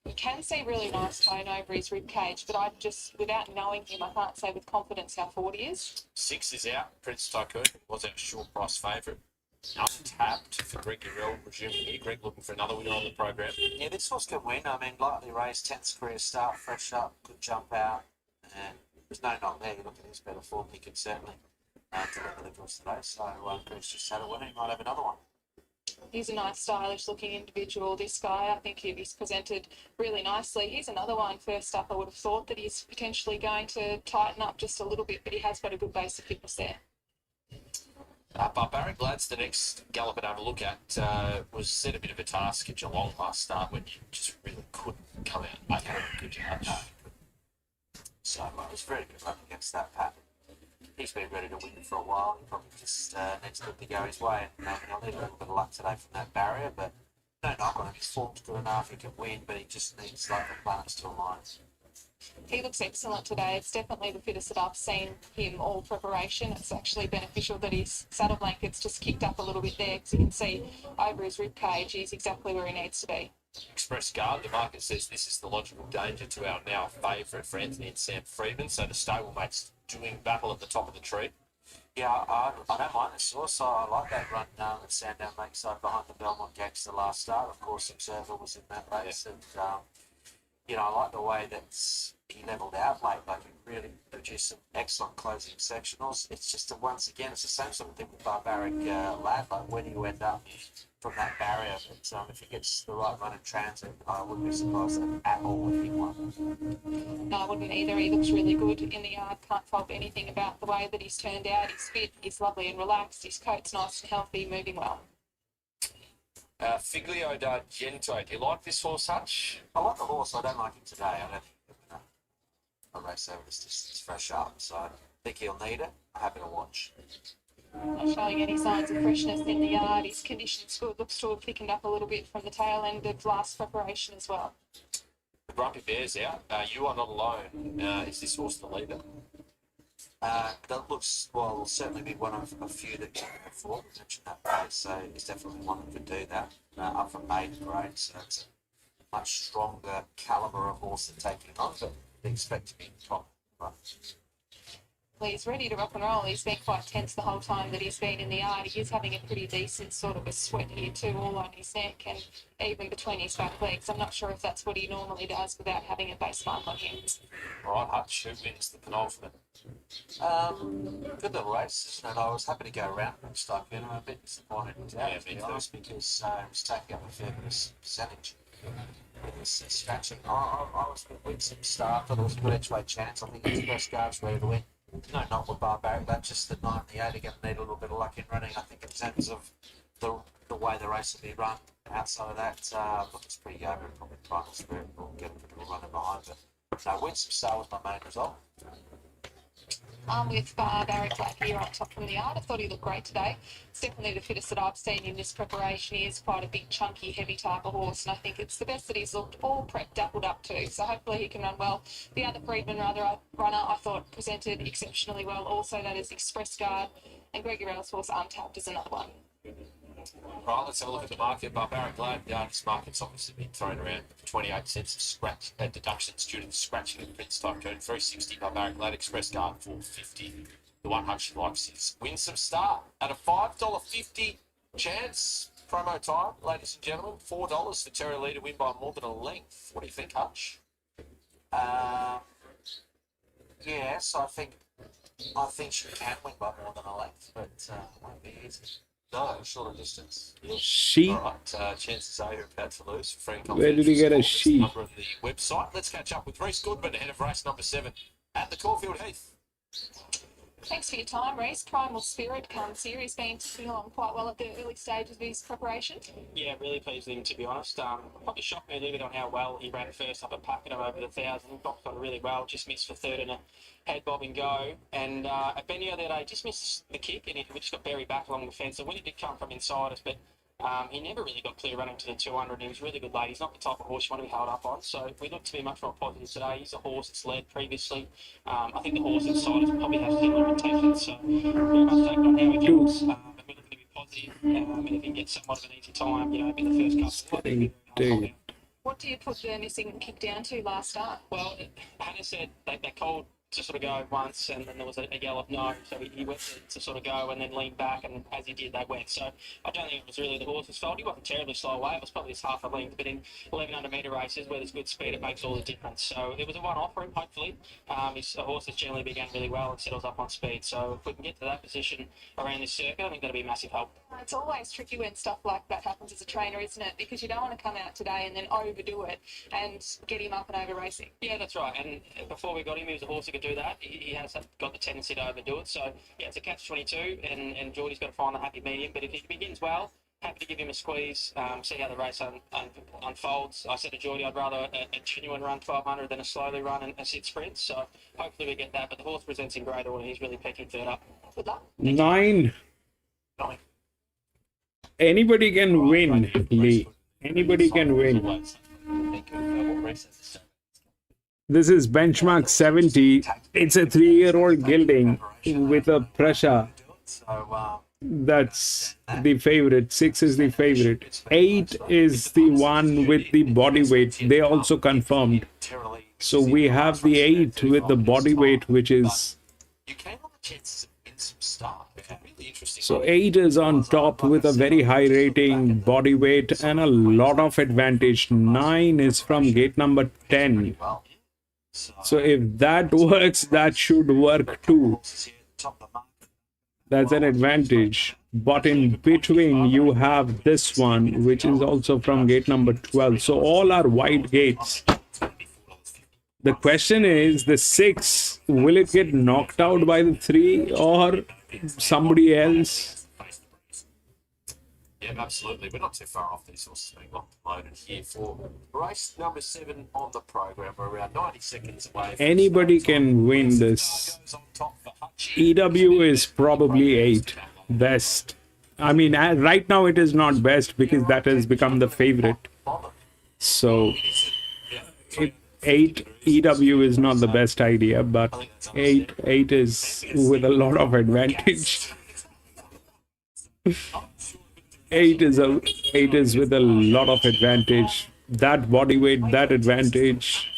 You can see really nice tone over his rib cage, but I just, without knowing him, I can't say with confidence how forward he is. 6 is out. Prince Tycoon was our short price favourite. Untapped for Greg Urell, presuming here. Greg looking for another winner on the program. Yeah, this horse can win. I mean, lightly raced, 10th career start, fresh up, could jump out, and there's no knock there. You look at his better form, he can certainly deliver the goods today. So Greg's just had a winner. He might have another one. He's a nice, stylish-looking individual, this guy. I think he's presented really nicely. He's another one, first up. I would have thought that he's potentially going to tighten up just a little bit, but he has got a good base of fitness there. Barbaric Lad's the next gallop to have a look at. Was set a bit of a task at Geelong last start when you just really couldn't come out. I had a good judge. So it was very good run against that pattern. He's been ready to win for a while. He probably just needs to go his way. And he'll need a little bit of luck today from that barrier, but no knock on him. His form's good enough. He can win, but he just needs like the planets to align. He looks excellent today. It's definitely the fittest that I've seen him all preparation. It's actually beneficial that his saddle blanket's just kicked up a little bit there because you can see over his rib cage he's exactly where he needs to be. Express Guard, the market says this is the logical danger to our now favourite for Anthony and Sam Freedman. So the stablemates doing battle at the top of the tree. Yeah, I don't mind this horse. I like that run at Sandown Lakeside behind the Belmont Gangster last start. Of course, Observer was in that race, and I like the way that he levelled out late. Like he really produced some excellent closing sectionals. It's just once again, it's the same sort of thing with Barbaric Lad. Like where do you end up from that barrier? But if he gets the right run in transit, I wouldn't be surprised at all if he won. No, I wouldn't either. He looks really good in the yard. Can't fault anything about the way that he's turned out. He's fit, he's lovely and relaxed. His coat's nice and healthy, moving well. Figlio d'Argento, do you like this horse, Hutch? I like the horse. I don't like him today. I don't think a race over this distance fresh up, so I think he'll need it. I'm happy to watch. Not showing any signs of freshness in the yard. His condition's good. Looks to have thickened up a little bit from the tail end of last preparation as well. The Grumpy Bear's out. You are not alone. Is this horse the leader? That looks, well, will certainly be one of a few that can afford to mention that race, so he's definitely one that could do that. Up from maiden grade, so it's a much stronger calibre of horse than taking on, but they expect to be in the top. Right. Well, he's ready to rock and roll. He's been quite tense the whole time that he's been in the yard. He is having a pretty decent sort of a sweat here too, all on his neck and even between his back legs. I'm not sure if that's what he normally does without having a base mark on him. All right, Hutch, who wins the penultimate? Good little race, isn't it? I was happy to go around and stuck in. I'm a bit disappointed in that, to be honest, because it was taking up a fair bit of percentage. With this scratching. I was with some start, but it was a good edge way chance. I think Express Guard's ready to win. No, not with Barbaric, but just the 9 and the 8 are going to need a little bit of luck in running. I think in terms of the way the race will be run, outside of that, look, it's pretty over. Probably Primal Spirit will get a bit of a runner behind, but no, Win Some Star was my main result. With Barbaric Lad here on top from the yard. I thought he looked great today. It's definitely the fittest that I've seen in this preparation. He is quite a big, chunky, heavy type of horse, and I think it's the best that he's looked all prepped, doubled up to. So hopefully he can run well. The other Freedman runner I thought presented exceptionally well. Also, that is Express Guard, and Greg Urell's horse Untapped is another one. Right, let's have a look at the market. Barbaric Lad, this market's obviously been thrown around 28 cents of scratch deductions due to the scratching of Prince Tycoon. 360 Barbaric Lad, Express Guard 450. The one Hutch likes is Win Some Star at a $5.50 chance. Promo time, ladies and gentlemen. $4 for Terra Lee to win by more than a length. What do you think, Hutch? Yes, I think she can win by more than a length, but it won't be easy. No, shorter distance. She? All right, chances are you're about to lose. For free Where did he get a she? Number of the website. Let's catch up with Reece Goodman, ahead of race number 7 at the Caulfield Heath. Thanks for your time, Reece. Primal Spirit series been ticking along quite well at the early stages of his preparation. Yeah, really pleased with him, to be honest. Probably shocked me a little bit on how well he ran first up at Pakenham over the 1,000. Boxed on really well, just missed for third in a head bobbing go. And at Benio the other day, just missed the kick and we just got buried back along the fence. The winner did come from inside us, but he never really got clear running to the 200. He was really good late. He's not the type of horse you want to be held up on. So we look to be much more positive today. He's a horse that's led previously. I think the horse inside us probably has similar intentions. So very much taken on how he jumps. And we're looking to be positive. And if he can get somewhat of an easy time, you know, in the first couple. What do you put the missing kick down to last start? Well, Hannah said they called to sort of go once, and then there was a yell of no, so he went to sort of go and then lean back, and as he did, they went. So I don't think it was really the horse's fault. He wasn't terribly slow away. It was probably just half a length, but in 1,100 metre races where there's good speed, it makes all the difference. So it was a one-off for him, hopefully. His horses generally began really well and settles up on speed. So if we can get to that position around this circuit, I think that'll be a massive help. It's always tricky when stuff like that happens as a trainer, isn't it? Because you don't want to come out today and then overdo it and get him up and over racing. Yeah, that's right. And before we got him, he was a horse who could do that. He has got the tendency to overdo it. So, yeah, it's a catch-22, and Geordie's got to find the happy medium. But if he begins well, happy to give him a squeeze, see how the race unfolds. I said to Geordie, I'd rather a genuine run 1,200 than a slowly run and a sit sprint. So hopefully we get that. But the horse presents in great order. He's really pecking third up. Good luck. 9. Anybody can win, Lee. Anybody can win. This is benchmark 70. It's a 3-year-old gelding with a pressure. That's the favorite. 6 is the favorite. 8 is the one with the body weight. They also confirmed. So we have the 8 with the body weight, which is... So 8 is on top with a very high rating, body weight, and a lot of advantage. 9 is from gate number 10. So if that works, that should work too. That's an advantage. But in between, you have this one, which is also from gate number 12. So all are wide gates. The question is, the 6, will it get knocked out by the 3 or somebody else? Yeah, absolutely. We're not too far off these horses being loaded here for race number 7 on the program. We're around 90 seconds away. Anybody can win this. EW is probably 8 best. I mean, right now it is not best because that has become the favorite. So 8 EW is not the best idea, but 8 is with a lot of advantage. 8 is with a lot of advantage. That body weight, that advantage.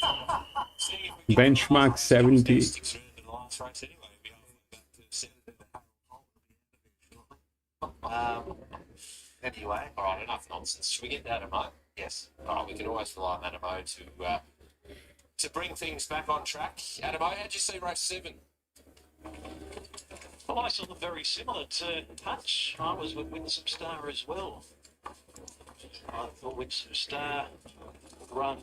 Benchmark 70. Anyway, all right, enough nonsense. Should we get Adamo? Yes. All right, we can always rely on Adamo to bring things back on track. Adamo, how'd you see race 7? Well, I saw them very similar to Punch. I was with Winsome Star as well. I thought Winsome Star would run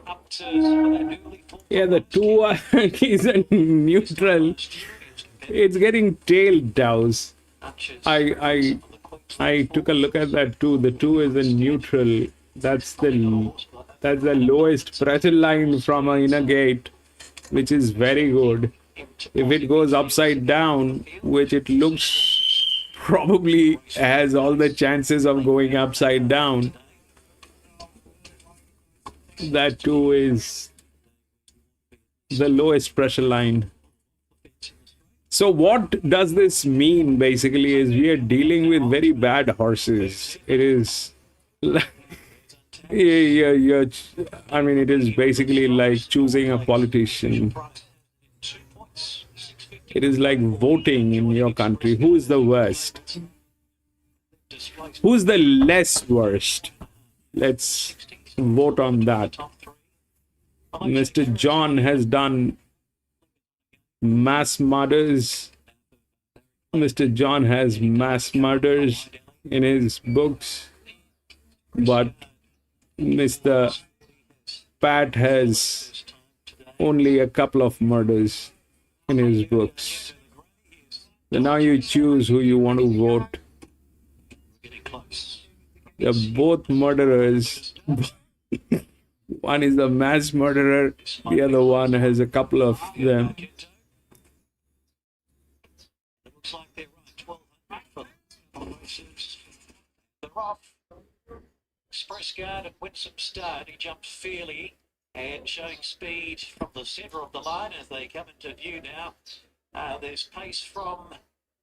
up to some of that early... Yeah, the 2 is a neutral. It's getting tailed down. I took a look at that too. The 2 is a neutral. That's the lowest pressure line from an inner gate, which is very good. If it goes upside down, which it looks probably has all the chances of going upside down, that 2 is the lowest pressure line. So what does this mean basically is we are dealing with very bad horses. It is... I mean, it is basically like choosing a politician. It is like voting in your country. Who is the worst? Who's the less worst? Let's vote on that. Mr. John has done mass murders. Mr. John has mass murders in his books, but Mr. Pat has only a couple of murders in his books. So now you choose who you want to vote. Getting close. They're both murderers. One is a mass murderer, the other one has a couple of them. It looks like they're right. 1200 for the races. They're off. Express Guard and Winsome Start. He jumps fairly and showing speed from the centre of the line as they come into view now. There's pace from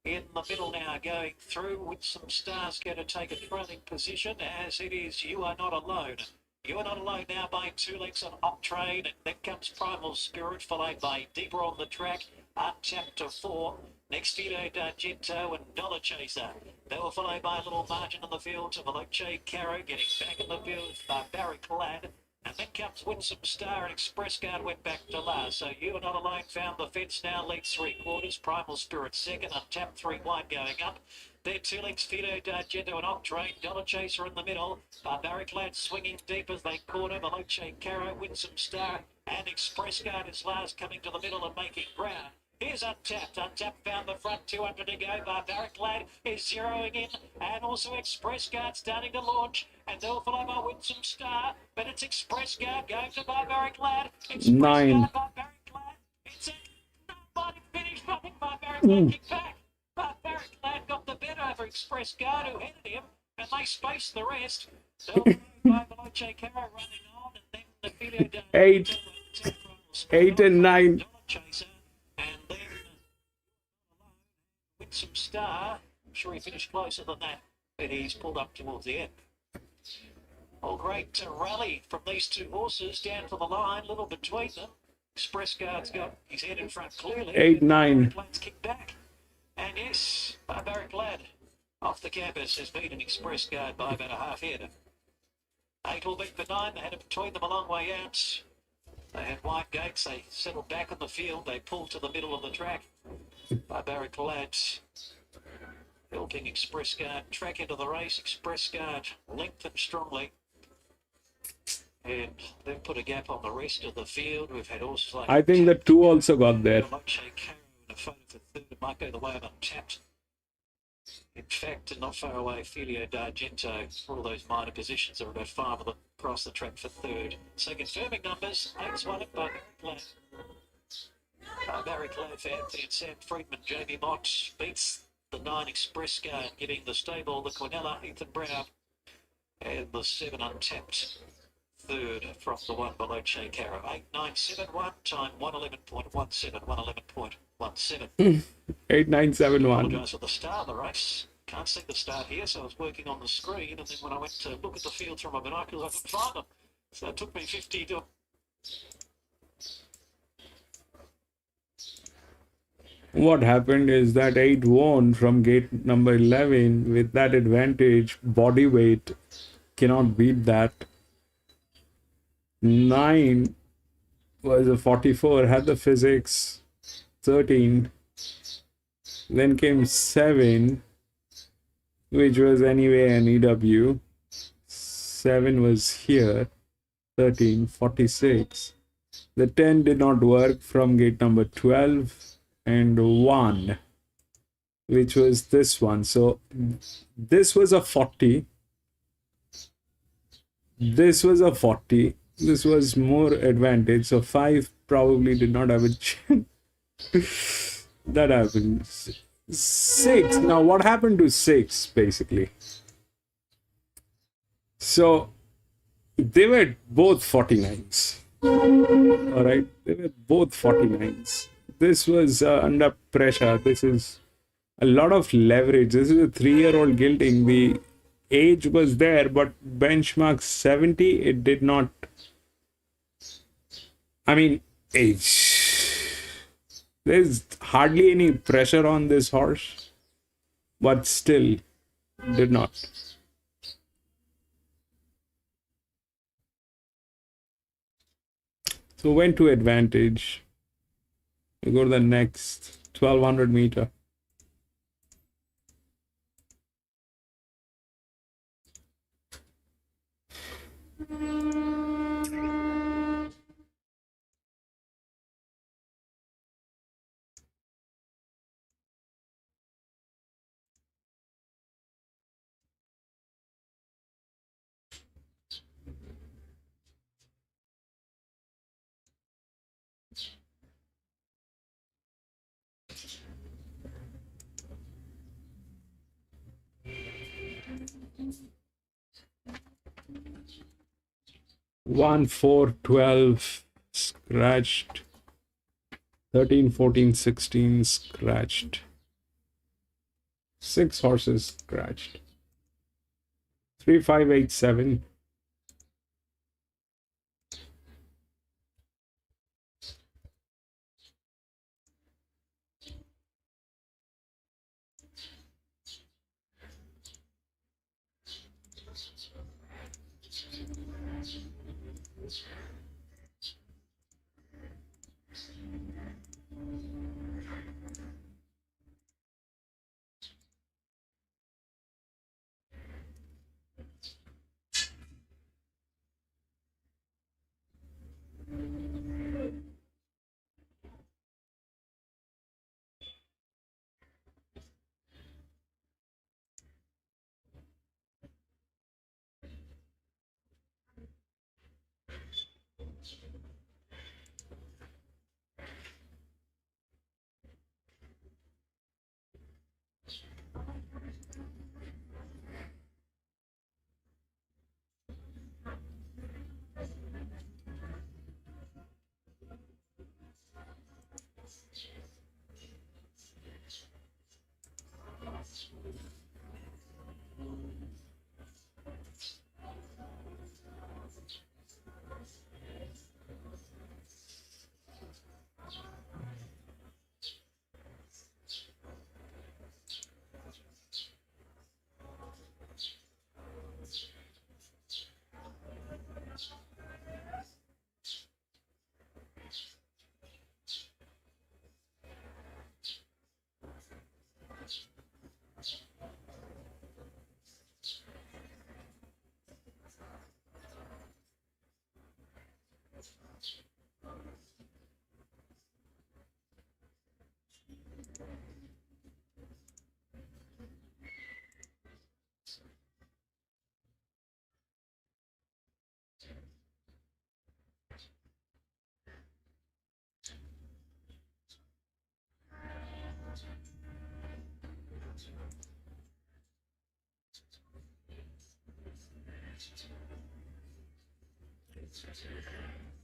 in the middle now going through. Winsome Star's going to take a trailing position as it is You Are Not Alone. You Are Not Alone now by 2 lengths on Octrade, and then comes Primal Spirit, followed by Deeper on the Track, Untapped to 4. Next, Vito D'Argento and Dollar Chaser. They were followed by a little margin in the field to Veloce Caro, getting back in the field by Barry Clad. And then comes Winsome Star, and Express Guard went back to last. So You Are Not Alone found the fence now, leads 3/4. Primal Spirit second, Untapped 3 wide going up. They're 2 lengths, Vito D'Argento and Octrade. Dollar Chaser in the middle. Barbaric Lad swinging deep as they corner. Veloce Caro, Winsome Star, and Express Guard is last, coming to the middle and making ground. Here's Untapped. Untapped found the front, 200 to go. Barbaric Lad is zeroing in, and also Express Guard starting to launch. And they'll follow by Winsome Star, but it's Express Guard going to Barbaric Lad. Express 9. Guard, Barbaric Lad. It's a nobody finished. I think Barbaric Lad kicked back. Barbaric Lad got the better over Express Guard, who headed him, and they spaced the rest. So by Veloce Caro running on, and then the video down. 8. 8 and 9. Chaser, and then Winsome Star. I'm sure he finished closer than that, but he's pulled up towards the end. Oh, great rally from these 2 horses down to the line, little between them. Express Guard's got his head in front clearly. 8, 9. Lad's kicked back. And yes, Barbaric Lad off the campus has beaten Express Guard by about a half head. 8 will beat for 9. They had it between them a long way out. They had wide gates. They settled back on the field. They pulled to the middle of the track. Barbaric Lad helping Express Guard track into the race. Express Guard lengthened strongly and then put a gap on the rest of the field. We've had horses like I think the 2 also got there. Veloce Caro in a photo for third. It might go the way of Untapped. In fact, not far away, Filio D'Argento, for all those minor positions, are about 5 of them across the track for third. So confirming numbers, 8's won it by Barbaric Lad. Barbaric Lad for Anthony and Sam Friedman. Jamie Mott beats the 9 Express Guard, getting the stable, the Quinella, Ethan Brown, and the 7 Untapped. Third from the 1 Veloce Caro. 8-9-7-1, time 111.17, 111.17. 8971. Apologise for the start of the race. Can't see the start here, so I was working on the screen, and then when I went to look at the field through my binoculars, I couldn't find them. So it took me 50 to... What happened is that 8 won from gate number 11 with that advantage. Body weight cannot beat that. 9 was a 44, had the physics. 13. Then came 7, which was anyway an EW. 7 was here. 13, 46. The 10 did not work from gate number 12. And 1, which was this one. So this was a 40. This was a 40. This was more advantage. So 5 probably did not have a chance. That happens. 6. Now what happened to 6 basically? So they were both 49s. All right. They were both 49s. This was under pressure. This is a lot of leverage. This is a 3-year-old gilding. The age was there, but benchmark 70, it did not. I mean, age. There's hardly any pressure on this horse, but still did not. So went to advantage. We go to the next 1200 meter. 1, 4, 12 scratched. 13, 14, 16 scratched. 6 horses scratched. 3, 5, 8, 7.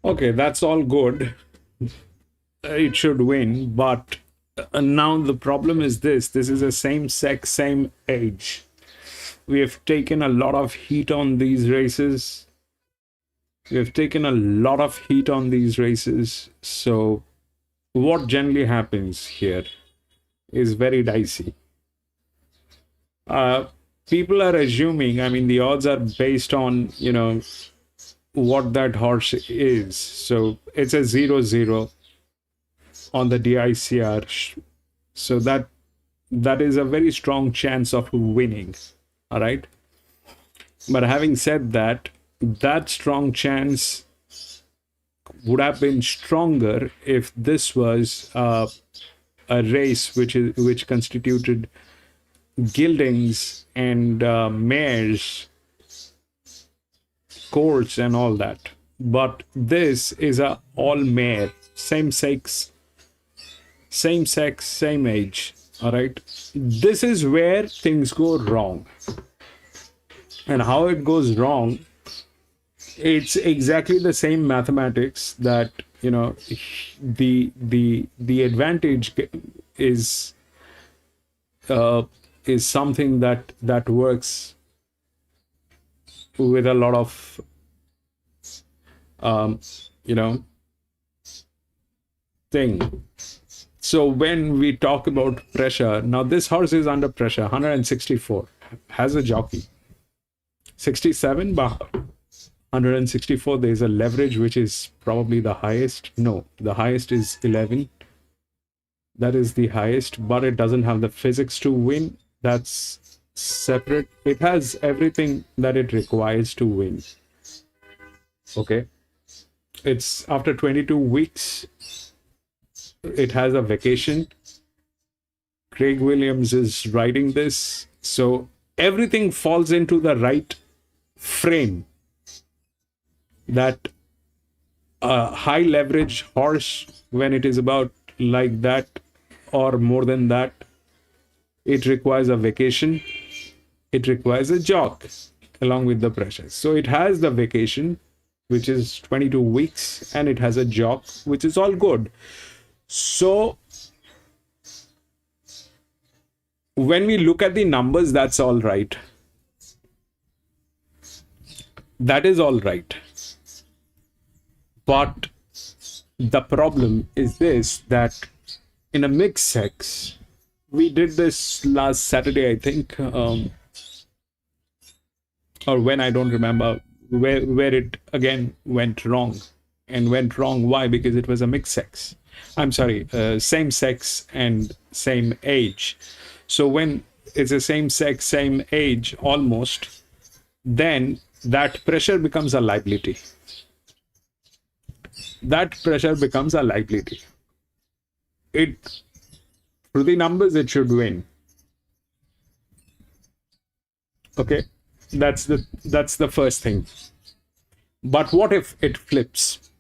Okay, that's all good. It should win, but now the problem is this is a same sex, same age. We have taken a lot of heat on these races. So what generally happens here is very dicey. People are assuming, I mean, the odds are based on, what that horse is. So it's a 0-0 on the DICR. So that is a very strong chance of winning. All right. But having said that, that strong chance would have been stronger if this was a race which constituted gildings and mares, courts and all that. But this is a all mare, same sex, same age. All right. This is where things go wrong. And how it goes wrong, it's exactly the same mathematics that, the advantage is something that works with a lot of thing. So when we talk about pressure, now this horse is under pressure, 164, has a jockey. 67, but 164, there is a leverage which is probably the highest. No, the highest is 11. That is the highest, but it doesn't have the physics to win. That's separate. It has everything that it requires to win. Okay. It's after 22 weeks. It has a vacation. Craig Williams is writing this. So everything falls into the right frame. That a high leverage horse, when it is about like that or more than that, it requires a vacation. It requires a jock along with the pressure. So it has the vacation. which is 22 weeks, and it has a jock, which is all good. So when we look at the numbers, that's all right. That is all right. But the problem is this, that in a mixed sex, we did this last Saturday, I think, or when, I don't remember, where it again went wrong. And went wrong, why? Because it was a mixed sex. I'm sorry, same sex and same age. So when it's a same sex, same age almost, then that pressure becomes a liability. That pressure becomes a liability. It, through the numbers, it should win. Okay, that's the first thing. But what if it flips,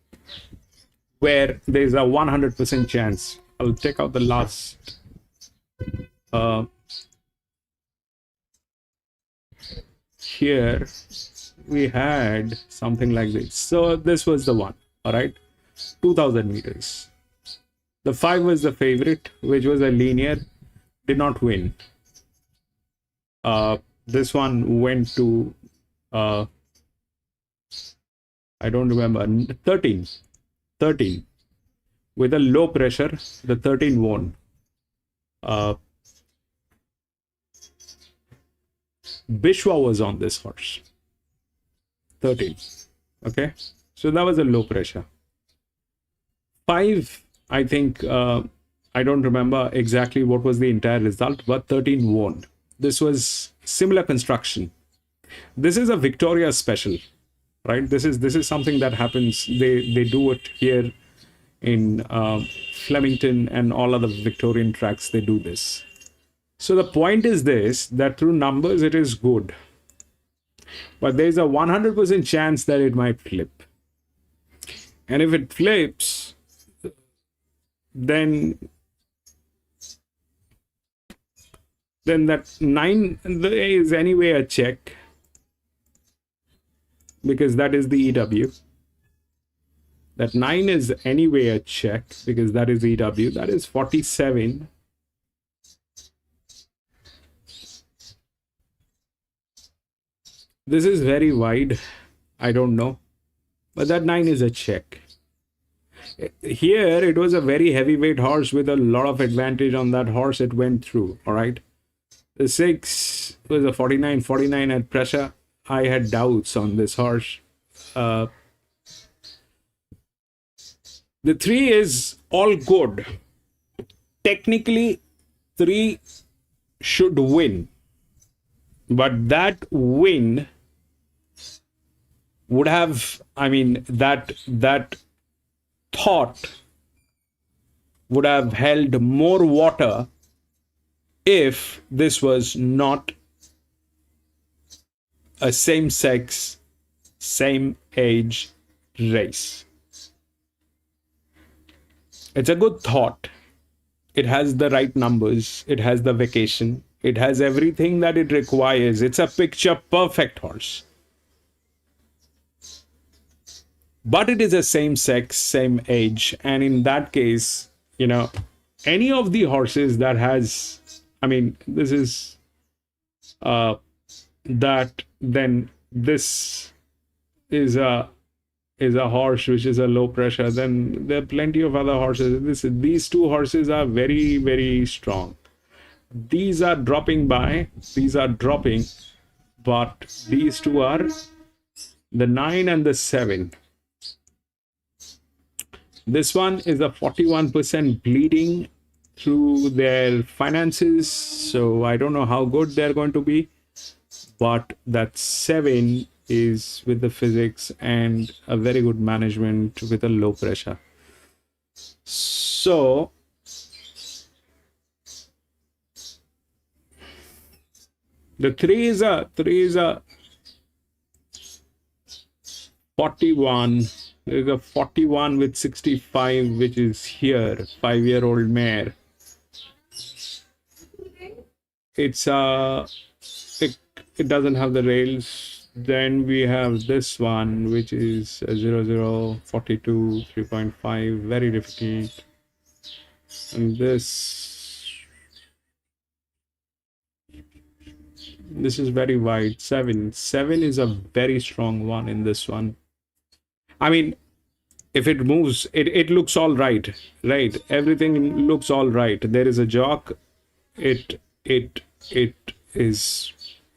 where there's a 100% chance? I'll take out the last. Here we had something like this. So this was the one. All right, 2000 meters. The 5 was the favorite, which was a linear, did not win. This one went to, I don't remember, 13. With a low pressure, the 13 won. Bishwa was on this horse. 13. Okay. So that was a low pressure. 5, I think, I don't remember exactly what was the entire result, but 13 won. This was similar construction. This is a Victoria special, right? This is something that happens. They do it here in Flemington and all other Victorian tracks. They do this. So the point is this, that through numbers it is good, but there's a 100% chance that it might flip. And if it flips, then that 9 is anyway a check, because that is the EW. That 9 is anyway a check, because that is EW. That is 47. This is very wide. I don't know. But that 9 is a check. Here, it was a very heavyweight horse with a lot of advantage on that horse. It went through. All right. The 6 was a 49 at pressure. I had doubts on this horse. The 3 is all good. Technically, 3 should win. But that win would have, I mean, that thought would have held more water if this was not a same-sex, same-age race. It's a good thought. It has the right numbers. It has the vacation. It has everything that it requires. It's a picture-perfect horse. But it is a same sex, same age. And in that case, you know, any of the horses that has, I mean, this is that, then this is a horse which is a low pressure. Then there are plenty of other horses. These 2 horses are very, very strong. These are dropping by. These are dropping. But these 2 are the 9 and the 7. This one is a 41% bleeding through their finances. So I don't know how good they're going to be. But that 7 is with the physics and a very good management with a low pressure. So the 3 is a 41. There's a 41 with 65, which is here, 5-year-old mare. It's it doesn't have the rails. Then we have this one, which is a 0042 3.5, very difficult. And this is very wide. 7 is a very strong one in this one. I mean, if it moves, it looks all right, right? Everything looks all right. There is a jock. It is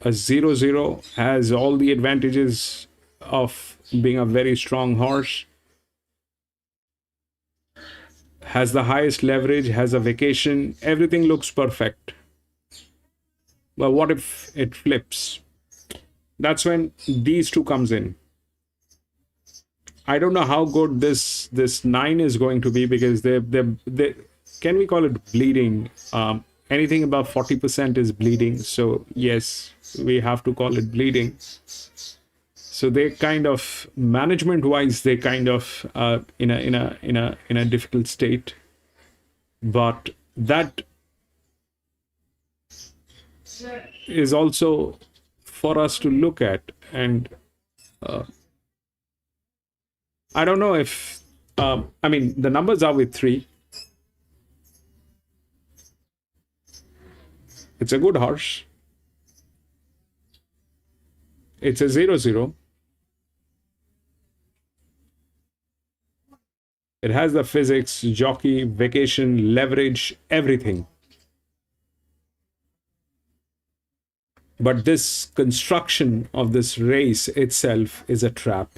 a 0-0, has all the advantages of being a very strong horse, has the highest leverage, has a vacation, everything looks perfect. But what if it flips? That's when these two comes in. I don't know how good this 9 is going to be, because they can we call it bleeding? Anything above 40% is bleeding. So yes, we have to call it bleeding. So they kind of, management wise, they kind of in a difficult state. But that is also for us to look at. And I don't know if I mean, the numbers are with 3. It's a good horse. It's a 0-0. It has the physics, jockey, vacation, leverage, everything. But this construction of this race itself is a trap.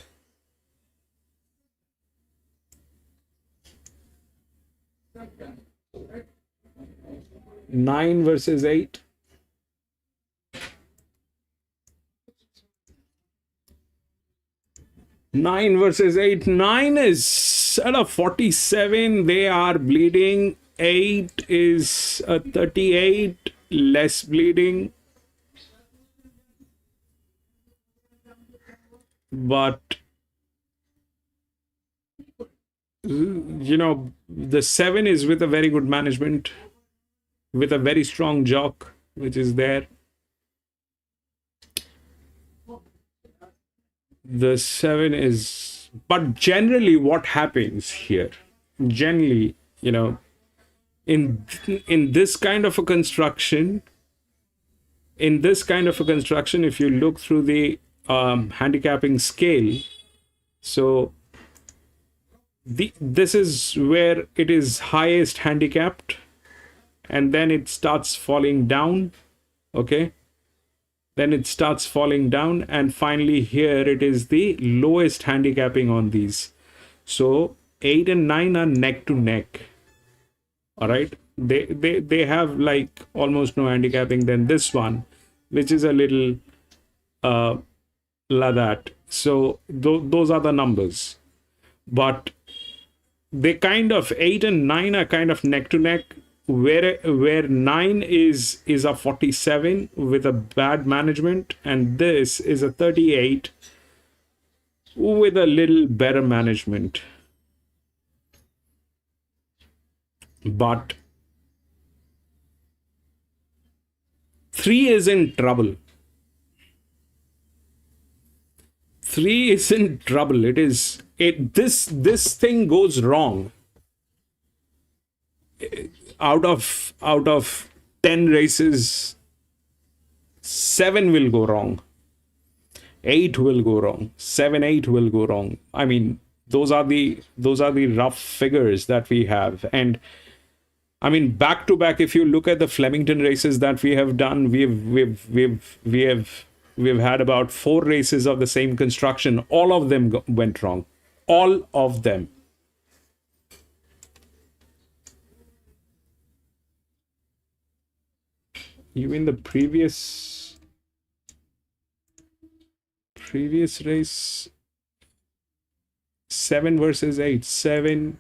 Nine versus 8. Nine versus 8. 9 is at a 47. They are bleeding. 8 is a 38. Less bleeding. But you know, the 7 is with a very good management, with a very strong jock, which is there. The 7 is, but generally what happens here, generally, you know, in this kind of a construction, if you look through the handicapping scale, so this is where it is highest handicapped, and then it starts falling down. Okay, then it starts falling down, and finally here it is the lowest handicapping on these. So 8 and 9 are neck to neck. All right, they have like almost no handicapping. Then this one, which is a little like that. So those are the numbers, but they kind of, 8 and 9 are kind of neck to neck, where 9 is a 47 with a bad management, and this is a 38 with a little better management. But 3 is in trouble. 3 is in trouble. This thing goes wrong. Out of 10 races, 7 will go wrong. 8 will go wrong. 7, 8 will go wrong. I mean, those are the rough figures that we have. And I mean, back to back, if you look at the Flemington races that we have done, we've had about 4 races of the same construction. All of them went wrong. All of them. Even the previous race, 7 versus 8. 7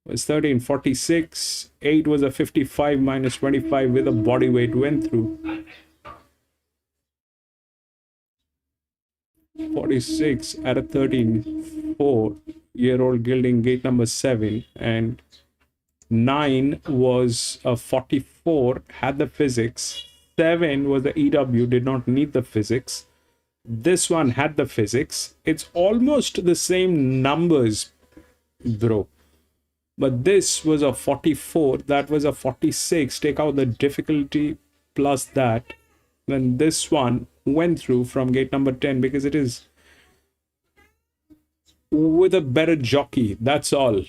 was 13, 46. 8 was a 55 minus 25 with a body weight went through. 46 at a 13, 4-year-old gelding, gate number 7, and 9 was a 44, had the physics. 7 was the EW, did not need the physics. This one had the physics. It's almost the same numbers, bro. But this was a 44, that was a 46. Take out the difficulty plus that. Then this one went through from gate number 10 because it is with a better jockey. That's all.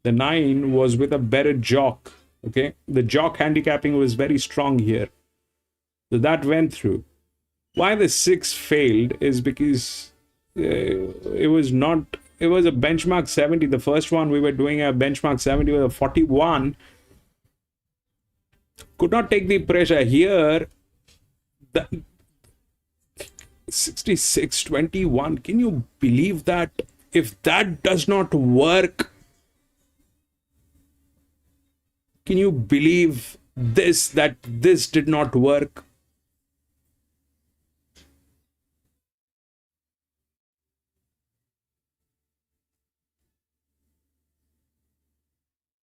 The 9 was with a better jock. Okay. The jock handicapping was very strong here. So that went through. Why the 6 failed is because it was a benchmark 70. The first one we were doing a benchmark 70 with a 41. Could not take the pressure here. The 66.21. Can you believe that? If that does not work, can you believe this, that this did not work?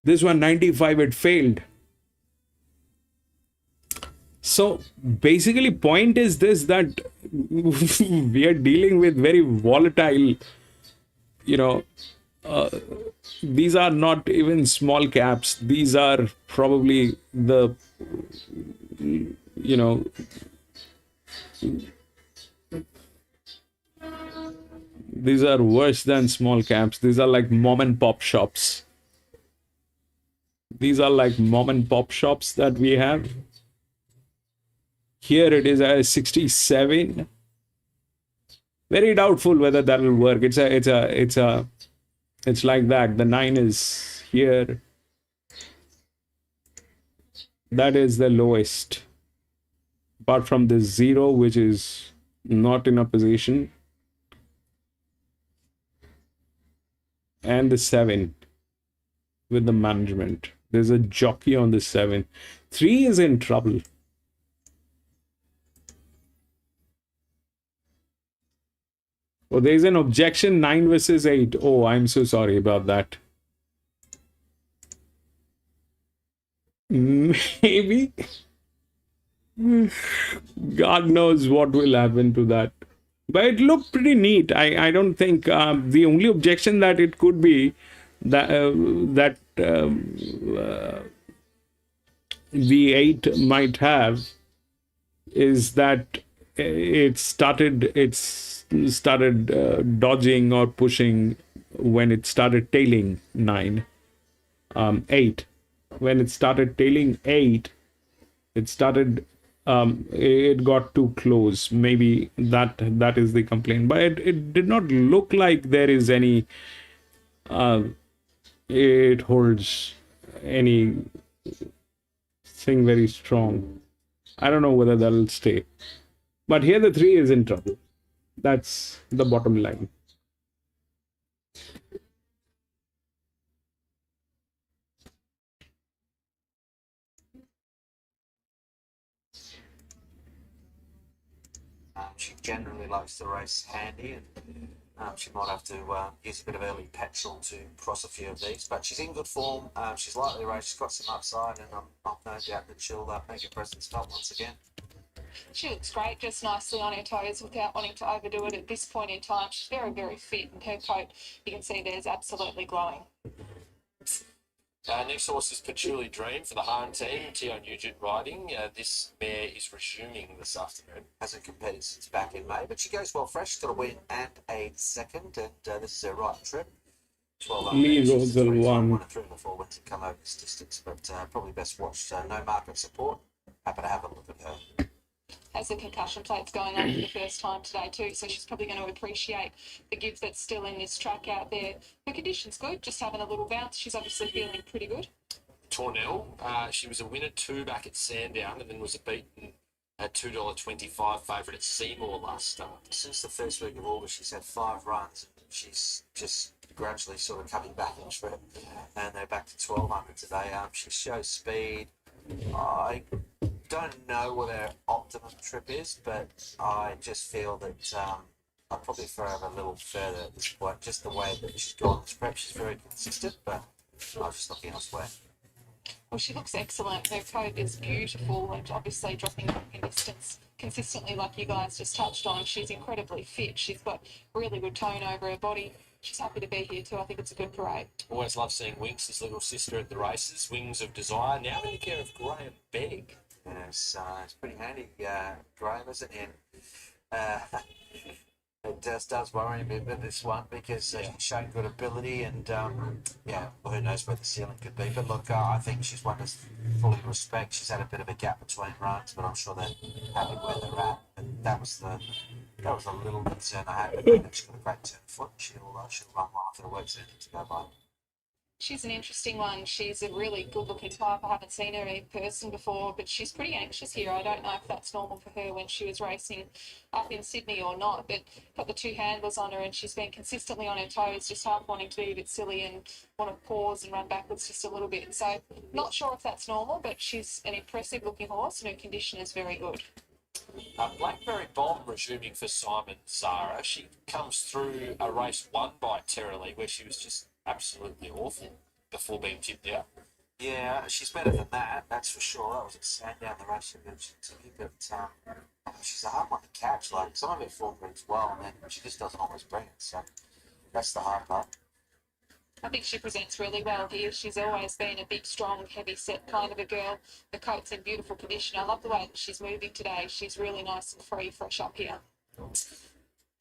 This one 95, it failed. So basically point is this, that we are dealing with very volatile, these are not even small caps. These are probably the, these are worse than small caps. These are like mom and pop shops. These are like mom and pop shops that we have. Here it is at 67. Very doubtful whether that will work. It's like that. The 9 is here. That is the lowest. Apart from the 0, which is not in a position. And the 7 with the management. There's a jockey on the 7. 3 is in trouble. Oh, there's an objection, 9 versus 8. Oh, I'm so sorry about that. Maybe. God knows what will happen to that. But it looked pretty neat. I don't think the only objection that it could be that the 8 might have is that it started dodging or pushing when it started tailing 9. 8. When it started tailing 8, it got too close. Maybe that is the complaint. But it did not look like there is any it holds anything very strong. I don't know whether that'll stay. But here the 3 is in trouble. That's the bottom line. She generally likes to race handy, and she might have to use a bit of early petrol to cross a few of these. But she's in good form. She's lightly raced. She's got some upside, and I'm no doubt that she'll make her presence felt once again. She looks great, just nicely on her toes without wanting to overdo it at this point in time. She's very, very fit, and her coat, you can see there's absolutely glowing. Next horse is Patchouli Dream for the Hahn team. Tio Nugent riding. This mare is resuming this afternoon. Hasn't competed since back in May, but she goes well fresh. She's got a win and a second, and this is her right trip. 12 Lee Rosal won. 1 and 3 before wins to come over this distance, but probably best watched. No market support. Happy to have a look at her. Has the concussion plates going on for the first time today too, so she's probably going to appreciate the give that's still in this track out there. Her condition's good, just having a little bounce. She's obviously feeling pretty good. Tornell, she was a winner 2 back at Sandown, and then was a beaten at $2.25 favourite at Seymour last start. Since the first week of August, she's had 5 runs. She's just gradually sort of coming back into it, and they're back to 1200 today. She shows speed. I don't know what her optimum trip is, but I just feel that I'd probably throw her a little further at this point. Just the way that she's gone this prep, she's very consistent, but I was just looking elsewhere. Well, she looks excellent. Her coat is beautiful and obviously dropping in distance consistently, like you guys just touched on. She's incredibly fit. She's got really good tone over her body. She's happy to be here too. I think it's a good parade. Always love seeing Winks, his little sister at the races. Wings of Desire, now in the care of Graham Begg. Yes, it's pretty handy, Graham, isn't it? It does worry me a bit, this one, because she's shown good ability and, who knows where the ceiling could be. But look, I think she's one to fully respect. She's had a bit of a gap between runs, but I'm sure they're happy where they're at. And that was a little concern I had. But she's got a great turn foot. She'll run well after the work's ending to go by. She's an interesting one. She's a really good-looking type. I haven't seen her in person before, but she's pretty anxious here. I don't know if that's normal for her when she was racing up in Sydney or not, but got the two handlers on her and she's been consistently on her toes, just half wanting to be a bit silly and want to pause and run backwards just a little bit. So not sure if that's normal, but she's an impressive-looking horse and her condition is very good. Blackberry Bomb resuming for Simon Zara. She comes through a race won by Terra Lee, where she was just absolutely awful before being tipped out. Yeah, she's better than that, that's for sure. That was at Sandown, the race you mentioned to me, but she's a hard one to catch. Like, some of her form brings well, and then she just doesn't always bring it, so that's the hard part. I think she presents really well here. She's always been a big, strong, heavy-set kind of a girl. The coat's in beautiful condition. I love the way that she's moving today. She's really nice and free, fresh up here.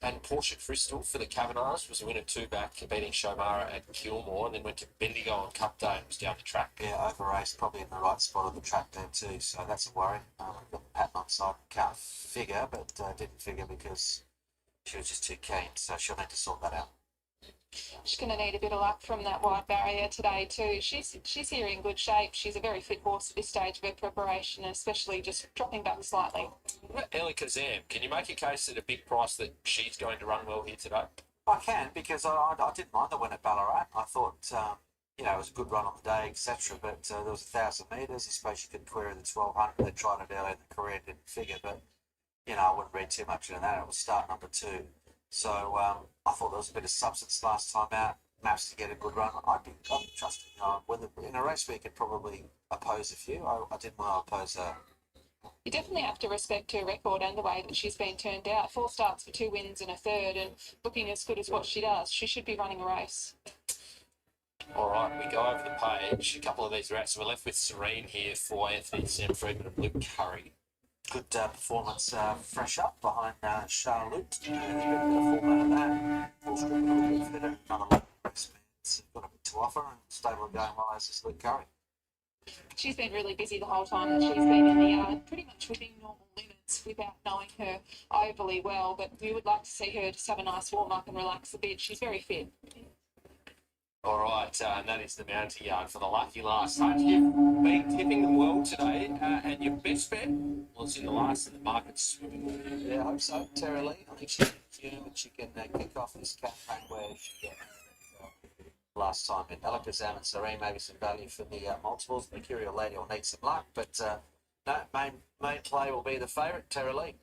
And Portia Crystal for the Kavanaghs was a winner two back, beating Shomara at Kilmore, and then went to Bendigo on Cup Day and was down the track. Yeah, over-raced, probably in the right spot of the track there too, so that's a worry. Got the pattern on side, can't figure, but didn't figure because she was just too keen, so she'll need to sort that out. She's going to need a bit of luck from that wide barrier today too. She's here in good shape. She's a very fit horse at this stage of her preparation, especially just dropping back slightly. Ellie Kazam, can you make a case at a big price that she's going to run well here today? I can, because I didn't mind the win at Ballarat. I thought, it was a good run on the day, etc. But there was 1,000 metres. I suppose you could query the 1,200. They tried it early in the career, didn't figure. But, I wouldn't read too much into that. It was start number 2. So I thought there was a bit of substance last time out. Maps to get a good run. I'd be trusting. In a race where you could probably oppose a few, I didn't want to oppose her. You definitely have to respect her record and the way that she's been turned out. 4 starts for 2 wins and a third, and looking as good as what she does. She should be running a race. All right, we go over the page. A couple of these rats. We're left with Serene here for Anthony, Sam Freeman and Luke Curry. Good performance, fresh up behind Charlotte. There's a bit of form out of that. Also got a little bit fitter, another long race. It's got a bit to offer, and stable going well as is Luke Curry. She's been really busy the whole time that she's been in the yard, pretty much within normal limits without knowing her overly well, but we would like to see her just have a nice warm-up and relax a bit. She's very fit. All right, and that is the mounting yard for the lucky last hunt. You've been tipping them well today, and your best bet was in the last in the markets. Yeah, I hope so. Terra Lee, I think she's due that she can kick off this campaign where she got last time in Alakazam and Serene, maybe some value for the multiples. The Mercurial Lady will need some luck, but main play will be the favourite, Terra Lee.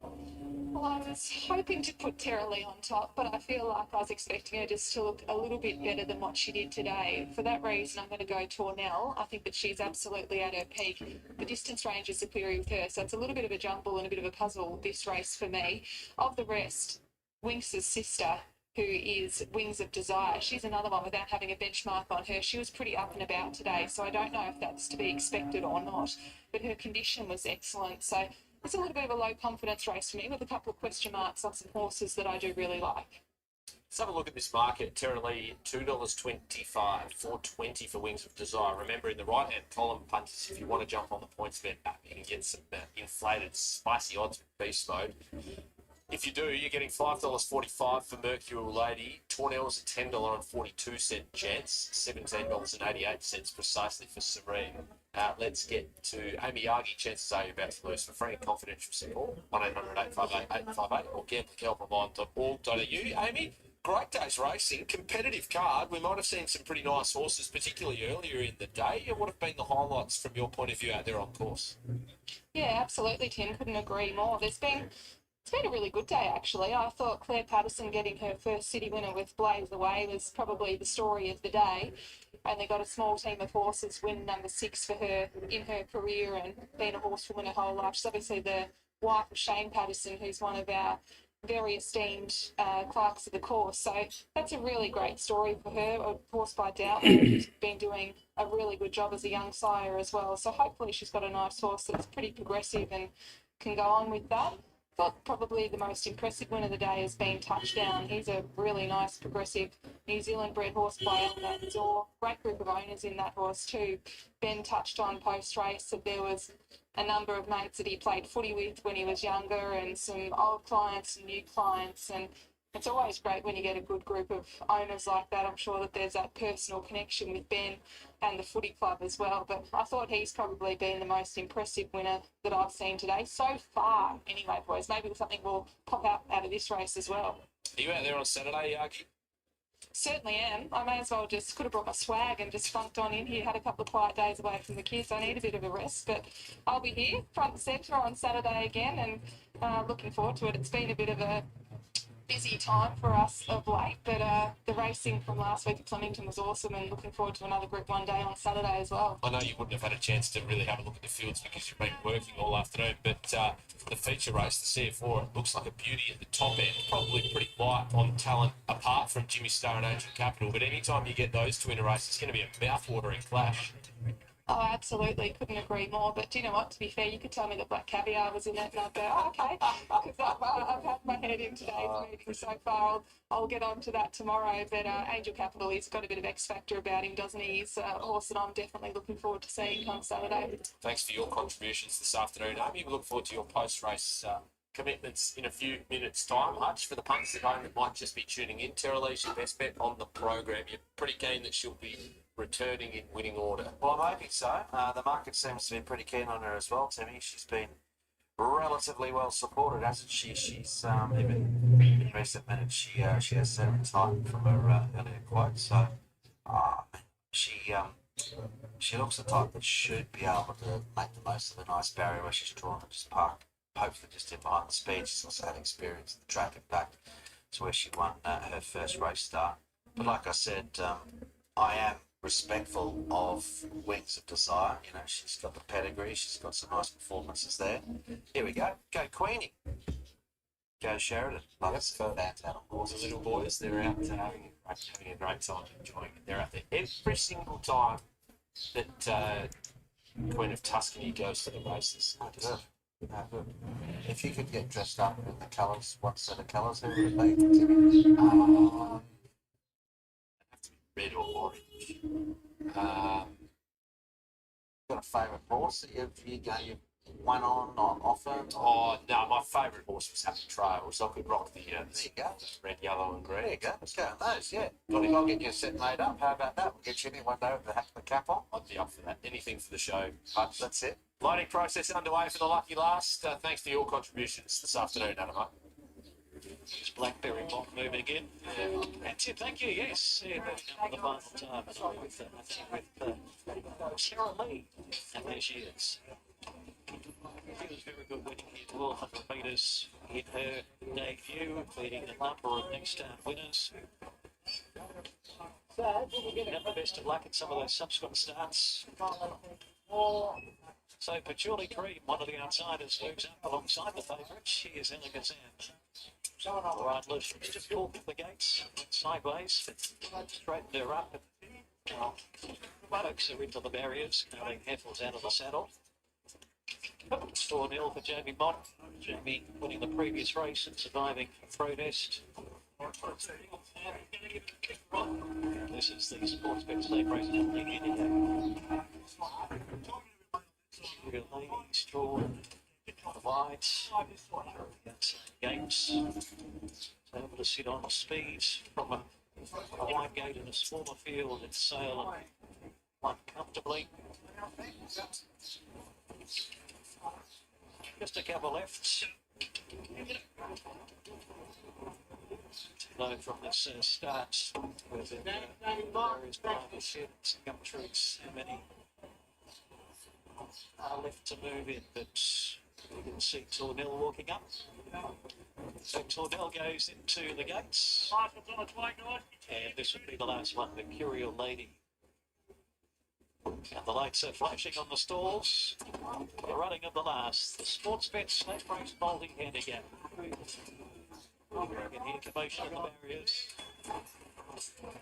Well, I was hoping to put Terra Lee on top, but I feel like I was expecting her just to look a little bit better than what she did today. For that reason, I'm going to go Tornell. I think that she's absolutely at her peak. The distance range is a query with her, so it's a little bit of a jumble and a bit of a puzzle, this race for me. Of the rest, Winks' sister, who is Wings of Desire, she's another one without having a benchmark on her. She was pretty up and about today, so I don't know if that's to be expected or not, but her condition was excellent, so it's a little bit of a low confidence race for me with a couple of question marks on some horses that I do really like. Let's have a look at this market. Terra Lee, $2.25, $4.20 for Wings of Desire. Remember, in the right-hand column, punters, if you want to jump on the points bet, you can get some inflated, spicy odds with beast mode. If you do, you're getting $5.45 for Mercurial Lady, Tornell's a $10.42 chance, $17.88 precisely for Serene. Let's get to Amy Yagi. Chances are you're about to lose. For free and confidential support, 1-800-858-858 or gamblinghelponline.org.au. Amy, great day's racing, competitive card. We might have seen some pretty nice horses, particularly earlier in the day. What have been the highlights from your point of view out there on course? Yeah, absolutely, Tim. Couldn't agree more. It's been a really good day, actually. I thought Claire Patterson getting her first city winner with Blaze Away was probably the story of the day. only got a small team of horses win number 6 for her in her career and been a horsewoman her whole life. She's obviously the wife of Shane Patterson, who's one of our very esteemed clerks of the course. So that's a really great story for her. A horse by Doubtler who's been doing a really good job as a young sire as well. So hopefully she's got a nice horse that's pretty progressive and can go on with that. Thought probably the most impressive win of the day has been Touchdown. He's a really nice, progressive New Zealand bred horse by Elmer Zor. Great group of owners in that horse too. Ben touched on post-race that there was a number of mates that he played footy with when he was younger and some old clients and new clients, and it's always great when you get a good group of owners like that. I'm sure that there's that personal connection with Ben and the footy club as well, but I thought he's probably been the most impressive winner that I've seen today so far. Anyway, boys, maybe something will pop out of this race as well. Are you out there on Saturday, Yagi? Certainly am. I may as well just could have brought my swag and just funked on in here. Had a couple of quiet days away from the kids. I need a bit of a rest, but I'll be here front and centre on Saturday again, and looking forward to it. It's been a bit of a busy time for us of late, but the racing from last week at Flemington was awesome, and looking forward to another Group 1 day on Saturday as well. I know you wouldn't have had a chance to really have a look at the fields because you've been working all afternoon, but the feature race, the CF4, it looks like a beauty at the top end, probably pretty light on talent apart from Jimmy Star and Angel Capital, but anytime you get those two in a race, it's going to be a mouth-watering clash. Oh, absolutely. Couldn't agree more. But do you know what? To be fair, you could tell me that Black Caviar was in it, and I'd go, oh, okay, because I've had my head in today's meeting so far. I'll get on to that tomorrow. But Angel Capital, he's got a bit of X factor about him, doesn't he? He's a horse that I'm definitely looking forward to seeing come Saturday. Thanks for your contributions this afternoon, Amy. We look forward to your post-race commitments in a few minutes' time. Hutch, for the punters at home that might just be tuning in, Terralee's your best bet on the program. You're pretty keen that she'll be returning in winning order. Well, maybe so. The market seems to be pretty keen on her as well, Timmy. She's been relatively well supported, hasn't she? She's even in recent minutes she has set a time from her earlier quote. So she looks the type that should be able to make the most of a nice barrier where she's drawn and just park, hopefully just in behind the speed. She's also had experience in the track, in fact, to where she won her first race start. But like I said, I am respectful of Wings of Desire. You know, she's got the pedigree, she's got some nice performances there. Here we go. Go Queenie. Go Sheridan. That's fantastic. All the little boys, they're out having a great time, enjoying it. They're out there every single time that Queen of Tuscany goes to the races. Good. If you could get dressed up in the colours, what set of colours would it be, Timmy? Red or orange. Got a favourite horse that you won on offer? Oh, no, my favourite horse was Happy Trail, so I could rock the There you go. red, yellow and green. There you go. Let's go on those, yeah. I'll get you a set made up. How about that? We'll get you in one day with the cap on. I'd be up for that. Anything for the show. That's it. Loading process underway for the lucky last. Thanks for your contributions this afternoon, Adama. Is Blackberry Mock moving again? That's it, thank you, yes. Yeah, that's for the final time. And I'm with Sarah Lee. And there she is. She was very good winning here, 1,200 metres in her debut, leading a number of next start winners. And the best of luck in some of those subsequent starts. So Patchouli Cream, one of the outsiders, moves up alongside the favourite. She is Gazette. Right, Lucian just pulled the gates, went sideways, straightened her up. Buttocks are into the barriers, carrying Heifels out of the saddle. 4-0 for Jamie Mott. Jamie winning the previous race and surviving protest. This is the Sports Bet State Racing Company in India. Real ladies drawn wide. Gates able to sit on speed from a wide gate in a smaller field and sail quite comfortably. Just a couple left. To know from this start with the various partnerships, Gumtrees, how many are left to move in, but we can see Tornell walking up. So Tornell goes into the gates. And this would be the last one, Mercurial Lady. And the lights are flashing on the stalls. The running of the last. The sports bet slash race bolting hand again. You can hear commotion in the barriers.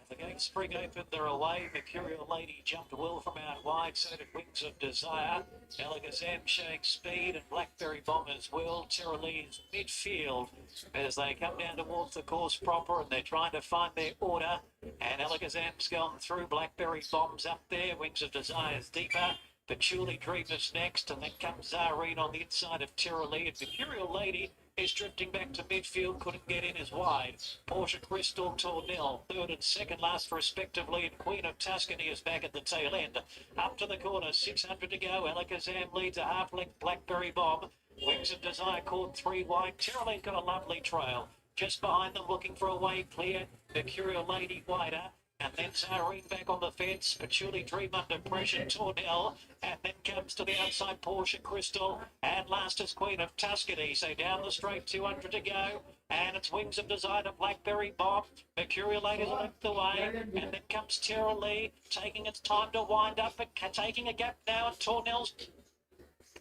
The gates spring open, they're away. Mercurial Lady jumped well from out wide, so did Wings of Desire. Alakazam showing speed, and Blackberry Bomb as well. Terra Lee is midfield as they come down towards the course proper, and they're trying to find their order. And Alakazam's gone through. Blackberry Bomb's up there. Wings of Desire's deeper. Patchouli Dreamer's next, and then comes Zareen on the inside of Terra Lee. And Mercurial Lady is drifting back to midfield, couldn't get in as wide. Porsche Crystal, Tornell, third and second last respectively, and Queen of Tuscany is back at the tail end. Up to the corner, 600 to go. Alakazam leads a half length. Blackberry Bomb. Wings of Desire caught 3 wide. Terra Lee got a lovely trail. Just behind them, looking for a way clear. Mercurial Lady wider. And then Zareen back on the fence. Patchouli Dream under pressure. Tornell. And then comes to the outside Porsche Crystal. And last is Queen of Tuscany. So down the straight, 200 to go. And it's Wings of Desire to Blackberry Bomb. Mercurial Lady's left the way. And then comes Terra Lee. Taking its time to wind up. But taking a gap now. And Tornell's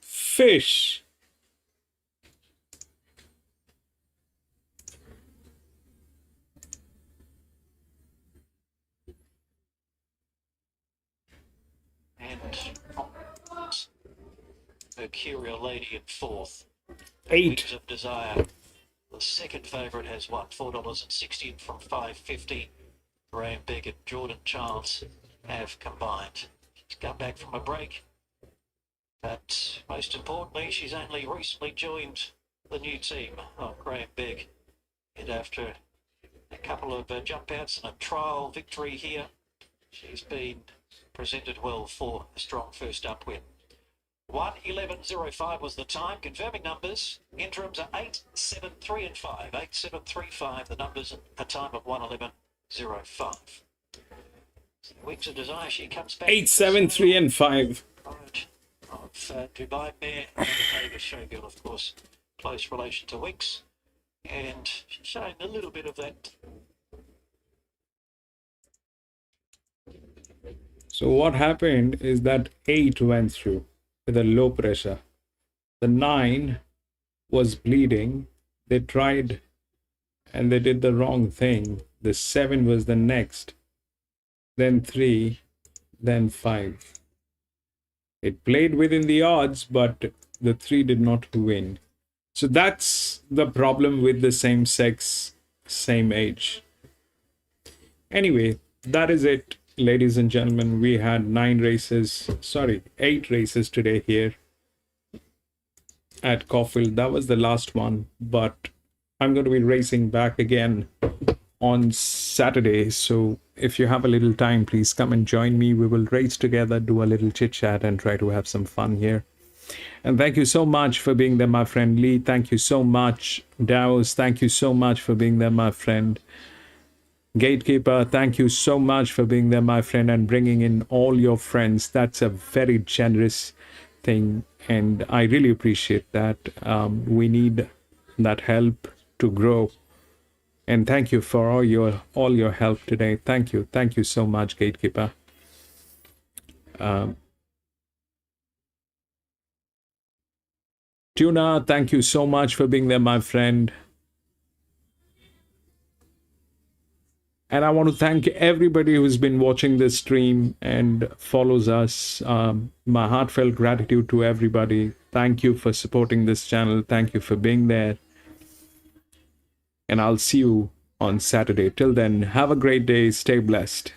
Fish. and Mercurial Lady in fourth. 8. Wings of Desire. The second favourite has won $4.60 from $5.50. Graham Big and Jordan Childs have combined. She's come back from a break, but most importantly, she's only recently joined the new team of Graham Big. And after a couple of jump outs and a trial victory here, she's been presented well for a strong first up win. 1:11.05 was the time. Confirming numbers. Interims are 8, 7, 3 and 5. 8, 7, 3, 5. The numbers at a time of 1:11.05. Wings of Desire, she comes back. 8, 7, 3 and 5. Of Dubai Mare and Vegas Showgirl, of course. Close relation to Wings. And she's showing a little bit of that. So what happened is that 8 went through with a low pressure. The 9 was bleeding. They tried and they did the wrong thing. The 7 was the next. Then 3, then 5. It played within the odds, but the 3 did not win. So that's the problem with the same sex, same age. Anyway, that is it, ladies and gentlemen. We had 8 races today here at Caulfield. That was the last one, but I'm going to be racing back again on Saturday. So if you have a little time, please come and join me. We will race together, do a little chit chat and try to have some fun here. And thank you so much for being there, my friend Lee. Thank you so much, Dawes. Thank you so much for being there, my friend. Gatekeeper, thank you so much for being there, my friend, and bringing in all your friends. That's a very generous thing, and I really appreciate that. We need that help to grow. And thank you for all your help today. Thank you so much, Gatekeeper. Tuna, thank you so much for being there, my friend. And I want to thank everybody who's been watching this stream and follows us. My heartfelt gratitude to everybody. Thank you for supporting this channel. Thank you for being there. And I'll see you on Saturday. Till then, have a great day. Stay blessed.